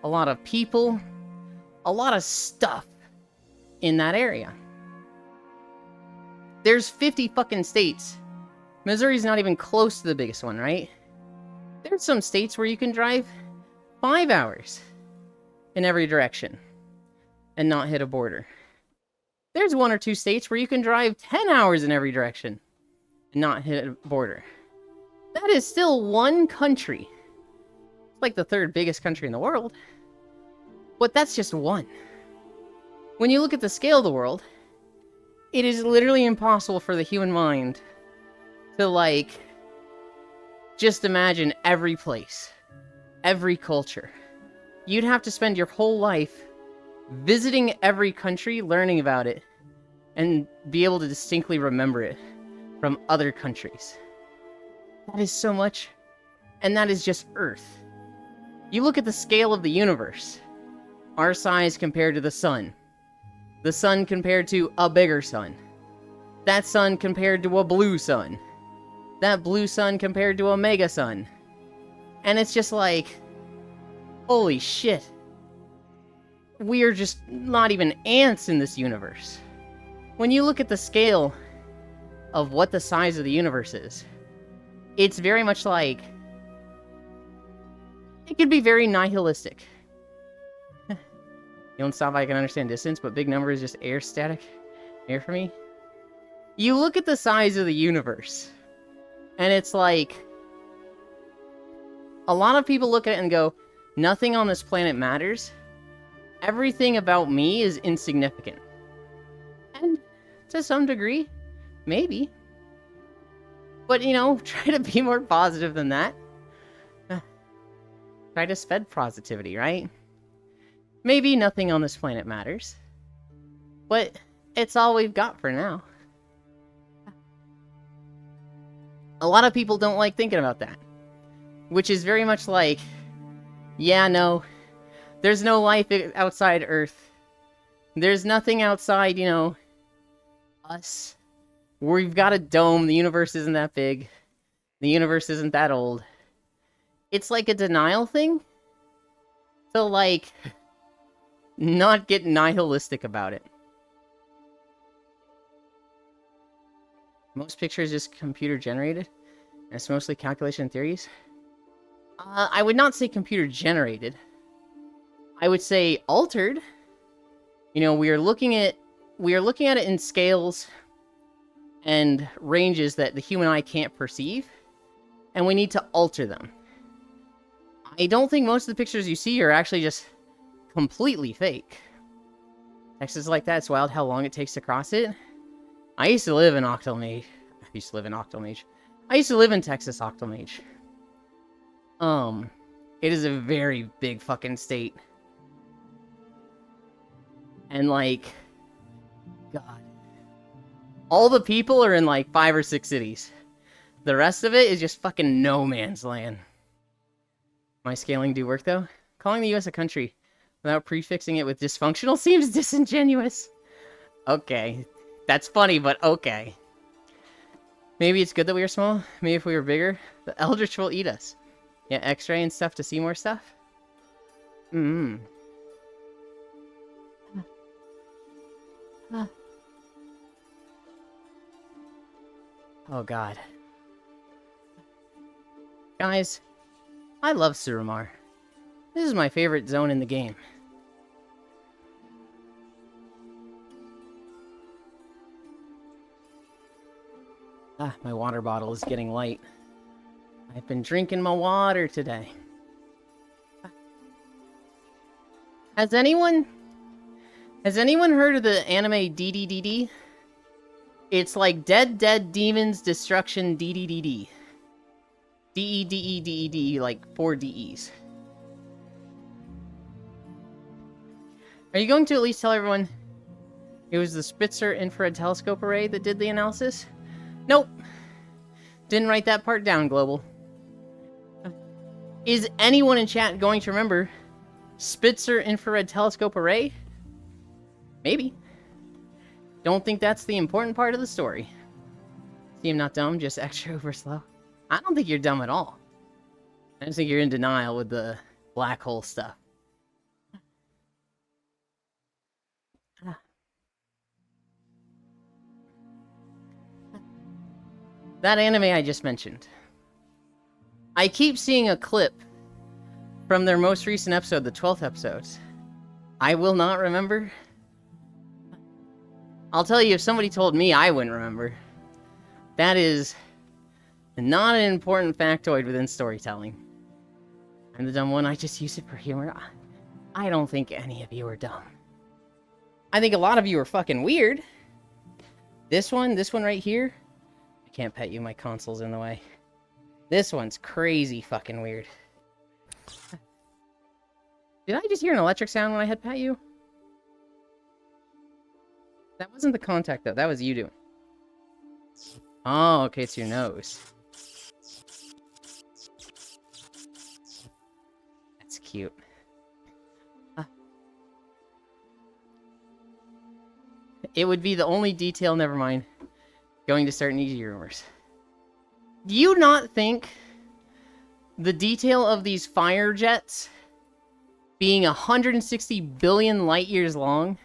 a lot of people, a lot of stuff in that area. There's 50 fucking states. Missouri's not even close to the biggest one, right? There's some states where you can drive 5 hours in every direction and not hit a border. There's 1 or 2 states where you can drive 10 hours in every direction and not hit a border. That is still one country. It's like the 3rd biggest country in the world. But that's just one. When you look at the scale of the world, it is literally impossible for the human mind to, like, just imagine every place, every culture. You'd have to spend your whole life visiting every country, learning about it, and be able to distinctly remember it from other countries. That is so much, and that is just Earth. You look at the scale of the universe, our size compared to the sun compared to a bigger sun, that sun compared to a blue sun, that blue sun compared to a mega sun, and it's just like, holy shit. We are just not even ants in this universe. When you look at the scale of what the size of the universe is, it's very much like, it could be very nihilistic. You don't stop, I can understand distance, but big number is just air static. Air for me? You look at the size of the universe, and it's like, a lot of people look at it and go, nothing on this planet matters. Everything about me is insignificant. And to some degree. Maybe. But, you know, try to be more positive than that. Try to spread positivity, right? Maybe nothing on this planet matters. But it's all we've got for now. A lot of people don't like thinking about that. Which is very much like, yeah, no, there's no life outside Earth. There's nothing outside, you know, us. We've got a dome, the universe isn't that big. The universe isn't that old. It's like a denial thing. So, like, not get nihilistic about it. Most pictures just computer generated. And it's mostly calculation theories. I would not say computer generated. I would say altered. You know, we are looking at it in scales and ranges that the human eye can't perceive, and we need to alter them. I don't think most of the pictures you see are actually just completely fake. Texas is like that. It's wild how long it takes to cross it. I used to live in Octomage. I used to live in Texas Octomage. It is a very big fucking state. And, like, God. All the people are in, like, 5 or 6 cities. The rest of it is just fucking no man's land. My scaling do work, though? Calling the US a country without prefixing it with dysfunctional seems disingenuous. Okay. That's funny, but okay. Maybe it's good that we are small. Maybe if we were bigger, the Eldritch will eat us. Yeah, X-ray and stuff to see more stuff? Oh god. Guys, I love Suramar. This is my favorite zone in the game. My water bottle is getting light. I've been drinking my water today. Has anyone heard of the anime DDDD? It's like Dead Demons Destruction DDDD. DEDEDED, like 4 DEs. Are you going to at least tell everyone it was the Spitzer Infrared Telescope Array that did the analysis? Nope. Didn't write that part down, Global. Is anyone in chat going to remember Spitzer Infrared Telescope Array? Maybe. Don't think that's the important part of the story. See, I'm not dumb, just extra over slow. I don't think you're dumb at all. I just think you're in denial with the black hole stuff. That anime I just mentioned. I keep seeing a clip from their most recent episode, the 12th episode. I will not remember. I'll tell you, if somebody told me, I wouldn't remember. That is not an important factoid within storytelling. I'm the dumb one, I just use it for humor. I don't think any of you are dumb. I think a lot of you are fucking weird. This one right here. I can't pet you, my console's in the way. This one's crazy fucking weird. Did I just hear an electric sound when I had pet you? That wasn't the contact, though. That was you doing. Oh, okay, it's your nose. That's cute. It would be the only detail, never mind. Going to start needy rumors. Do you not think the detail of these fire jets being 160 billion light years long,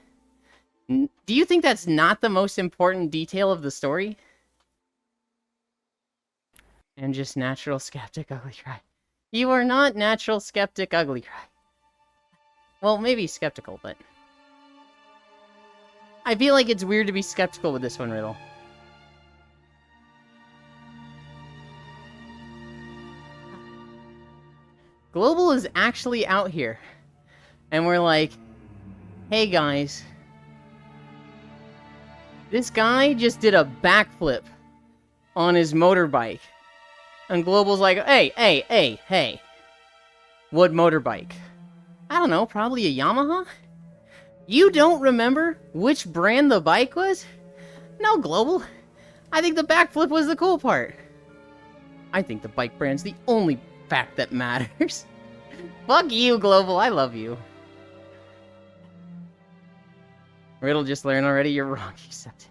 do you think that's not the most important detail of the story? I'm just natural skeptic, ugly cry. You are not natural skeptic, ugly cry. Well, maybe skeptical, but I feel like it's weird to be skeptical with this one, Riddle. Global is actually out here. And we're like, hey guys, This guy just did a backflip on his motorbike. And Global's like, hey. What motorbike? I don't know, probably a Yamaha? You don't remember which brand the bike was? No, Global. I think the backflip was the cool part. I think the bike brand's the only fact that matters. Fuck you, Global, I love you. Riddle just learned already, you're wrong, except...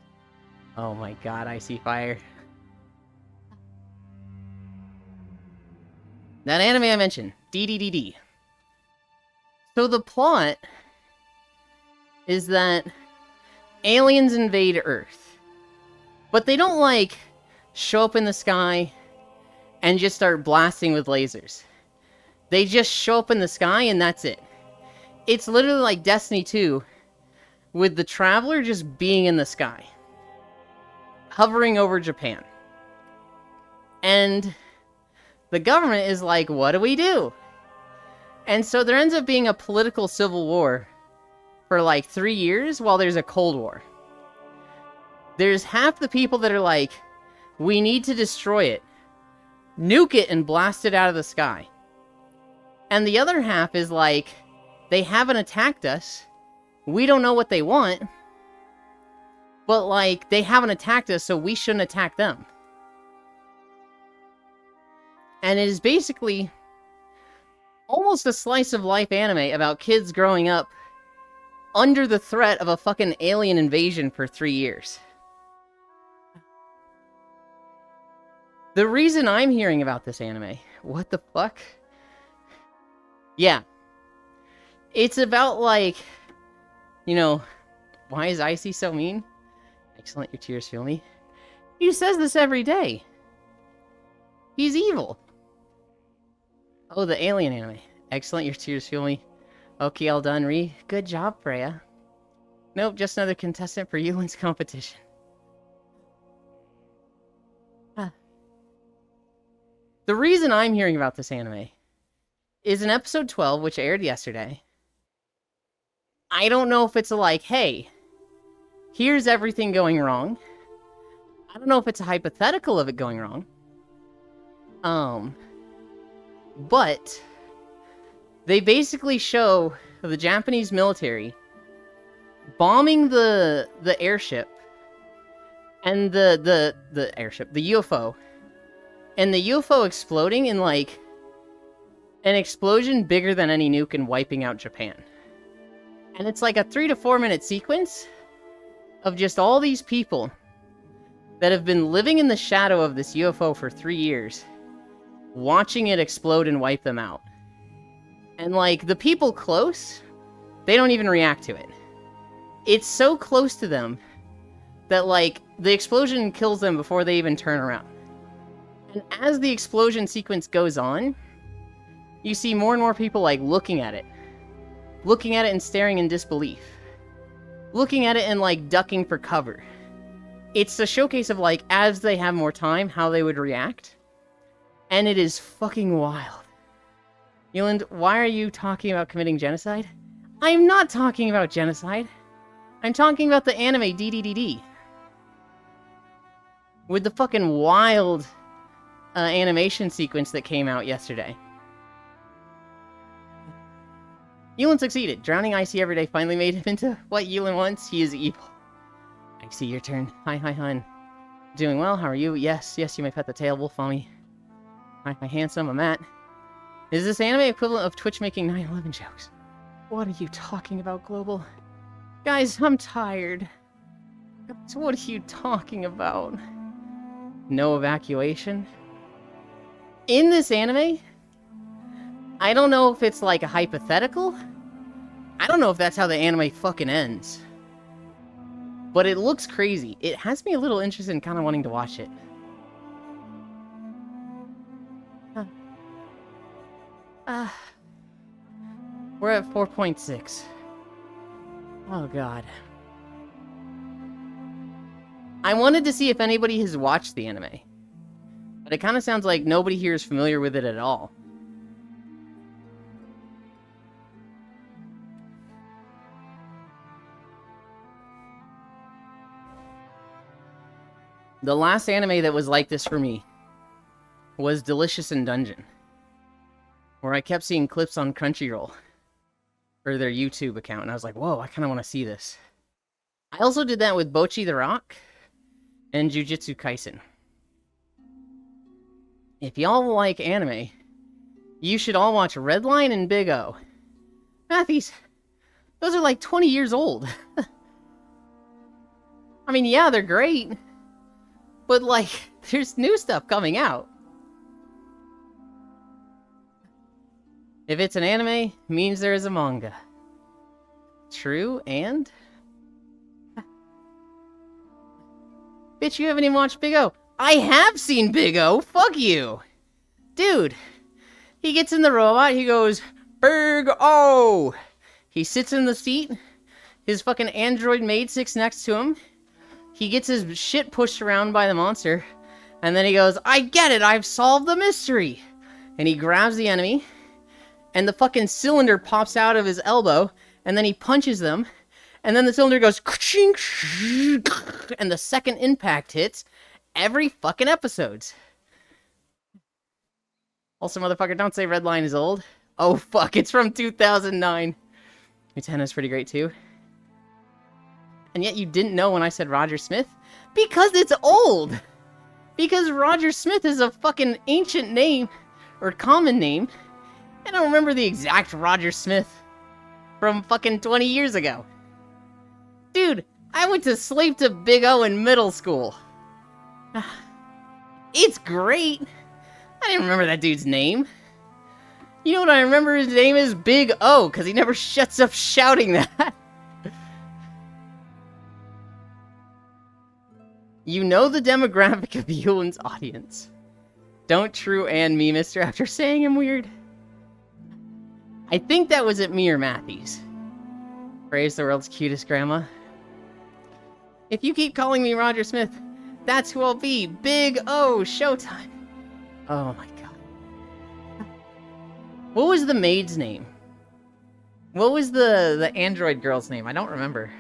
Oh my god, I see fire. That anime I mentioned, DDDD. So the plot is that aliens invade Earth. But they don't, like, show up in the sky and just start blasting with lasers. They just show up in the sky and that's it. It's literally like Destiny 2 with the Traveler just being in the sky. Hovering over Japan. And the government is like, what do we do? And so there ends up being a political civil war for like 3 years while there's a Cold War. There's half the people that are like, we need to destroy it. Nuke it and blast it out of the sky. And the other half is like, they haven't attacked us. We don't know what they want. But like, they haven't attacked us, so we shouldn't attack them. And it is basically almost a slice of life anime about kids growing up under the threat of a fucking alien invasion for 3 years. The reason I'm hearing about this anime, what the fuck? Yeah. It's about, like, you know, why is Icy so mean? Excellent, your tears feel me. He says this every day. He's evil. Oh, the alien anime. Excellent, your tears feel me. Okay, all done, Ree. Good job, Freya. Nope, just another contestant for Yulin's competition. The reason I'm hearing about this anime is in episode 12, which aired yesterday. I don't know if it's like, hey, here's everything going wrong. I don't know if it's a hypothetical of it going wrong. But they basically show the Japanese military bombing the airship and the airship, the UFO, and the UFO exploding in like an explosion bigger than any nuke and wiping out Japan. And it's like a 3 to 4 minute sequence of just all these people that have been living in the shadow of this UFO for 3 years, watching it explode and wipe them out. And like, the people close, they don't even react to it. It's so close to them that like, the explosion kills them before they even turn around. And as the explosion sequence goes on, you see more and more people like looking at it and staring in disbelief. Looking at it and like ducking for cover. It's a showcase of like, as they have more time, how they would react. And it is fucking wild. Yulin, why are you talking about committing genocide? I'm not talking about genocide. I'm talking about the anime DDDD. With the fucking wild animation sequence that came out yesterday. Yulin succeeded. Drowning Icy every day finally made him into what Yulin wants. He is evil. Icy, your turn. Hi, hun. Doing well, how are you? Yes, you may pet the tail wolf on me. Hi, handsome, I'm Matt. Is this anime equivalent of Twitch making 9/11 jokes? What are you talking about, Global? Guys, I'm tired. Guys, what are you talking about? No evacuation? In this anime, I don't know if it's like a hypothetical. I don't know if that's how the anime fucking ends. But it looks crazy. It has me a little interested in kind of wanting to watch it. We're at 4.6. Oh god. I wanted to see if anybody has watched the anime. But it kind of sounds like nobody here is familiar with it at all. The last anime that was like this for me was Delicious in Dungeon, where I kept seeing clips on Crunchyroll or their YouTube account, and I was like, whoa, I kind of want to see this. I also did that with Bocchi the Rock and Jujutsu Kaisen. If y'all like anime, you should all watch Redline and Big O. Matthews, those are like 20 years old. I mean, yeah, they're great, but like, there's new stuff coming out. If it's an anime, means there is a manga. True, and... Bitch, you haven't even watched Big O. I have seen Big O! Fuck you! Dude, he gets in the robot, he goes, Big O! He sits in the seat, his fucking android maid sits next to him, he gets his shit pushed around by the monster, and then he goes, I get it, I've solved the mystery! And he grabs the enemy, and the fucking cylinder pops out of his elbow, and then he punches them, and then the cylinder goes, and the second impact hits every fucking episode. Also, motherfucker, don't say Redline is old. Oh, fuck, it's from 2009. Utena's pretty great, too. And yet you didn't know when I said Roger Smith? Because it's old! Because Roger Smith is a fucking ancient name, or common name. I don't remember the exact Roger Smith from fucking 20 years ago. Dude, I went to sleep to Big O in middle school. It's great. I didn't remember that dude's name. You know what I remember his name is? Big O, because he never shuts up shouting that. You know the demographic of Ewan's audience. Don't true and me, mister, after saying I'm weird. I think that was at me or Matthews. Praise the world's cutest grandma. If you keep calling me Roger Smith, that's who I'll be. Big O, showtime. Oh my god. What was the maid's name? What was the android girl's name? I don't remember.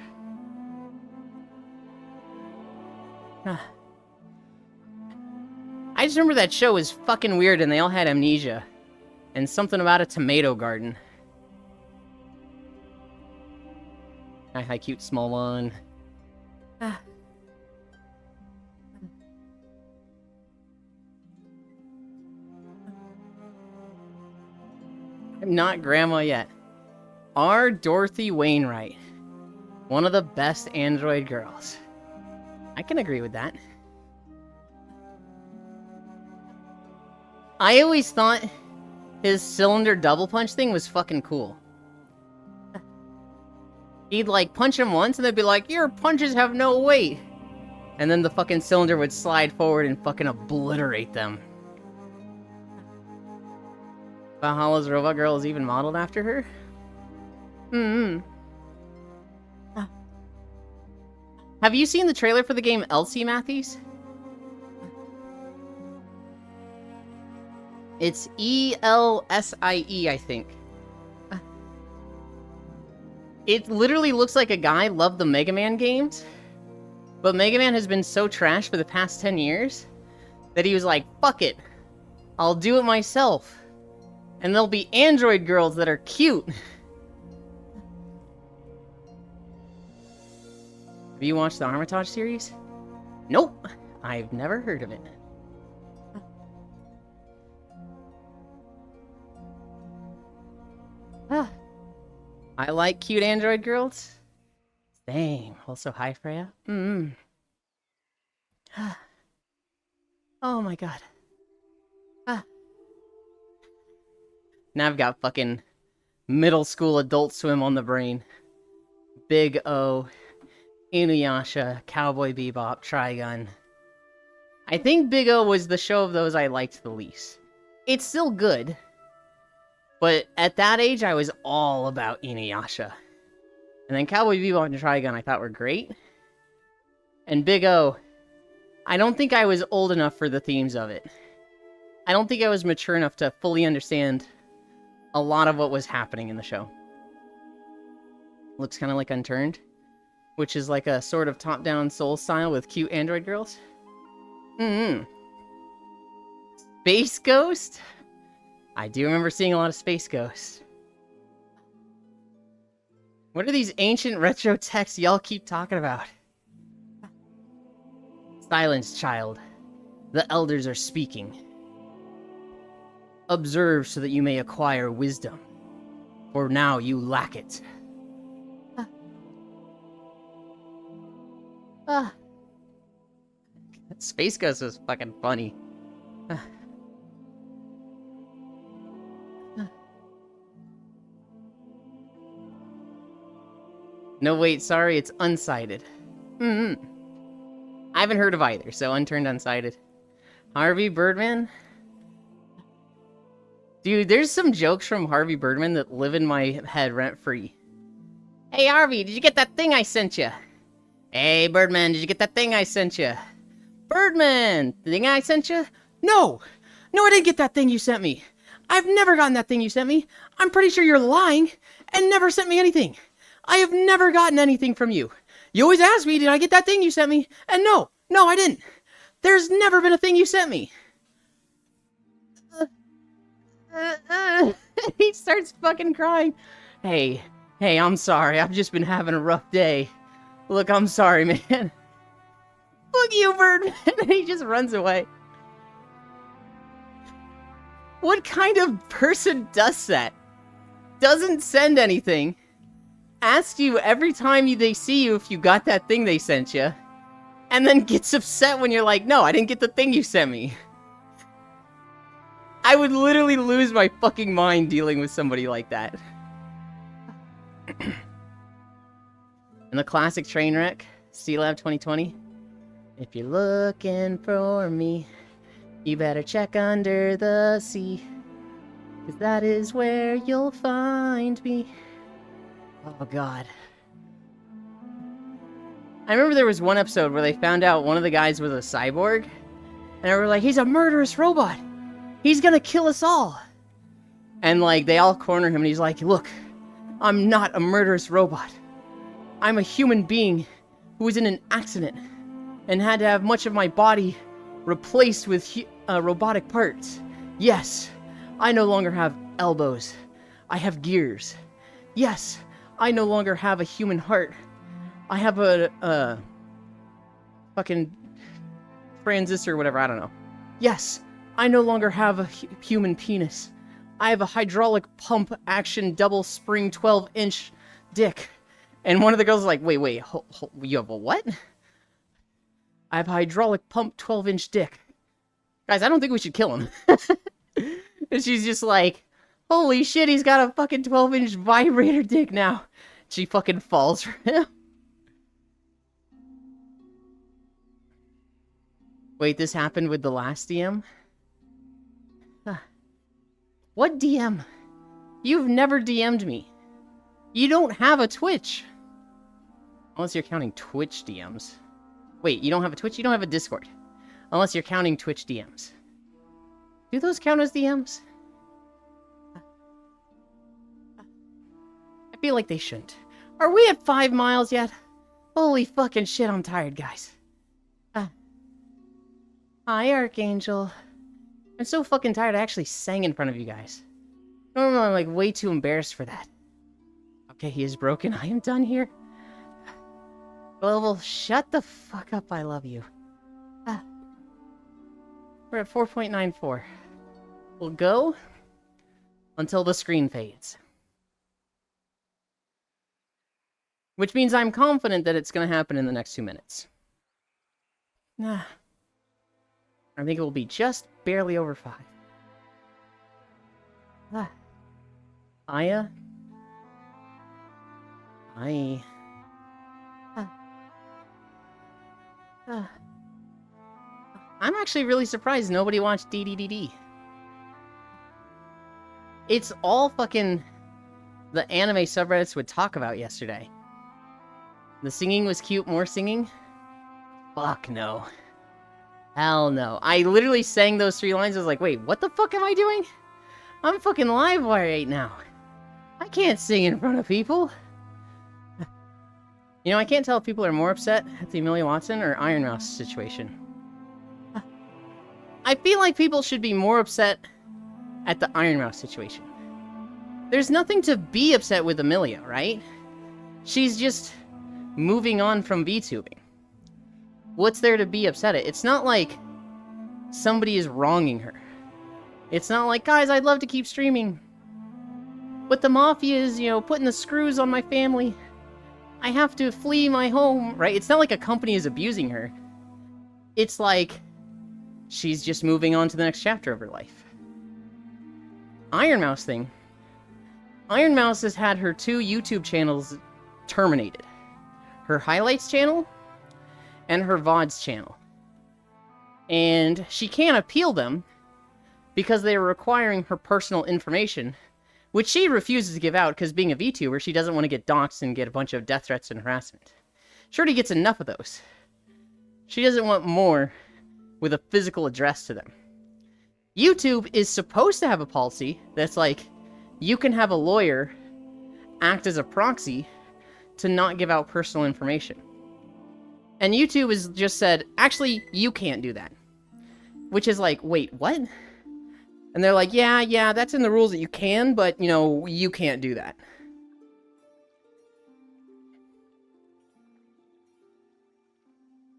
I just remember that show was fucking weird and they all had amnesia. And something about a tomato garden. Hi, cute small one. I'm not grandma yet. R. Dorothy Wainwright. One of the best android girls. I can agree with that. I always thought his cylinder double punch thing was fucking cool. He'd like punch him once and they'd be like, your punches have no weight. And then the fucking cylinder would slide forward and fucking obliterate them. Valhalla's robot girl is even modeled after her? Have you seen the trailer for the game Elsie, Matthews? It's E-L-S-I-E, I think. It literally looks like a guy loved the Mega Man games, but Mega Man has been so trash for the past 10 years that he was like, fuck it, I'll do it myself. And there'll be android girls that are cute. Have you watched the Armitage series? Nope, I've never heard of it. I like cute android girls. Same. Also, hi, Freya. Oh my god. Now I've got fucking middle school Adult Swim on the brain. Big O, Inuyasha, Cowboy Bebop, Trigun. I think Big O was the show of those I liked the least. It's still good. But at that age, I was all about Inuyasha. And then Cowboy Bebop and Trigun I thought were great. And Big O, I don't think I was old enough for the themes of it. I don't think I was mature enough to fully understand a lot of what was happening in the show. Looks kind of like Unturned, which is like a sort of top-down Soul style with cute android girls. Mm-hmm. Space Ghost? I do remember seeing a lot of Space Ghost. What are these ancient retro texts y'all keep talking about? Silence, child. The elders are speaking. Observe so that you may acquire wisdom, for now you lack it. Space Ghost was fucking funny. No, wait, sorry, it's unsighted. I haven't heard of either, so unturned, unsighted. Harvey Birdman? Dude, there's some jokes from Harvey Birdman that live in my head rent-free. Hey, Harvey, did you get that thing I sent you? Hey, Birdman, did you get that thing I sent you? Birdman, the thing I sent you? No! No, I didn't get that thing you sent me. I've never gotten that thing you sent me. I'm pretty sure you're lying and never sent me anything. I have never gotten anything from you. You always ask me, did I get that thing you sent me? And no, I didn't. There's never been a thing you sent me. He starts fucking crying. Hey, I'm sorry. I've just been having a rough day. Look, I'm sorry, man. Fuck you, Birdman. And he just runs away. What kind of person does that? Doesn't send anything. Asks you every time they see you if you got that thing they sent you. And then gets upset when you're like, no, I didn't get the thing you sent me. I would literally lose my fucking mind dealing with somebody like that. In the classic Trainwreck, C-Lab 2020. If you're looking for me, you better check under the sea. 'Cause that is where you'll find me. Oh, God. I remember there was one episode where they found out one of the guys was a cyborg. And they were like, he's a murderous robot. He's gonna kill us all. And, like, they all corner him and he's like, look, I'm not a murderous robot. I'm a human being who was in an accident and had to have much of my body replaced with robotic parts. Yes, I no longer have elbows. I have gears. Yes, I no longer have a human heart. I have a fucking transistor or whatever, I don't know. Yes, I no longer have a human penis. I have a hydraulic pump action double spring 12-inch dick. And one of the girls is like, wait, you have a what? I have a hydraulic pump 12-inch dick. Guys, I don't think we should kill him. And she's just like, holy shit, he's got a fucking 12-inch vibrator dick now. She fucking falls for him. Wait, this happened with the last DM? What DM? You've never DM'd me. You don't have a Twitch. Unless you're counting Twitch DMs. Wait, you don't have a Twitch? You don't have a Discord. Unless you're counting Twitch DMs. Do those count as DMs? I feel like they shouldn't. Are we at 5 miles yet? Holy fucking shit, I'm tired, guys. Hi, Archangel. I'm so fucking tired I actually sang in front of you guys. Normally I'm like way too embarrassed for that. Okay, he is broken. I am done here. Well, shut the fuck up, I love you. We're at 4.94. We'll go until the screen fades. Which means I'm confident that it's going to happen in the next 2 minutes. I think it will be just barely over 5. Aya? I'm actually really surprised nobody watched DDDD. It's all fucking the anime subreddits would talk about yesterday. The singing was cute, more singing? Fuck no. Hell no. I literally sang those 3 lines, I was like, wait, what the fuck am I doing? I'm fucking Livewire 8 now. I can't sing in front of people. You know, I can't tell if people are more upset at the Amelia Watson or Iron Mouse situation. I feel like people should be more upset at the Iron Mouse situation. There's nothing to be upset with Amelia, right? She's just moving on from VTubing. What's there to be upset at? It's not like somebody is wronging her. It's not like, guys, I'd love to keep streaming, but the Mafia is, you know, putting the screws on my family. I have to flee my home, right? It's not like a company is abusing her. It's like she's just moving on to the next chapter of her life. Iron Mouse thing. Iron Mouse has had her 2 YouTube channels terminated. Her highlights channel and her VODs channel. And she can't appeal them because they are requiring her personal information, which she refuses to give out because being a VTuber, she doesn't want to get doxxed and get a bunch of death threats and harassment. Shorty gets enough of those. She doesn't want more with a physical address to them. YouTube is supposed to have a policy that's like, you can have a lawyer act as a proxy to not give out personal information. And YouTube has just said, actually, you can't do that. Which is like, wait, what? And they're like, yeah, that's in the rules that you can, but, you know, you can't do that.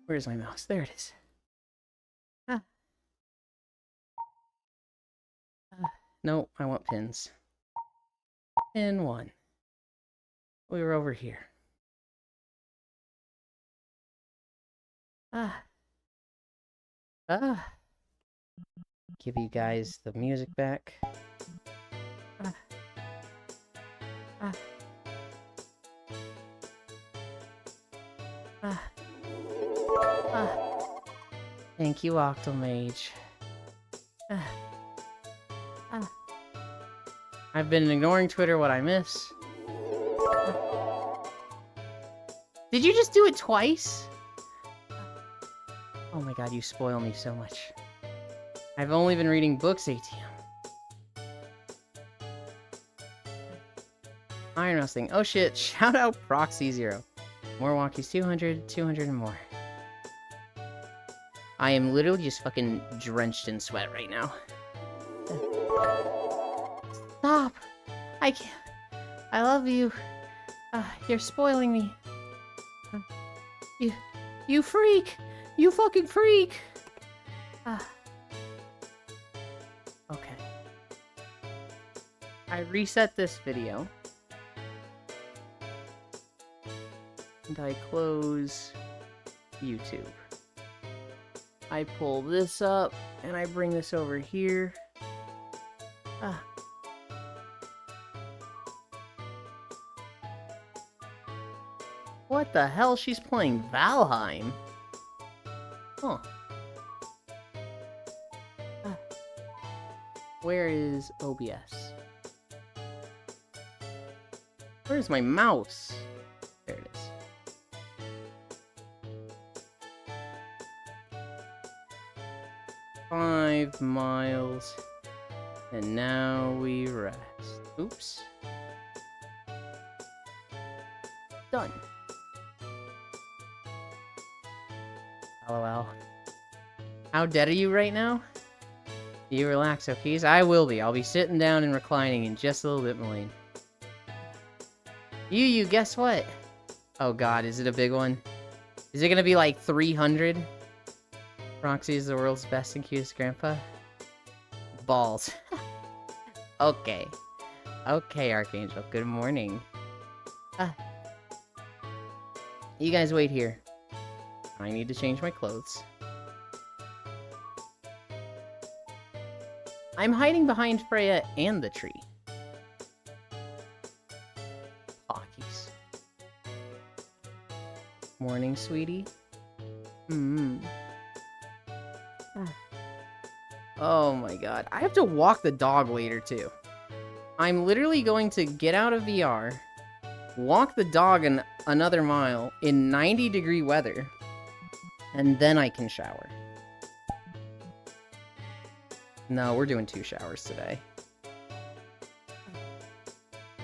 Where's my mouse? There it is. No, I want pins. Pin 1. We were over here. Give you guys the music back. Thank you, Octomage. I've been ignoring Twitter. What I miss. Did you just do it twice? Oh my god, you spoil me so much. I've only been reading books, ATM. Iron Mouse thing. Oh shit, shout out Proxy Zero. More walkies, 200, 200 and more. I am literally just fucking drenched in sweat right now. Stop! I can't. I love you. You're spoiling me. You freak! You fucking freak! Okay. I reset this video. And I close YouTube. I pull this up, and I bring this over here. What the hell? She's playing Valheim? Huh. Where is OBS? Where's my mouse? There it is. $5 miles. And now we rest. Oops. Done. LOL. How dead are you right now? You relax, okay? I will be. I'll be sitting down and reclining in just a little bit, Malene. You, guess what? Oh god, is it a big one? Is it gonna be like 300? Roxy is the world's best and cutest grandpa? Balls. Okay. Okay, Archangel. Good morning. You guys wait here. I need to change my clothes. I'm hiding behind Freya and the tree. Hockeys. Morning, sweetie. Oh my god. I have to walk the dog later, too. I'm literally going to get out of VR, walk the dog another mile in 90-degree weather, and then I can shower. No, we're doing 2 showers today.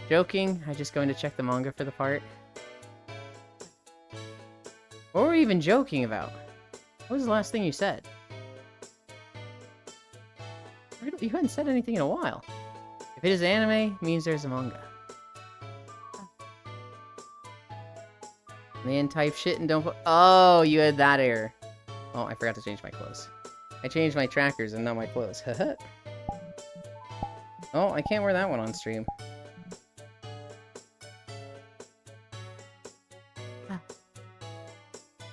Joking, I'm just going to check the manga for the part. What were we even joking about? What was the last thing you said? You hadn't said anything in a while. If it is anime, it means there's a manga. Man, type shit and don't... Oh, you had that error. Oh, I forgot to change my clothes. I changed my trackers and not my clothes. Oh, I can't wear that one on stream.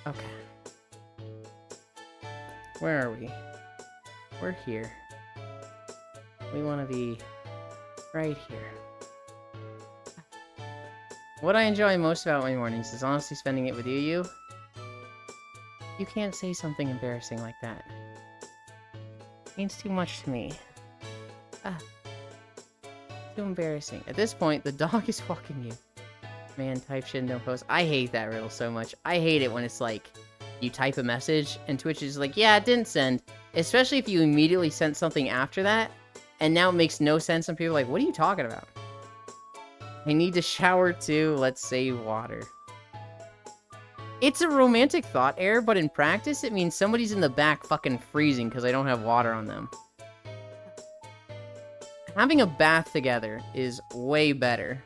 Okay. Where are we? We're here. We want to be right here. What I enjoy most about my mornings is honestly spending it with you. You can't say something embarrassing like that. It means too much to me. Too embarrassing. At this point, the dog is fucking you. Man, type shit and don't post. I hate that riddle so much. I hate it when it's like, you type a message, and Twitch is like, yeah, it didn't send. Especially if you immediately sent something after that, and now it makes no sense, and people are like, what are you talking about? I need to shower too, let's save water. It's a romantic thought error, but in practice, it means somebody's in the back fucking freezing because they don't have water on them. Having a bath together is way better.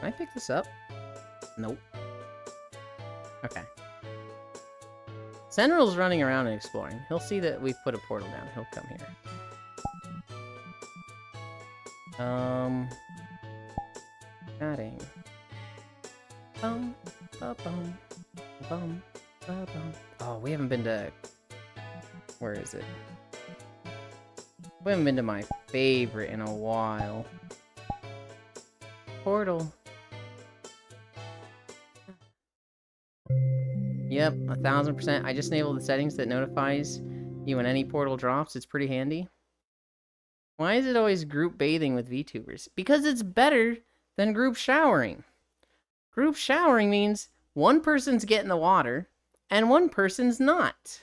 Can I pick this up? Nope. Okay. Senril's running around and exploring. He'll see that we've put a portal down. He'll come here. Adding. Bum, ba bum, bum, ba bum. Oh, we haven't been to... Where is it? We haven't been to my favorite in a while. Portal. Yep, 1000%. I just enabled the settings that notifies you when any portal drops. It's pretty handy. Why is it always group bathing with VTubers? Because it's better than group showering. Group showering means one person's getting the water and one person's not.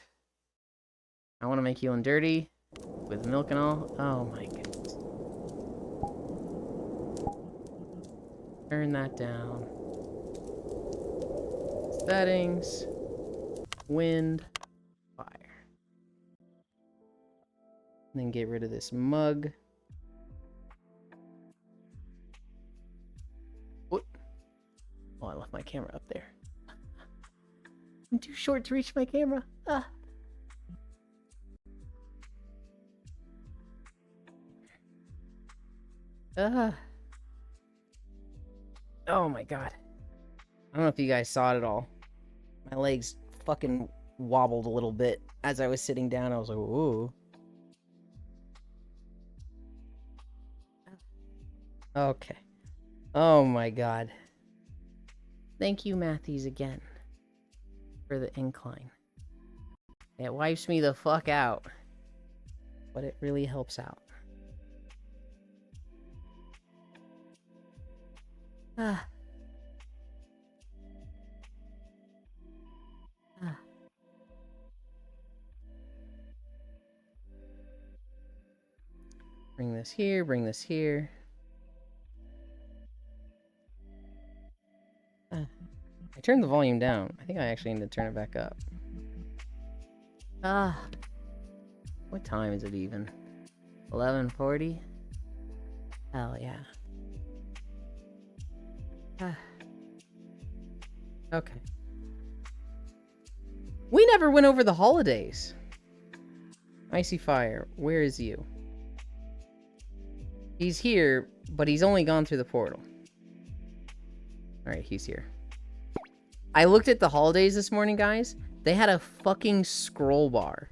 I want to make you dirty with milk and all. Oh my goodness. Turn that down. Settings. Wind. Fire. And then get rid of this mug. What? Oh, I left my camera up there. I'm too short to reach my camera. Ah. Oh my god. I don't know if you guys saw it at all. My legs fucking wobbled a little bit as I was sitting down. I was like, ooh. Okay. Oh my god. Thank you, Matthews, again. For the incline. It wipes me the fuck out. But it really helps out. Ah. Ah. Bring this here, bring this here. I turned the volume down. I think I actually need to turn it back up. What time is it even? 11:40? Hell yeah. Okay. We never went over the holidays. Icy Fire, where is you? He's here, but he's only gone through the portal. Alright, he's here. I looked at the holidays this morning, guys. They had a fucking scroll bar.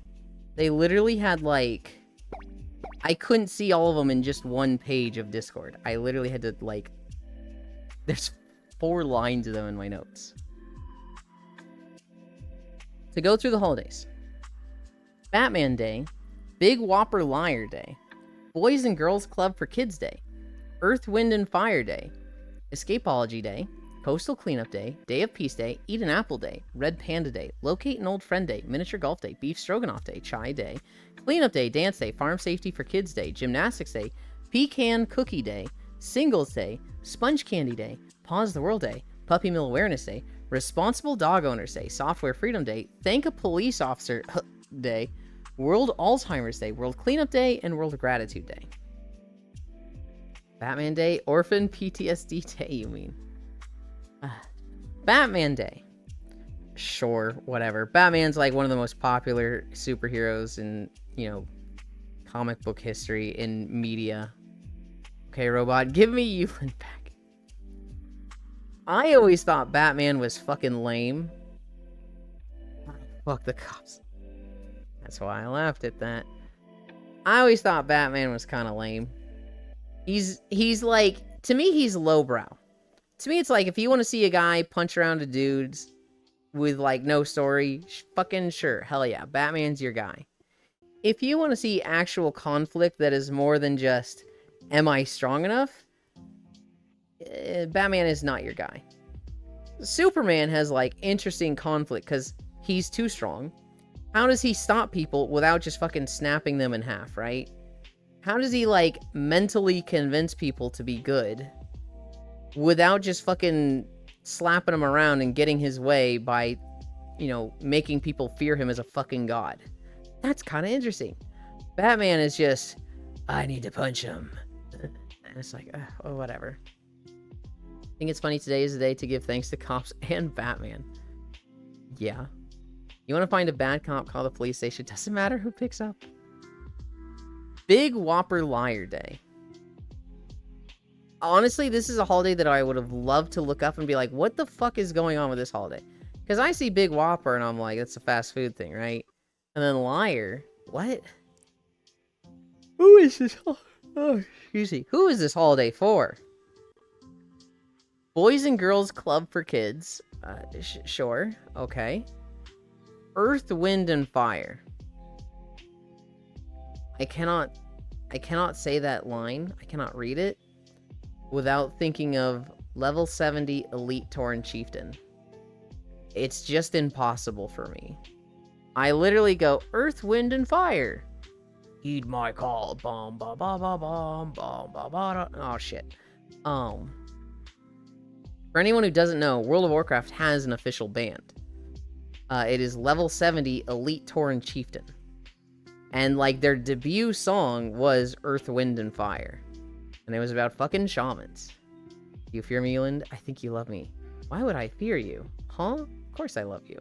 They literally had, like... I couldn't see all of them in just one page of Discord. I literally had to, like... There's 4 lines of them in my notes. To go through the holidays. Batman Day. Big Whopper Liar Day. Boys and Girls Club for Kids Day. Earth, Wind, and Fire Day. Escapology Day. Coastal Cleanup Day, Day of Peace Day, Eat an Apple Day, Red Panda Day, Locate an Old Friend Day, Miniature Golf Day, Beef Stroganoff Day, Chai Day, Cleanup Day, Dance Day, Farm Safety for Kids Day, Gymnastics Day, Pecan Cookie Day, Singles Day, Sponge Candy Day, Pause the World Day, Puppy Mill Awareness Day, Responsible Dog Owners Day, Software Freedom Day, Thank a Police Officer Day, World Alzheimer's Day, World Cleanup Day, and World Gratitude Day. Batman Day, Orphan PTSD Day, you mean? Batman Day. Sure, whatever. Batman's like one of the most popular superheroes in, you know, comic book history, in media. Okay, robot, give me Yulin back. I always thought Batman was fucking lame. Fuck the cops. That's why I laughed at that. I always thought Batman was kind of lame. He's like, to me, he's lowbrow. To me, it's like, if you want to see a guy punch around a dudes with, like, no story, fucking sure, hell yeah, Batman's your guy. If you want to see actual conflict that is more than just, am I strong enough? Batman is not your guy. Superman has, like, interesting conflict because he's too strong. How does he stop people without just fucking snapping them in half, right? How does he, like, mentally convince people to be good without just fucking slapping them around and getting his way by, you know, making people fear him as a fucking god? That's kind of interesting. Batman is just, I need to punch him. And it's like, oh, whatever. I think it's funny, today is the day to give thanks to cops and Batman. Yeah. You want to find a bad cop, call the police station. Doesn't matter who picks up. Big Whopper Liar Day. Honestly, this is a holiday that I would have loved to look up and be like, what the fuck is going on with this holiday? Because I see Big Whopper and I'm like, that's a fast food thing, right? And then Liar, what? Who is this? Oh, excuse me. Who is this holiday for? Boys and Girls Club for Kids. Sure. Okay. Earth, Wind, and Fire. I cannot say that line. I cannot read it without thinking of level 70 Elite Tauren Chieftain. It's just impossible for me. I literally go, Earth, Wind, and Fire. Heed my call. Bom, ba, ba, ba, bom, bom, ba, ba, da. Oh, shit. For anyone who doesn't know, World of Warcraft has an official band. It is level 70 Elite Tauren Chieftain. And, like, their debut song was Earth, Wind, and Fire. And it was about fucking shamans. You fear me, Euland? I think you love me. Why would I fear you? Huh? Of course I love you.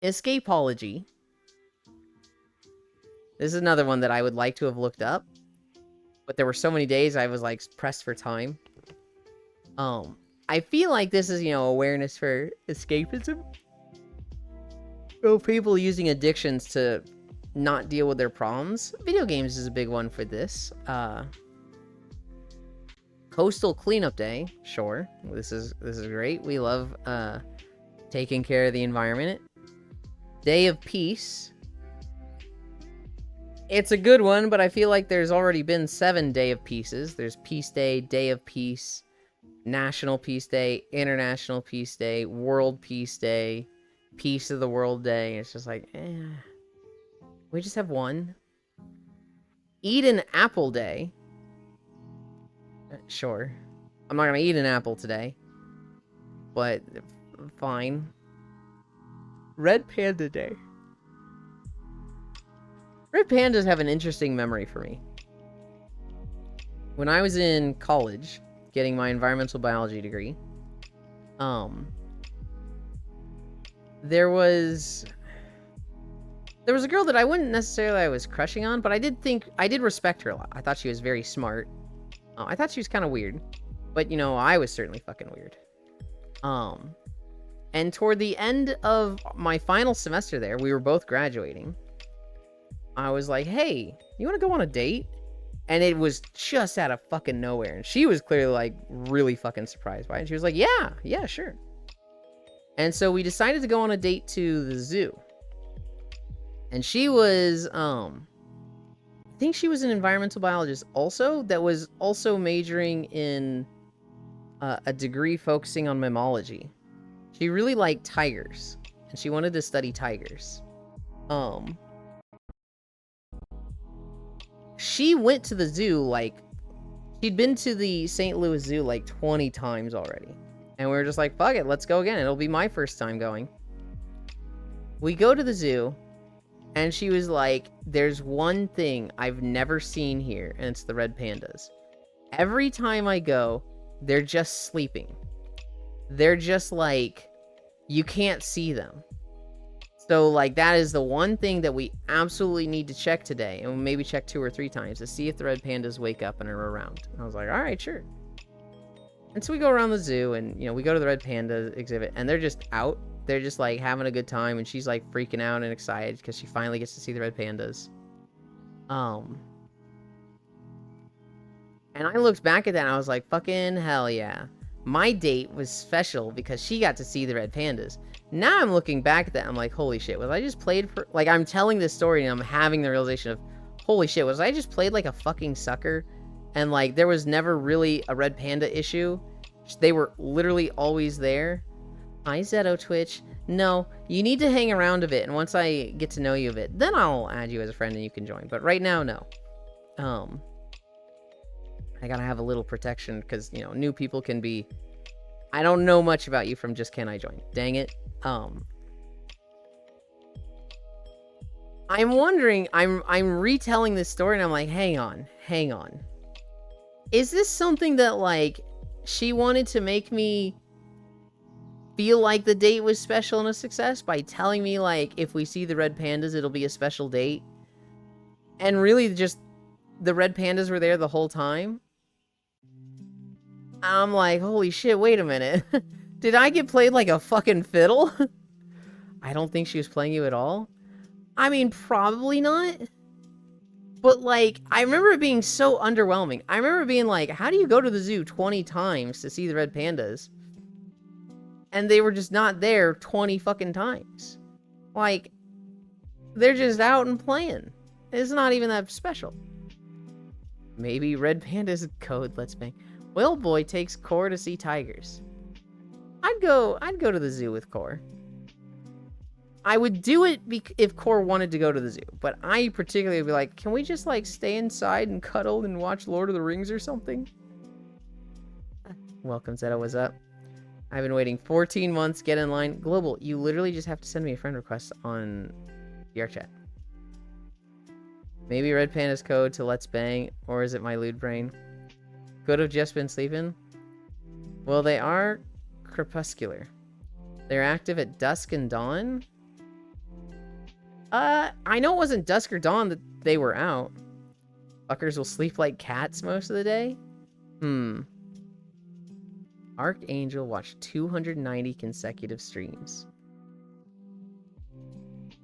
Escapology. This is another one that I would like to have looked up. But there were so many days I was, like, pressed for time. I feel like this is, you know, awareness for escapism. Oh, people using addictions to not deal with their problems. Video games is a big one for this. Coastal Cleanup Day. Sure. This is great. We love taking care of the environment. Day of Peace. It's a good one, but I feel like there's already been 7 Day of Peaces. There's Peace Day, Day of Peace, National Peace Day, International Peace Day, World Peace Day, Peace of the World Day. It's just like, we just have one. Eat an Apple Day. Sure. I'm not gonna eat an apple today. But, fine. Red Panda Day. Red pandas have an interesting memory for me. When I was in college, getting my environmental biology degree, there was a girl that I wouldn't necessarily I was crushing on, but I did respect her a lot. I thought she was very smart. I thought she was kind of weird, but you know, I was certainly fucking weird. And toward the end of my final semester there, we were both graduating. I was like, hey, you want to go on a date? And it was just out of fucking nowhere. And she was clearly, like, really fucking surprised by it. And she was like, yeah, sure. And so we decided to go on a date to the zoo. And she was, I think she was an environmental biologist also, that was also majoring in a degree focusing on mammalogy. She really liked tigers. And she wanted to study tigers. She went to the zoo, like, She'd been to the St. Louis Zoo like 20 times already. And we were just like, fuck it, let's go again. It'll be my first time going. We go to the zoo, and she was like, there's one thing I've never seen here, and it's the red pandas. Every time I go, they're just sleeping. They're just like, you can't see them. So, like, that is the one thing that we absolutely need to check today, and we'll maybe check 2 or 3 times to see if the red pandas wake up and are around. I was like, all right, sure. And so we go around the zoo, and, you know, we go to the red panda exhibit, and they're just out. They're just, like, having a good time, and she's, like, freaking out and excited because she finally gets to see the red pandas. And I looked back at that, and I was like, fucking hell yeah. My date was special because she got to see the red pandas. Now I'm looking back at that, I'm like, holy shit, was I just played for... Like, I'm telling this story, and I'm having the realization of, holy shit, was I just played like a fucking sucker? And, like, there was never really a red panda issue. They were literally always there. Hi, Zeto Twitch. No, you need to hang around a bit, and once I get to know you a bit, then I'll add you as a friend and you can join. But right now, no. I gotta have a little protection, because, you know, new people can be... I don't know much about you from just can I join. Dang it. I'm wondering, I'm retelling this story, and I'm like, hang on. Is this something that, like, she wanted to make me feel like the date was special and a success by telling me, like, if we see the red pandas, it'll be a special date? And really just the red pandas were there the whole time? I'm like, holy shit, wait a minute. Did I get played like a fucking fiddle? I don't think she was playing you at all. I mean, probably not. But, like, I remember it being so underwhelming. I remember being like, how do you go to the zoo 20 times to see the red pandas? And they were just not there 20 fucking times. Like, they're just out and playing. It's not even that special. Maybe red pandas code, let's bang. Will Boy takes Core to see tigers. I'd go to the zoo with Core. I would do it if Core wanted to go to the zoo, but I particularly would be like, can we just, like, stay inside and cuddle and watch Lord of the Rings or something? Welcome, Zeta, what's up? I've been waiting 14 months, get in line. Global, you literally just have to send me a friend request on VRChat. Maybe Red Panda's code to Let's Bang, or is it my lewd brain? Could have just been sleeping. Well, they are crepuscular. They're active at dusk and dawn. I know it wasn't dusk or dawn that they were out. Fuckers will sleep like cats most of the day. Archangel watched 290 consecutive streams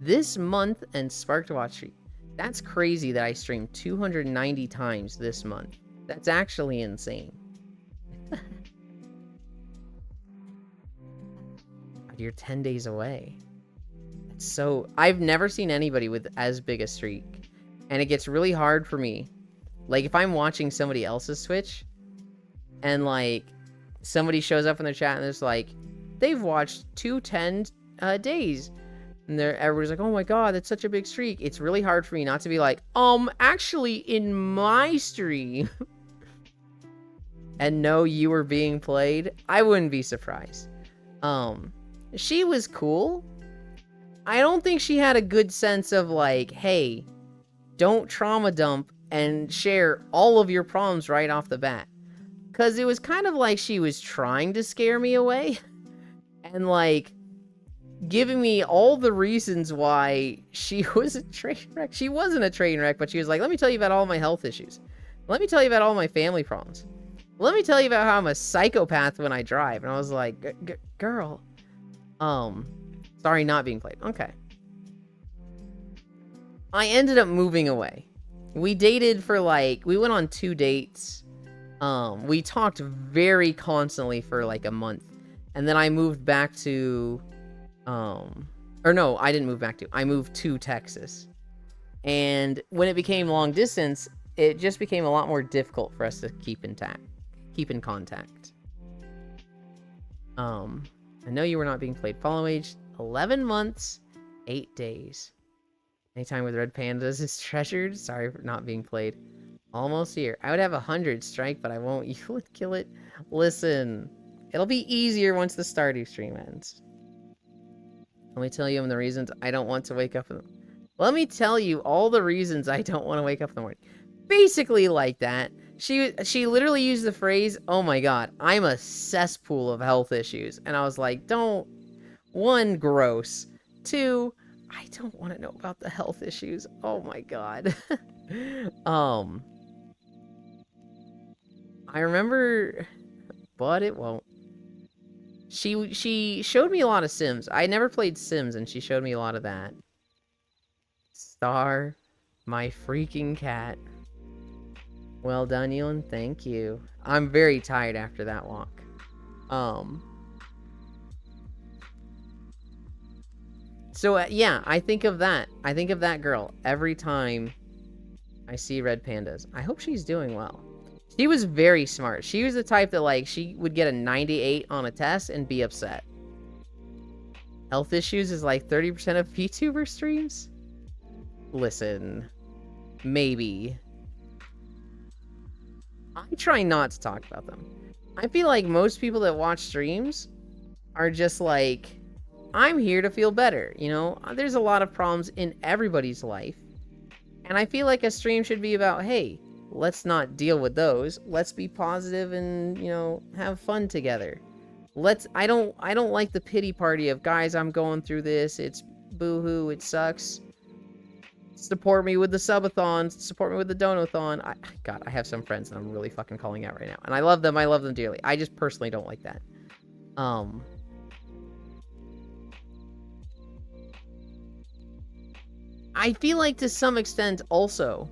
this month and sparked watch streak. That's crazy that I streamed 290 times this month. That's actually insane. You're 10 days away. So I've never seen anybody with as big a streak, and it gets really hard for me. Like, if I'm watching somebody else's Twitch and, like, somebody shows up in their chat and it's like, they've watched 210 days, and everybody's like, oh my god, that's such a big streak. It's really hard for me not to be like, actually in my stream and know you were being played. I wouldn't be surprised. She was cool. I don't think she had a good sense of, like, hey, don't trauma dump and share all of your problems right off the bat. Because it was kind of like she was trying to scare me away. And, like, giving me all the reasons why she was a train wreck. She wasn't a train wreck, but she was like, let me tell you about all my health issues. Let me tell you about all my family problems. Let me tell you about how I'm a psychopath when I drive. And I was like, girl. Sorry, not being played. Okay. I ended up moving away. We dated for, like, we went on 2 dates. We talked very constantly for, like, a month. And then I moved back to, or no, I didn't move back to, I moved to Texas. And when it became long distance, it just became a lot more difficult for us to keep in contact. I know you were not being played. Follow age 11 months, 8 days. Anytime with red pandas is treasured. Sorry for not being played. Almost here. I would have 100 strike, but I won't. You would kill it. Listen, it'll be easier once the Stardew stream ends. Let me tell you the reasons I don't want to wake up in the... Let me tell you all the reasons I don't want to wake up in the morning. Basically like that. She literally used the phrase, oh my god, I'm a cesspool of health issues. And I was like, don't... 1, gross. 2, I don't want to know about the health issues. Oh my god. I remember... But it won't. She showed me a lot of Sims. I never played Sims, and she showed me a lot of that. Star, my freaking cat. Well done, Ewan. Thank you. I'm very tired after that walk. So, yeah, I think of that. I think of that girl every time I see red pandas. I hope she's doing well. She was very smart. She was the type that, like, she would get a 98 on a test and be upset. Health issues is like 30% of VTuber streams? Listen. Maybe. I try not to talk about them. I feel like most people that watch streams are just like, I'm here to feel better, you know? There's a lot of problems in everybody's life. And I feel like a stream should be about, hey, let's not deal with those. Let's be positive and, you know, have fun together. I don't like the pity party of, guys, I'm going through this. It's boo-hoo. It sucks. Support me with the subathons. Support me with the donathon. God, I have some friends that I'm really fucking calling out right now. And I love them. I love them dearly. I just personally don't like that. I feel like to some extent also,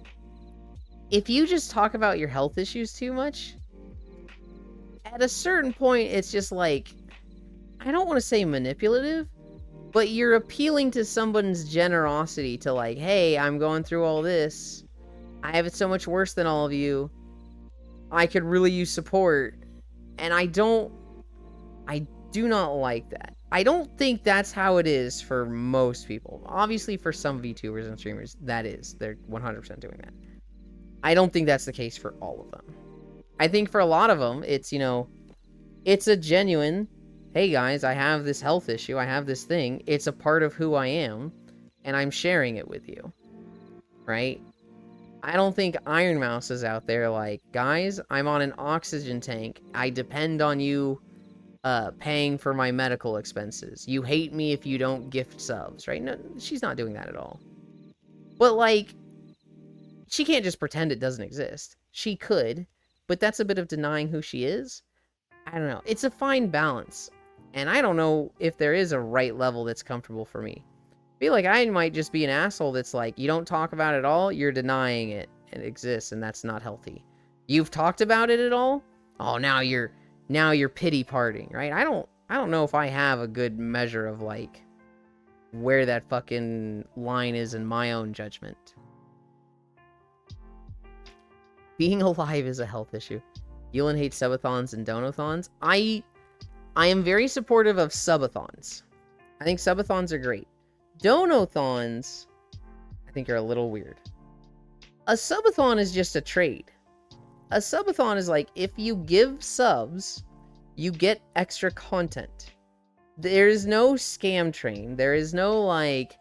if you just talk about your health issues too much, at a certain point, it's just like, I don't want to say manipulative, but you're appealing to someone's generosity to like, hey, I'm going through all this. I have it so much worse than all of you. I could really use support. And I do not like that. I don't think that's how it is for most people. Obviously, for some VTubers and streamers, that is. They're 100% doing that. I don't think that's the case for all of them. I think for a lot of them, it's, you know, it's a genuine, hey guys, I have this health issue, I have this thing, it's a part of who I am, and I'm sharing it with you. Right? I don't think Iron Mouse is out there like, guys, I'm on an oxygen tank, I depend on you paying for my medical expenses. You hate me if you don't gift subs, right? No, she's not doing that at all. But, like, she can't just pretend it doesn't exist. She could, but that's a bit of denying who she is. I don't know. It's a fine balance. And I don't know if there is a right level that's comfortable for me. I feel like I might just be an asshole that's like, you don't talk about it at all, you're denying it exists, and that's not healthy. You've talked about it at all? Oh, now you're pity partying, right? I don't know if I have a good measure of, like, where that fucking line is in my own judgment. Being alive is a health issue. Yulin hates subathons and donathons. I am very supportive of subathons. I think subathons are great. Donathons, I think, are a little weird. A subathon is just a trade. A subathon is like, if you give subs, you get extra content. There is no scam train. There is no, like,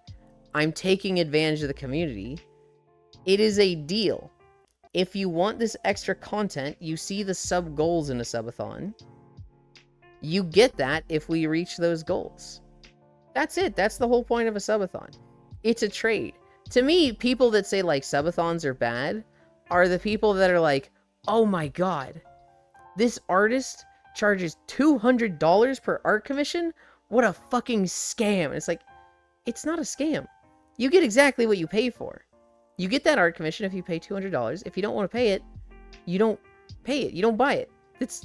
I'm taking advantage of the community. It is a deal. If you want this extra content, you see the sub goals in a subathon. You get that if we reach those goals. That's it. That's the whole point of a subathon. It's a trade. To me, people that say, like, subathons are bad are the people that are like, oh my god, this artist charges $200 per art commission? What a fucking scam. And it's like, it's not a scam. You get exactly what you pay for. You get that art commission if you pay $200. If you don't want to pay it, you don't pay it. You don't buy it.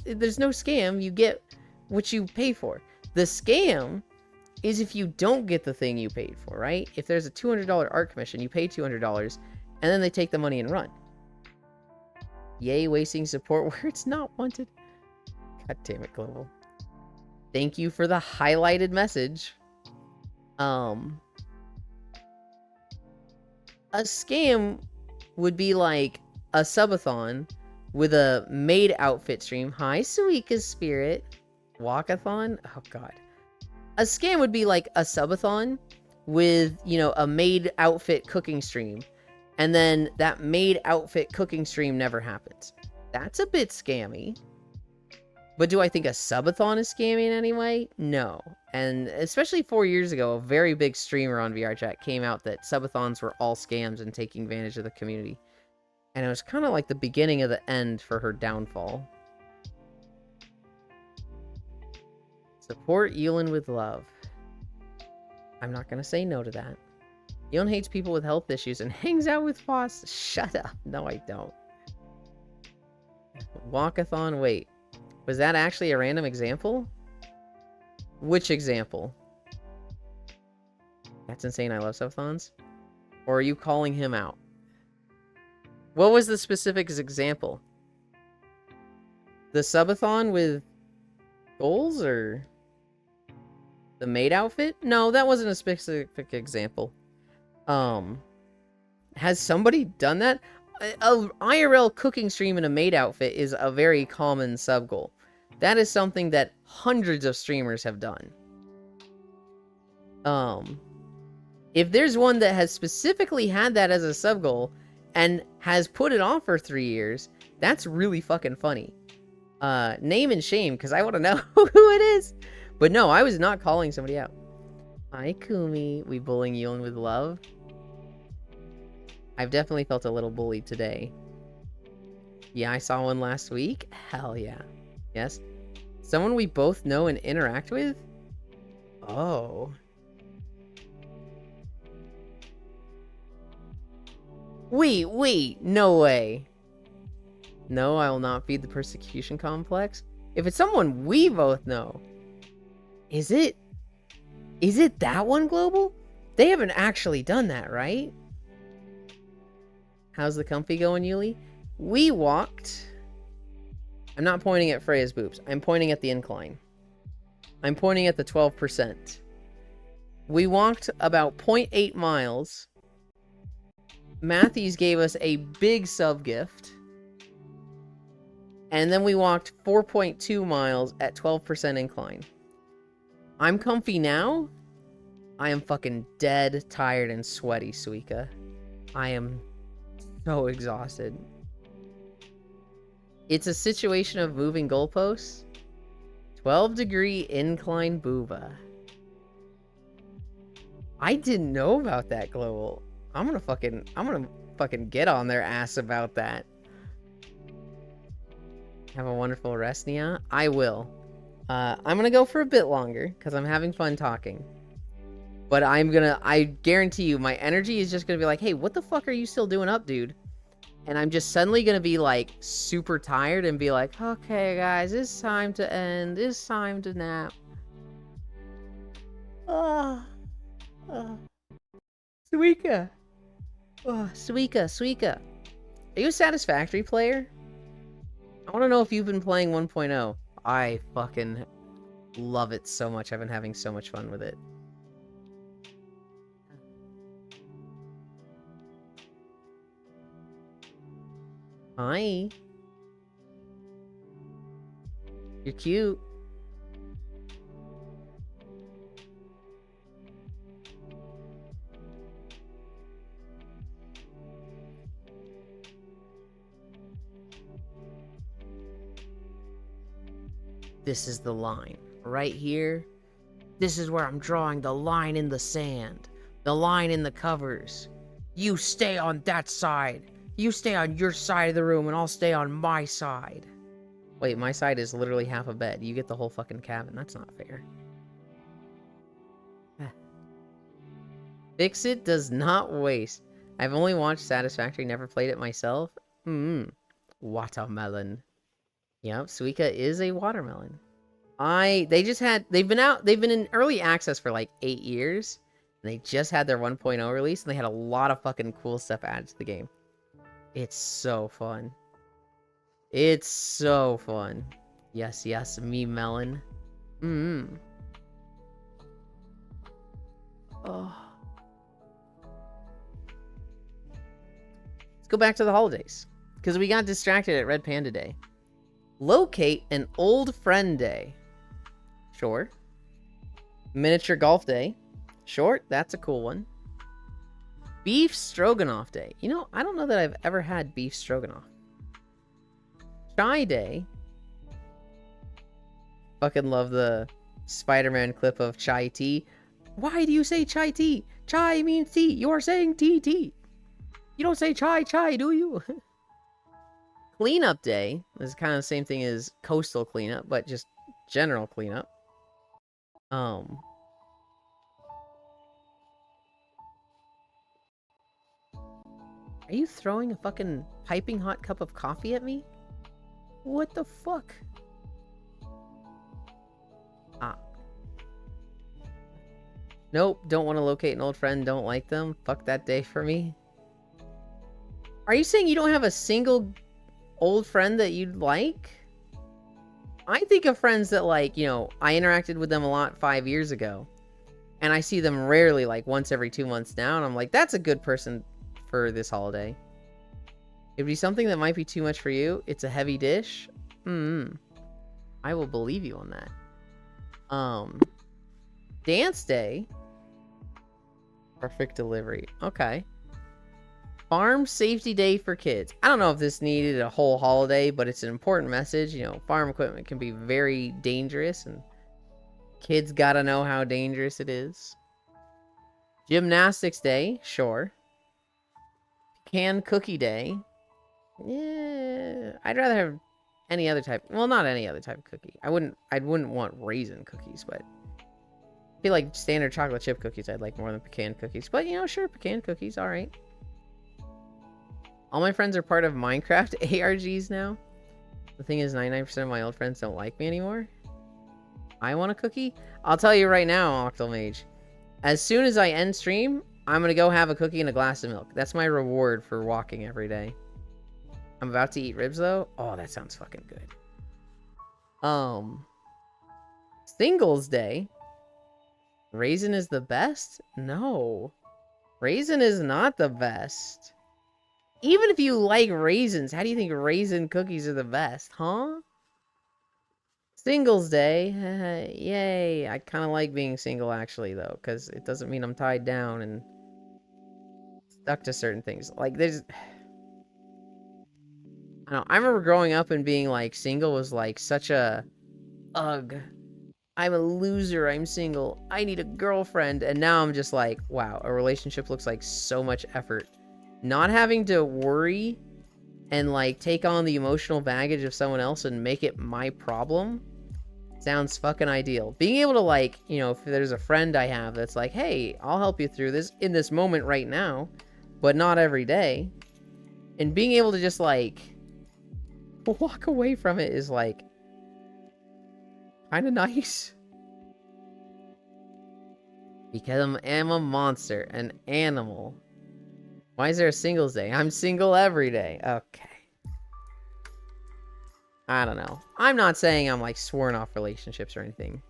There's no scam. You get what you pay for. The scam is if you don't get the thing you paid for, right? If there's a $200 art commission, you pay $200, and then they take the money and run. Yay, wasting support where it's not wanted. God damn it, Global. Thank you for the highlighted message. A scam would be like, a subathon with a maid outfit stream. Hi, Suika's spirit. Walkathon? Oh, God. A scam would be like a subathon with, you know, a maid outfit cooking stream. And then that maid outfit cooking stream never happens. That's a bit scammy. But do I think a subathon is scammy in any way? No. And especially 4 years ago, a very big streamer on VRChat came out that subathons were all scams and taking advantage of the community. And it was kind of like the beginning of the end for her downfall. Support Yulin with love. I'm not going to say no to that. Yulin hates people with health issues and hangs out with Foss. Shut up. No, I don't. Walkathon, wait. Was that actually a random example? Which example? That's insane, I love subathons. Or are you calling him out? What was the specific example? The subathon with goals or the maid outfit? No, that wasn't a specific example. Has somebody done that? A IRL cooking stream in a maid outfit is a very common sub goal. That is something that hundreds of streamers have done. If there's one that has specifically had that as a sub goal and has put it off for 3 years, that's really fucking funny. Name and shame, because I want to know who it is. But no, I was not calling somebody out. Hi, Kumi. We bullying Yulin with love. I've definitely felt a little bullied today. Yeah, I saw one last week. Hell yeah. Yes. Someone we both know and interact with? Oh. Wait, no way. No, I will not feed the persecution complex. If it's someone we both know. Is it that one, Global? They haven't actually done that, right? How's the comfy going, Yuli? We walked... I'm not pointing at Freya's boobs. I'm pointing at the incline. I'm pointing at the 12%. We walked about 0.8 miles. Matthews gave us a big sub gift. And then we walked 4.2 miles at 12% incline. I'm comfy now. I am fucking dead, tired, and sweaty, Suika. I am so exhausted. It's a situation of moving goalposts. 12-degree incline booba. I didn't know about that, Global. I'm gonna fucking get on their ass about that. Have a wonderful rest, Nia. I will. I'm gonna go for a bit longer because I'm having fun talking. But I guarantee you, my energy is just gonna be like, hey, what the fuck are you still doing up, dude? And I'm just suddenly gonna be like super tired and be like, okay, guys, it's time to end. It's time to nap. Suika. Suika. Are you a Satisfactory player? I want to know if you've been playing 1.0. I fucking love it so much. I've been having so much fun with it. Hi. You're cute. This is the line. Right here. This is where I'm drawing the line in the sand. The line in the covers. You stay on that side. You stay on your side of the room and I'll stay on my side. Wait, my side is literally half a bed. You get the whole fucking cabin. That's not fair. Fix-It does not waste. I've only watched Satisfactory, never played it myself. Watermelon. Yep, Suika is a watermelon. They've been in early access for like 8 years. And they just had their 1.0 release and they had a lot of fucking cool stuff added to the game. It's so fun. It's so fun. Yes, me melon. Oh. Let's go back to the holidays. because we got distracted at Red Panda Day. Locate an old friend day. Sure. Miniature golf day. Sure, that's a cool one. Beef stroganoff day. You know, I don't know that I've ever had beef stroganoff. Chai day. Fucking love the Spider-Man clip of chai tea. Why do you say chai tea? Chai means tea. You are saying tea tea. You don't say chai chai, do you? Cleanup day is kind of the same thing as coastal cleanup, but just general cleanup. Are you throwing a fucking piping hot cup of coffee at me? What the fuck? Ah. Nope, don't want to locate an old friend, don't like them. Fuck that day for me. Are you saying you don't have a single old friend that you'd like? I think of friends that, like, you know, I interacted with them a lot 5 years ago. And I see them rarely, like once every 2 months now. And I'm like, that's a good person for this holiday. It'd be something that might be too much for you. It's a heavy dish. I will believe you on that. Dance day. Perfect delivery. Okay. Farm safety day for kids. I don't know if this needed a whole holiday, but it's an important message. You know, farm equipment can be very dangerous, and kids gotta know how dangerous it is. Gymnastics day, sure. Pecan cookie day. Yeah, I'd rather have any other type. Well, not any other type of cookie. I wouldn't want raisin cookies, but I feel like standard chocolate chip cookies I'd like more than pecan cookies. But, you know, sure, pecan cookies, all right. All my friends are part of Minecraft ARGs now. The thing is, 99% of my old friends don't like me anymore. I want a cookie? I'll tell you right now, Octomage. As soon as I end stream, I'm going to go have a cookie and a glass of milk. That's my reward for walking every day. I'm about to eat ribs, though. Oh, that sounds fucking good. Singles Day. Raisin is the best? No. Raisin is not the best. Even if you like raisins, how do you think raisin cookies are the best, huh? Singles Day. Yay. I kind of like being single, actually, though, because it doesn't mean I'm tied down and stuck to certain things. Like, there's... I don't know. I remember growing up and being, like, single was, like, such a... Ugh. I'm a loser. I'm single. I need a girlfriend. And now I'm just like, wow, a relationship looks like so much effort. Not having to worry and, like, take on the emotional baggage of someone else and make it my problem sounds fucking ideal. Being able to, like, you know, if there's a friend I have that's like, hey, I'll help you through this in this moment right now, but not every day. And being able to just, like, walk away from it is, like, kind of nice. Because I'm a monster, an animal. Why is there a singles day? I'm single every day. Okay. I don't know. I'm not saying I'm, like, sworn off relationships or anything.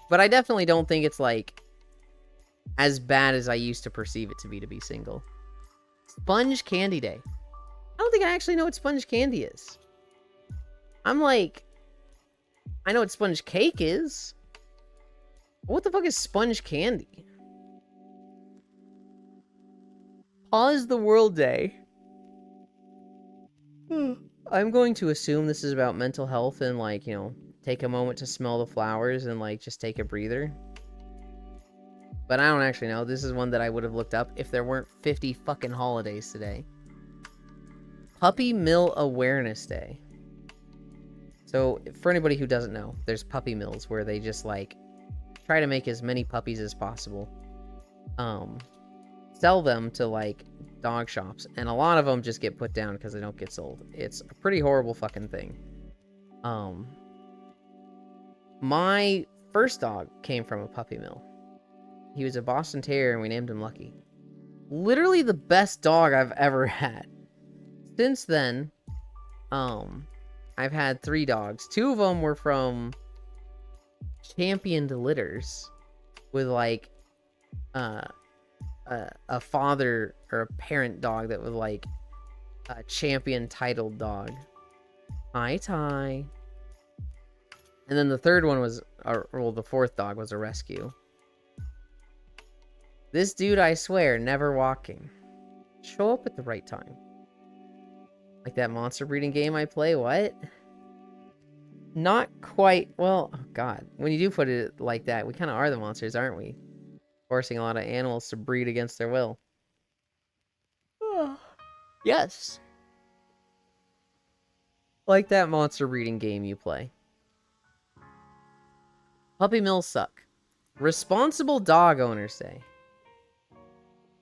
But I definitely don't think it's, like, as bad as I used to perceive it to be single. Sponge candy day. I don't think I actually know what sponge candy is. I'm like, I know what sponge cake is. What the fuck is sponge candy? Pause the world day. I'm going to assume this is about mental health and, like, you know, take a moment to smell the flowers and, like, just take a breather. But I don't actually know. This is one that I would have looked up if there weren't 50 fucking holidays today. Puppy Mill Awareness Day. So, for anybody who doesn't know, there's puppy mills where they just, like, try to make as many puppies as possible. Sell them to, like, dog shops. And a lot of them just get put down because they don't get sold. It's a pretty horrible fucking thing. My first dog came from a puppy mill. He was a Boston Terrier and we named him Lucky. Literally the best dog I've ever had. Since then, I've had 3 dogs. 2 of them were from championed litters with, like, a father or a parent dog that was like a champion titled dog. Hi, Ty. And then the third one was, well, the fourth dog was a rescue. This dude, I swear, never walking. Show up at the right time. Like that monster breeding game I play, what? Not quite, well, oh god. When you do put it like that, we kind of are the monsters, aren't we? Forcing a lot of animals to breed against their will. Yes. Like that monster breeding game you play. Puppy mills suck. Responsible dog owners day.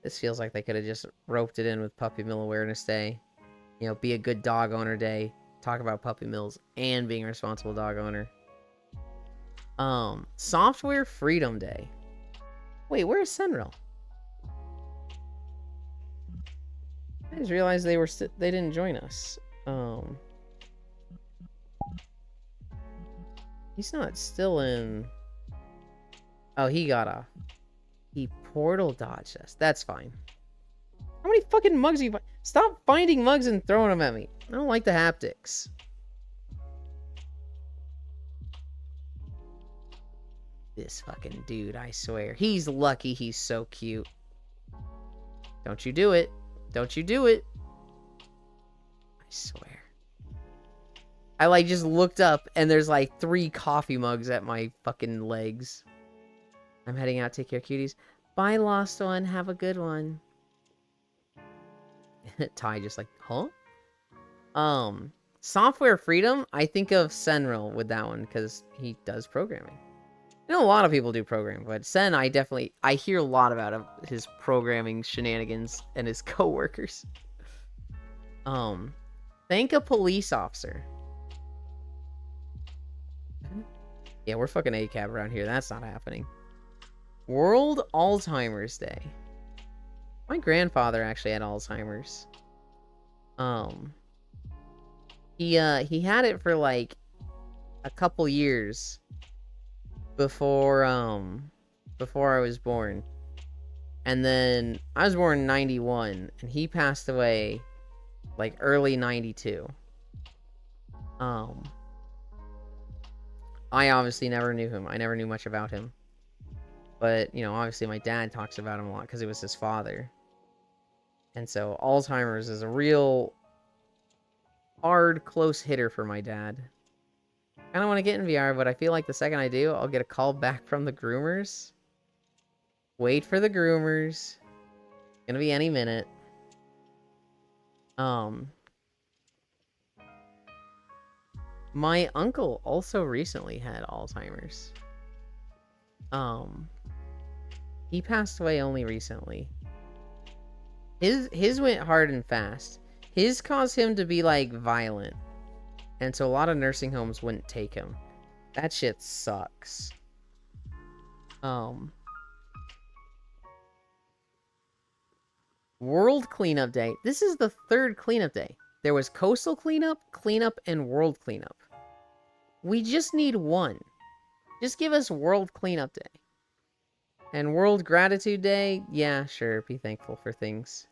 This feels like they could have just roped it in with Puppy Mill Awareness Day. You know, be a good dog owner day. Talk about puppy mills and being a responsible dog owner. Software Freedom Day. Wait, where's Senril? I just realized they didn't join us. He's not still in. Oh, he got off. He portal dodged us. That's fine. How many fucking mugs you find? Stop finding mugs and throwing them at me. I don't like the haptics. This fucking dude, I swear. He's lucky he's so cute. Don't you do it. Don't you do it. I swear. I like just looked up and there's like 3 coffee mugs at my fucking legs. I'm heading out. Take care, cuties. Bye, lost one. Have a good one. Ty just like, huh? Software Freedom. I think of Senril with that one because he does programming. I know a lot of people do programming, but Sen, I hear a lot about his programming shenanigans and his coworkers. Thank a police officer. Yeah, we're fucking ACAB around here. That's not happening. World Alzheimer's Day. My grandfather actually had Alzheimer's. He had it for like a couple years before I was born. And then I was born in 91 and he passed away like early 92. I obviously never knew him. I never knew much about him. But, you know, obviously my dad talks about him a lot because it was his father. And so Alzheimer's is a real hard, close hitter for my dad. I kind of want to get in VR, but I feel like the second I do, I'll get a call back from the groomers. Wait for the groomers. Gonna be any minute. My uncle also recently had Alzheimer's. He passed away only recently. His went hard and fast. His caused him to be like violent. And so a lot of nursing homes wouldn't take him. That shit sucks. World Cleanup Day. This is the 3rd cleanup day. There was Coastal Cleanup, Cleanup, and World Cleanup. We just need one. Just give us World Cleanup Day. And World Gratitude Day, yeah, sure, be thankful for things.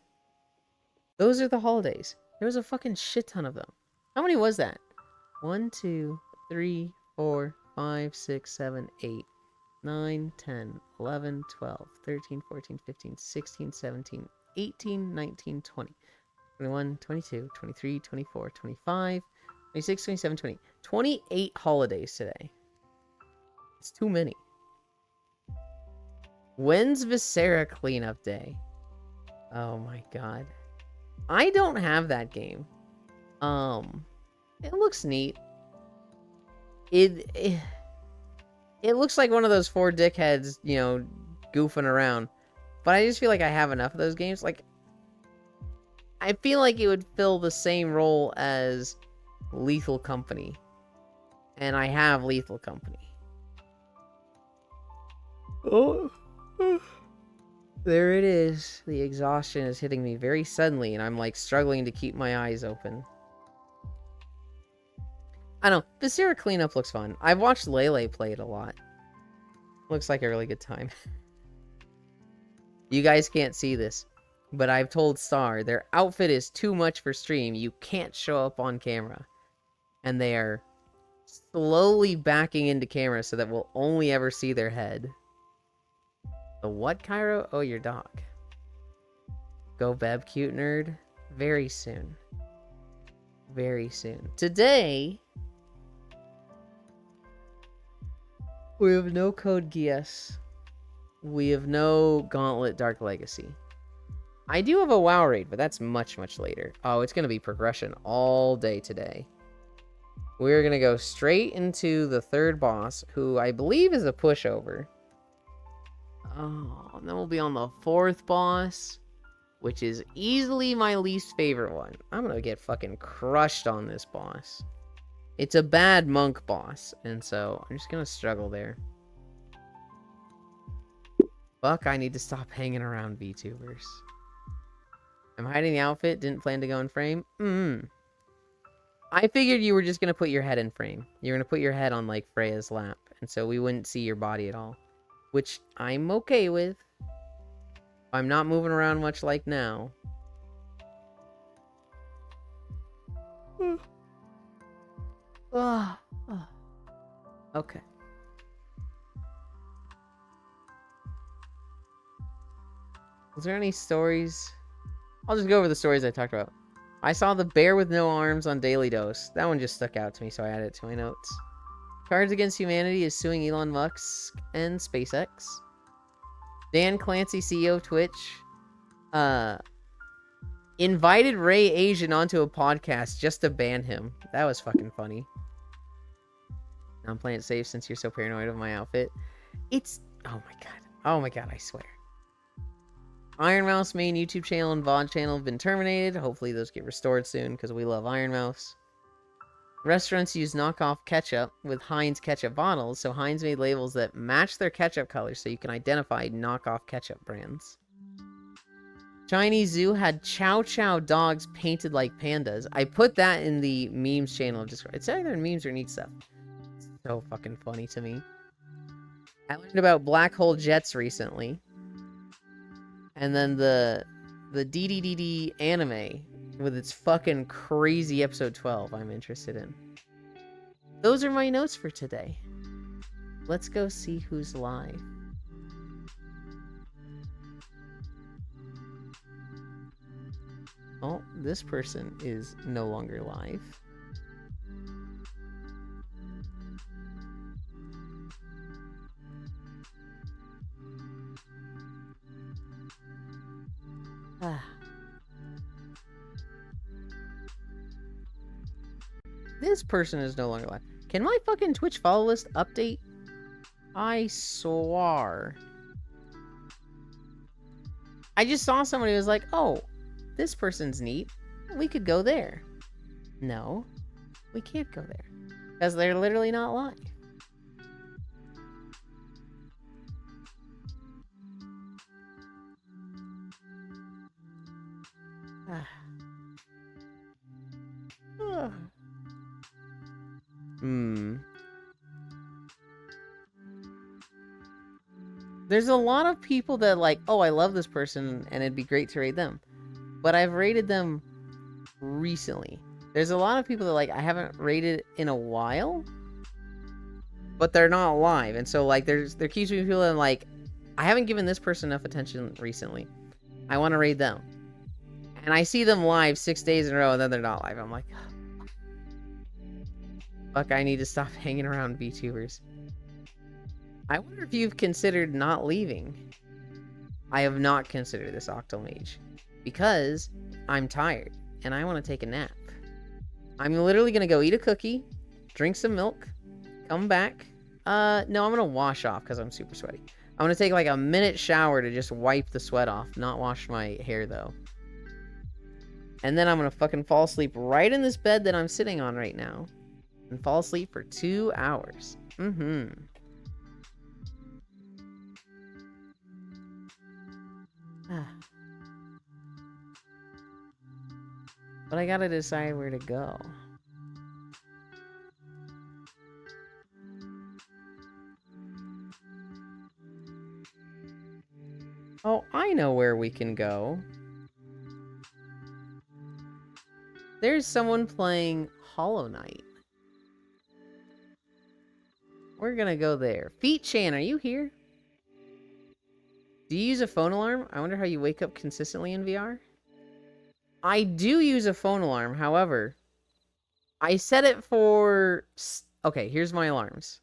Those are the holidays. There was a fucking shit ton of them. How many was that? 1, 2, 3, 4, 5, 6, 7, 8, 9, 10, 11, 12, 13, 14, 15, 16, 17, 18, 19, 20, 21, 22, 23, 24, 25, 26, 27, 20. 28 holidays today. It's too many. When's Viscera Cleanup Day? Oh my god. I don't have that game. It looks neat. It looks like one of those 4 dickheads, you know, goofing around. But I just feel like I have enough of those games. Like, I feel like it would fill the same role as Lethal Company. And I have Lethal Company. Oh. There it is. The exhaustion is hitting me very suddenly, and I'm like struggling to keep my eyes open. I don't know. Viscera Cleanup looks fun. I've watched Lele play it a lot. Looks like a really good time. You guys can't see this, but I've told Star their outfit is too much for stream. You can't show up on camera. And they are slowly backing into camera so that we'll only ever see their head. The what, Cairo? Oh, your dog. Go Beb, cute nerd. Very soon. Very soon. Today, we have no Code Geass. We have no Gauntlet Dark Legacy. I do have a WoW raid, but that's much, much later. Oh, it's going to be progression all day today. We're going to go straight into the third boss, who I believe is a pushover. Oh, and then we'll be on the fourth boss, which is easily my least favorite one. I'm going to get fucking crushed on this boss. It's a bad monk boss, and so I'm just going to struggle there. Fuck, I need to stop hanging around VTubers. I'm hiding the outfit, didn't plan to go in frame. I figured you were just going to put your head in frame. You're going to put your head on, like, Freya's lap, and so we wouldn't see your body at all. Which I'm okay with. I'm not moving around much like now. Okay. Was there any stories? I'll just go over the stories I talked about. I saw the bear with no arms on Daily Dose. That one just stuck out to me, so I added it to my notes. Cards Against Humanity is suing Elon Musk and SpaceX. Dan Clancy, CEO of Twitch, invited Ray Asian onto a podcast just to ban him. That was fucking funny. I'm playing it safe since you're so paranoid of my outfit. It's... Oh my god. Oh my god, I swear. Iron Mouse main YouTube channel and VOD channel have been terminated. Hopefully those get restored soon, because we love Iron Mouse. Restaurants use knockoff ketchup with Heinz ketchup bottles, so Heinz made labels that match their ketchup colors so you can identify knockoff ketchup brands. Chinese zoo had Chow Chow dogs painted like pandas. I put that in the memes channel. It's either in memes or neat stuff. It's so fucking funny to me. I learned about black hole jets recently. And then the DDDD anime with its fucking crazy episode 12 I'm interested in. Those are my notes for today. Let's go see who's live. Oh, this person is no longer live. This person is no longer live. Can my fucking Twitch follow list update? I swore. I just saw somebody who was like, oh, this person's neat. We could go there. No, we can't go there. Because they're literally not live. There's a lot of people that like, oh, I love this person and it'd be great to raid them. But I've raided them recently. There's a lot of people that like, I haven't raided in a while, but they're not live. And so like, there keeps being people that like, I haven't given this person enough attention recently. I want to raid them. And I see them live 6 days in a row and then they're not live. I'm like, fuck, I need to stop hanging around VTubers. I wonder if you've considered not leaving. I have not considered this Octomage because I'm tired and I want to take a nap. I'm literally going to go eat a cookie, drink some milk, come back. No, I'm going to wash off because I'm super sweaty. I'm going to take like a minute shower to just wipe the sweat off, not wash my hair though. And then I'm going to fucking fall asleep right in this bed that I'm sitting on right now and fall asleep for 2 hours. But I gotta decide where to go. Oh, I know where we can go. There's someone playing Hollow Knight. We're gonna go there. Feet Chan, are you here? Do you use a phone alarm? I wonder how you wake up consistently in VR. I do use a phone alarm, however, I set it for... Okay, here's my alarms.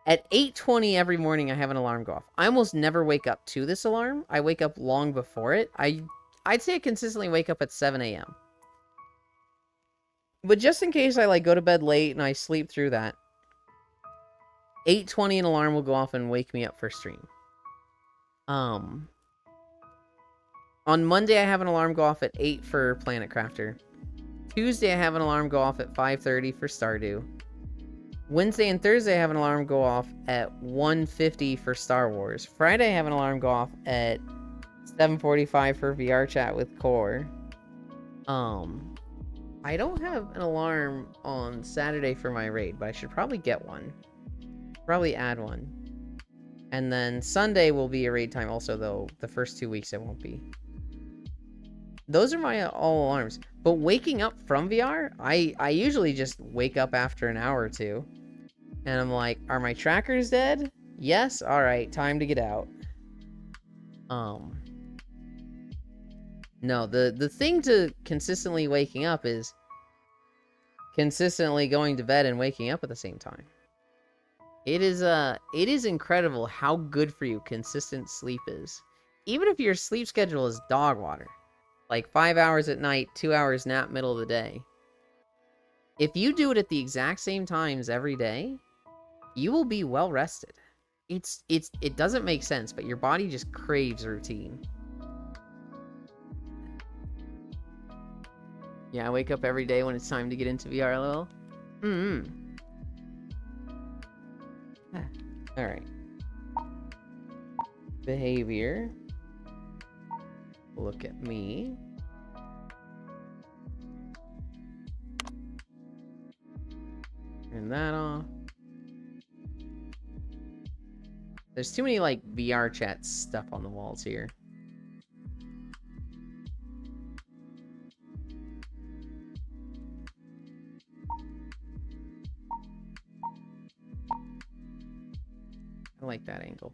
At 8:20 every morning, I have an alarm go off. I almost never wake up to this alarm. I wake up long before it. I'd say I consistently wake up at 7 a.m. But just in case I like go to bed late and I sleep through that, 8:20 an alarm will go off and wake me up for stream. On Monday, I have an alarm go off at 8 for Planet Crafter. Tuesday, I have an alarm go off at 5:30 for Stardew. Wednesday and Thursday, I have an alarm go off at 1:50 for Star Wars. Friday, I have an alarm go off at 7:45 for VR chat with Core. I don't have an alarm on Saturday for my raid, but I should probably get one. Probably add one. And then Sunday will be a raid time also, though the first 2 weeks it won't be. Those are my all alarms. But waking up from VR, I usually just wake up after an hour or two. And I'm like, are my trackers dead? Yes? Alright, time to get out. No, the thing to consistently waking up is consistently going to bed and waking up at the same time. It is incredible how good for you consistent sleep is. Even if your sleep schedule is dog water. Like 5 hours at night, 2 hours nap middle of the day. If you do it at the exact same times every day, you will be well rested. It doesn't make sense, but your body just craves routine. Yeah, I wake up every day when it's time to get into VR, lol. Alright. Behavior. Look at me. Turn that off. There's too many, like, VR chat stuff on the walls here. I like that angle.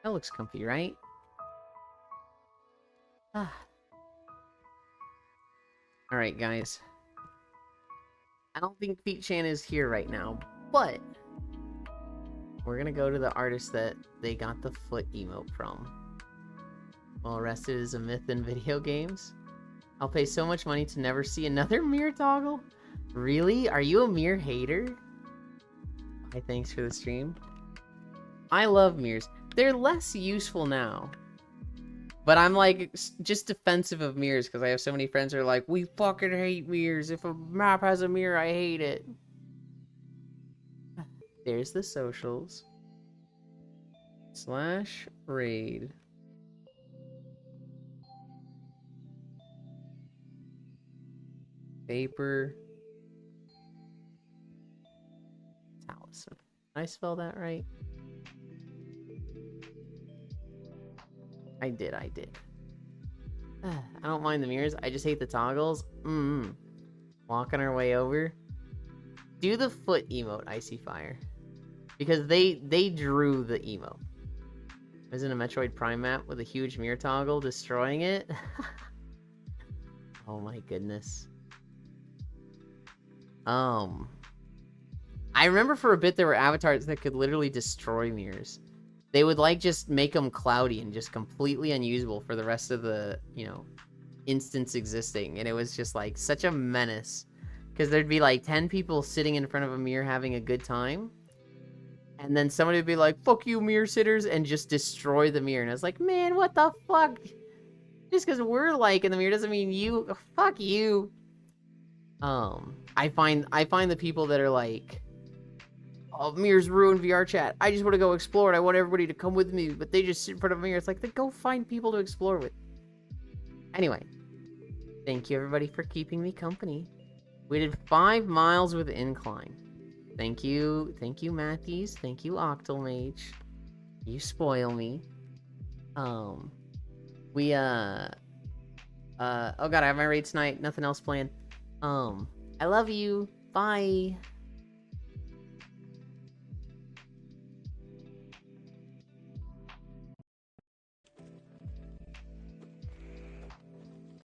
That looks comfy, right? Alright, guys. I don't think Feet Chan is here right now, but we're gonna go to the artist that they got the foot emote from. Well rested is a myth in video games. I'll pay so much money to never see another mirror toggle. Really? Are you a mirror hater? Hi, thanks for the stream. I love mirrors. They're less useful now. But I'm like just defensive of mirrors because I have so many friends who are like, we fucking hate mirrors. If a map has a mirror, I hate it. There's the socials. /raid. Vapor. Talisman. Did I spell that right? I did. I don't mind the mirrors. I just hate the toggles. Walking our way over. Do the foot emote, Icy Fire. Because they drew the emote. Isn't a Metroid Prime map with a huge mirror toggle destroying it? Oh my goodness. I remember for a bit there were avatars that could literally destroy mirrors. They would like just make them cloudy and just completely unusable for the rest of the, you know, instance existing. And it was just like such a menace. Because there'd be like 10 people sitting in front of a mirror having a good time. And then somebody would be like, fuck you, mirror sitters, and just destroy the mirror. And I was like, man, what the fuck? Just because we're like in the mirror doesn't mean you. Fuck you. I find the people that are like, oh, mirrors ruin VR chat. I just want to go explore it. I want everybody to come with me, but they just sit in front of a mirror. It's like, then go find people to explore with. Anyway, thank you everybody for keeping me company. We did 5 miles with incline. Thank you, Matthews. Thank you, Octomage. You spoil me. We oh god, I have my raid tonight. Nothing else planned. I love you. Bye.